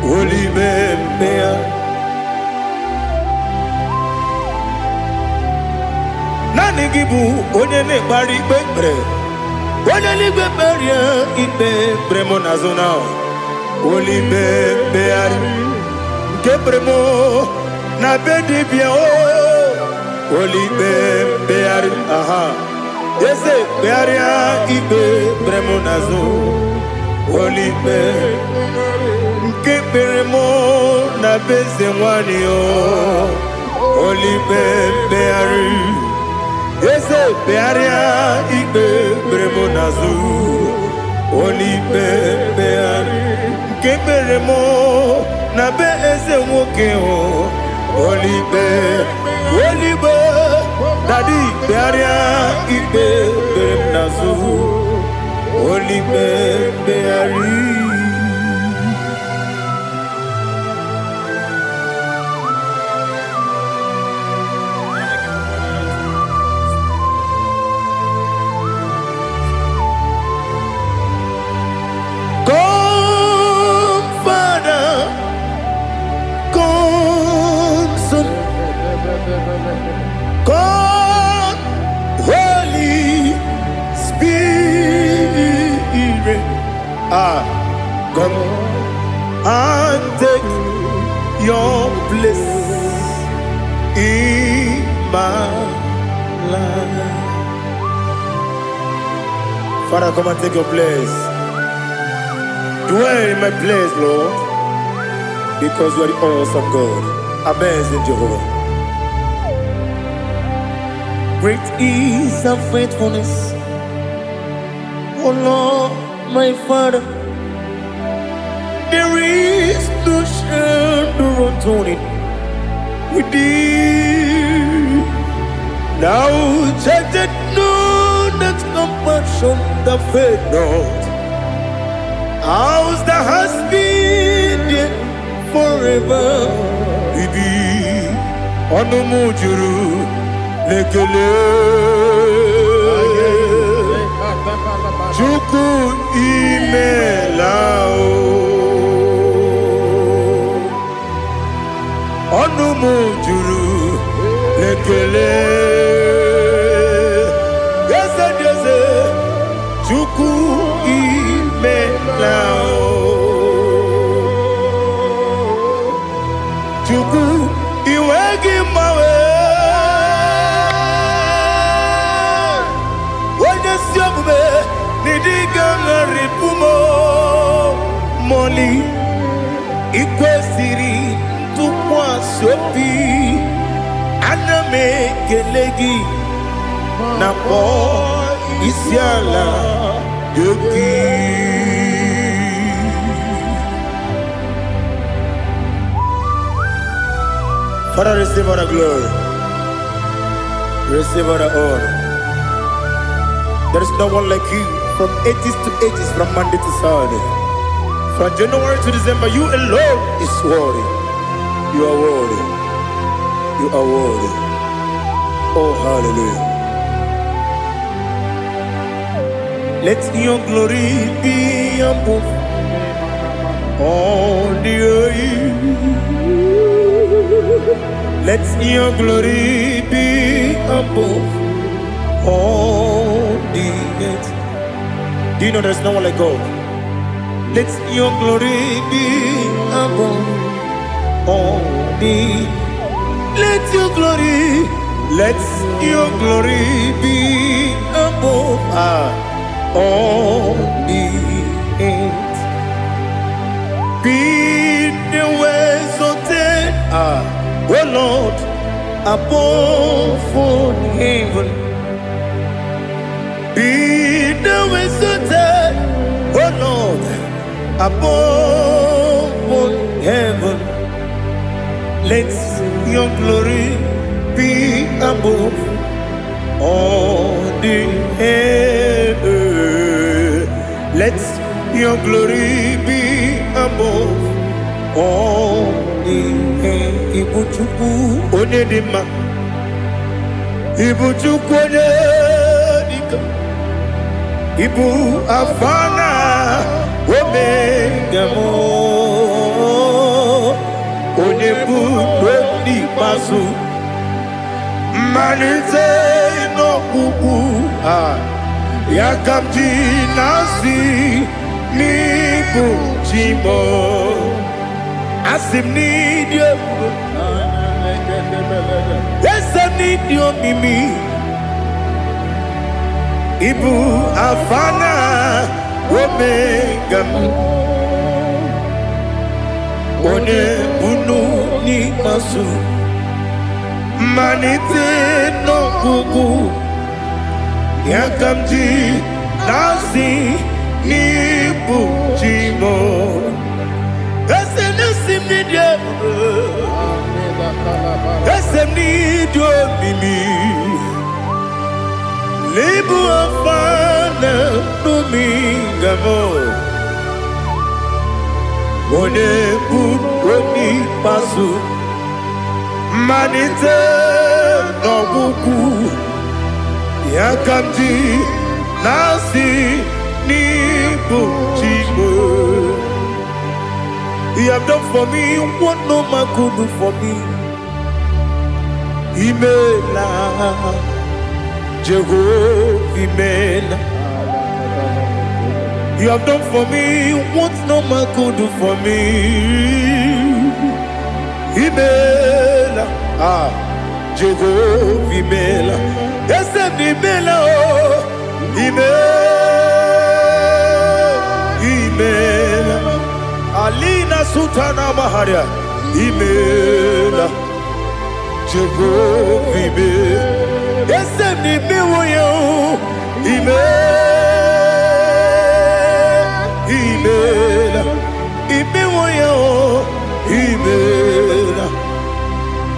Uli Bebeari. Nani gibu onye ne-ekpari ikpe ekpere onye n'igwe kperie ikpe bremo na zona olibe mkpegharị nke bremo na be dibịa olibe mkpegharị aha eze kpegharịa ikpe bremo na zo olibe nke bremo na be eze nwanyị olibe mkpegharị eze kpegharịa ikpe bremo na zo olibe mkpegharị nke bremo na be eze nwoke olibe olibe dadi kpegharịa ikpe bremo na zo olibe mkpegharị. God, Holy Spirit, Come and take your place in my life. Father, come and take your place. Dwell in my place, Lord, because you are the awesome God. Amazing Jehovah. Great is thy faithfulness, O Lord, my Father. There is no shadow of turning with thee. Now check that no, that compassion that faith not. Ours that has been there forever. Ibi Onumujuru Lekele Chuku Imelao Onumujuru Lekele Yese Yese Chuku Imelao Chuku Iwegi Mawe Nidigangaripumo Moli Ikwesiri Tukwa Sopi Aname Kelegi Napo Isiala Yoki. Father, receive all the glory. Receive all the honor. There is no one like you. From ages to ages, from Monday to Saturday, from January to December, you alone is worthy. You are worthy. You are worthy. Oh, hallelujah. Let your glory be above all the earth. Let your glory be above all the earth. Do you know there's no one like God? Let your glory be above all the. Let your glory be above all the earth. Be the ways of death, oh Lord, above all heaven. Be the visited, oh Lord, above all heaven. Let your glory be above all the earth. Let your glory be above all the earth. Ibuchukwu onye dị mma, Ibuchukwu onye dịka, Ibu Afana Omega mo, onye bụ n'ikpeazụ, mmalite n'ọgwụgwụ ya ka m ji na-asị n'ịbụ chi m. Asị m n'ịdị ebube, eze m n'ịdị omimi, Ibu Afana Omega m, onye bunu n'ikpeazụ, mmalite n'ọgwụgwụ ya ka m ji na-asị n'ịbụ chi m. Eze na-esi m n'ịdị ebube, eze m n'ịdị omimi, Ibu Afana Omega m, onye bụ n'ikpeazụ, mmalite n'ọgwụgwụ ya ka m ji na-asị n'ịbụ chi m. You have done for me what no man could do for me. Imela Jehovah, Imela. You have done for me what no man could do for me. Imela, Jehovah, Imela. Yes, Imela, oh, Imela. Alina Sutana Maharia, Imela, Jehovah, Imela. Yes, Imela, Imela, Imela,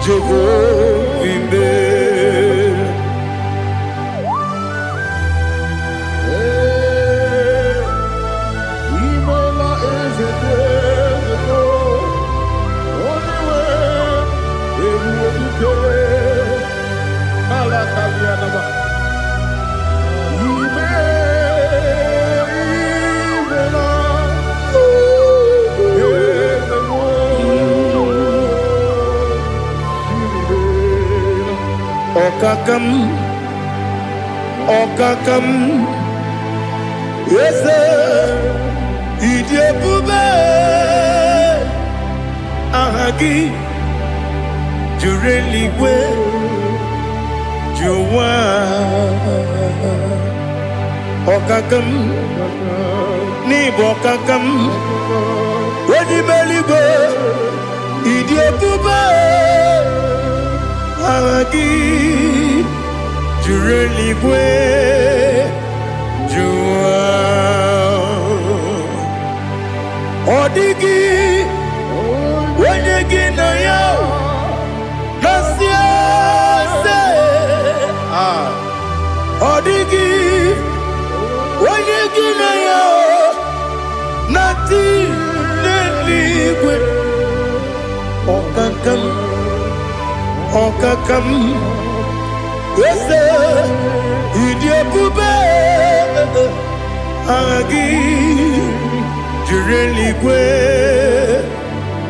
Jehovah, Imela. Imela is a only way, Alakalianaba. Okakam, Okakam, yes, Idiabube, Ahagi, Jureligwe, Juwa, Okakam, Nibokakam, Wadibeligwe, Idiabube, Ahagi, Jureligwe, Juwa, Odigi, Wenyegi na ya, Nasiase, Odigi, Wenyegi na ya, Nati Neligwe, Okakam, Okakam, Ese, Idiabube, Agi, Jureligwe,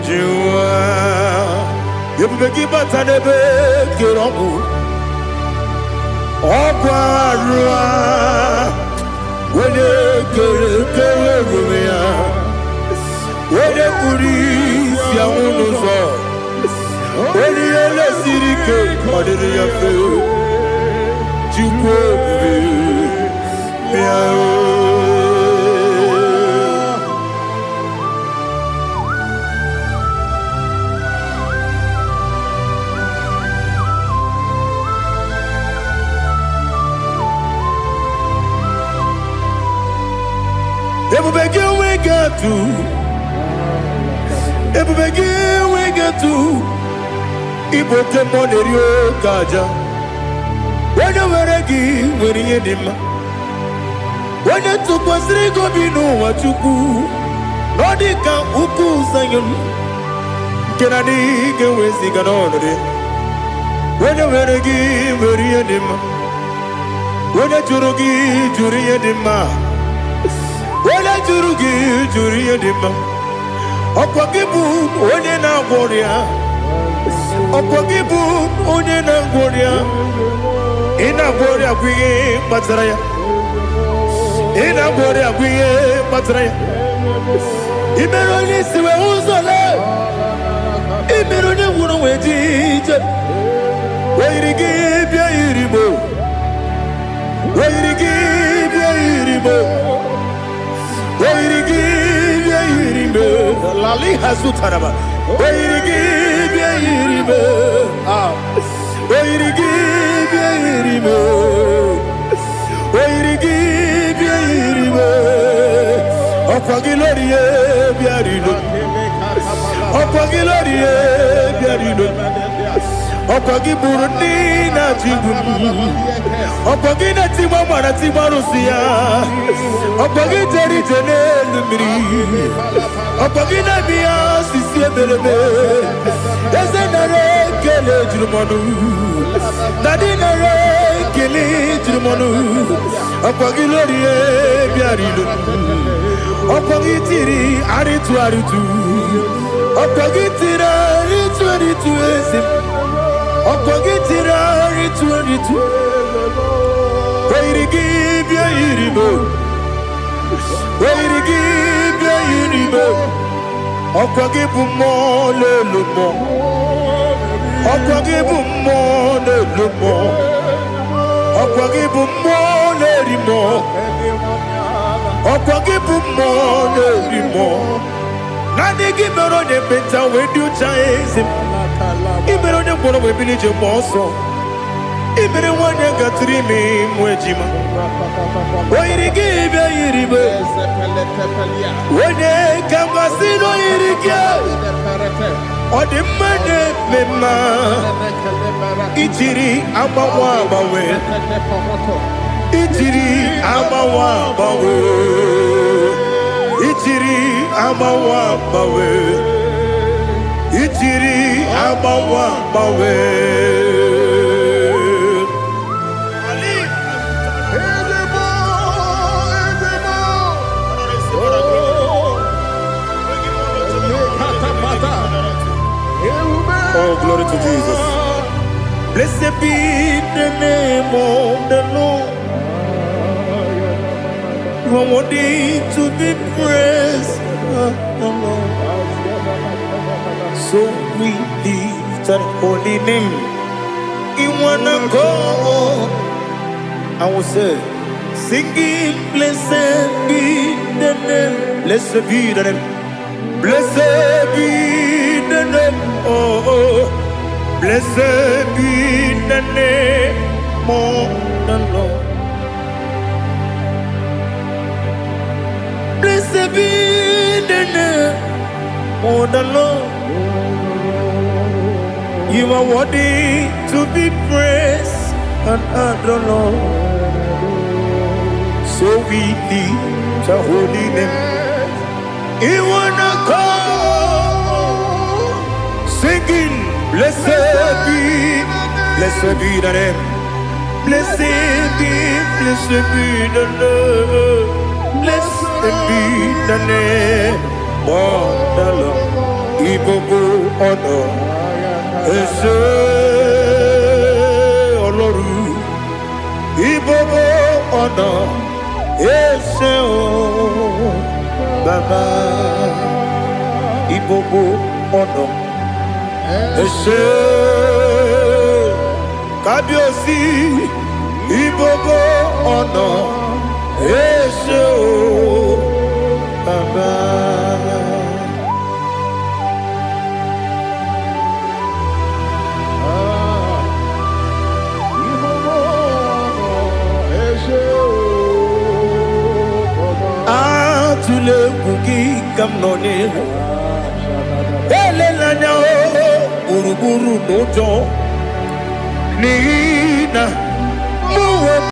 Juwa, Yebubeki Batanebe, Kiroku, Okwarua, Wene Kere Rumia, Wene Kuri, Siamunuzo, Wene Ele Sirike, Kodiri Yafe, Chukwe, Miao. Everybody we get to, everybody we get to, Ibo Temonerio Kaja, When you were a give, when you did when you took was Rico, you know what you do. Nodika Uku Sayon. Can I dig away Sigan order? When you were a give, when you did when you Jurugi, Juria Dima. When I Jurugi, Juria Dima. Opagibu, Onena Warrior. Opagibu, Onena Warrior. In a warrior, we Matraya. In a warrior, we Matraya. Imeroni, we also love. Imeroni, wouldn't wait each other. Where to give your Iribo? Where to give your Iribo? Where to give your Iribo? Lali Hasutaraba. Where to give your Iribo? Where to give your Iribo? Where to give your Iribo? Opagilorie Biarino. Opagilorie Biarino. Opagiburundi na Jibun. Opagina Timamana Timarusia. Opagiteri Jenelumri. Opagina Mia Sisia Belebe. Yazenare Kele Jumanu. Nadinare Kele Jumanu. Opagilorie Biarino. Opagitiri Aritu Aritu. Opagitira Aritu Aritu Esim. Opagitira Aritu Aritu. Where to give your Iribo? Where to give your Iribo? Opagibu more, little more. Opagibu more, little more. Opagibu more, little more. Opagibu more, little more. Nani give me on the better when you chase him. Give me on the one we believe you more. Ibere wanya gatrimi mwejima. Where give your Iribo? Wene kamasino irikia. Ode mane mema. Ichiri amawa bawe. Ichiri amawa bawe. Ichiri amawa bawe. Ichiri amawa bawe. Oh, glory to Jesus. Blessed be the name of the Lord. You are worthy to be praised, the Lord. So we lift that holy name. You wanna go? I will say, singing, blessed be the name. Blessed be the name. Blessed be the name. Oh, blessed be the name of the Lord. Blessed be the name of the Lord. You are worthy to be praised and adored, Lord. So we lift your holy name. You wanna call, singing, blessed be the name. Blessed be the Lord. Blessed be the name of the Lord. Igbo honor, Ese Oloru. Igbo honor, Ese Baba. Igbo honor, Ese Kabiosi. Igbo honor, Ese Baba. Atule kuki kamnone elelanya uruburu nojo nina Move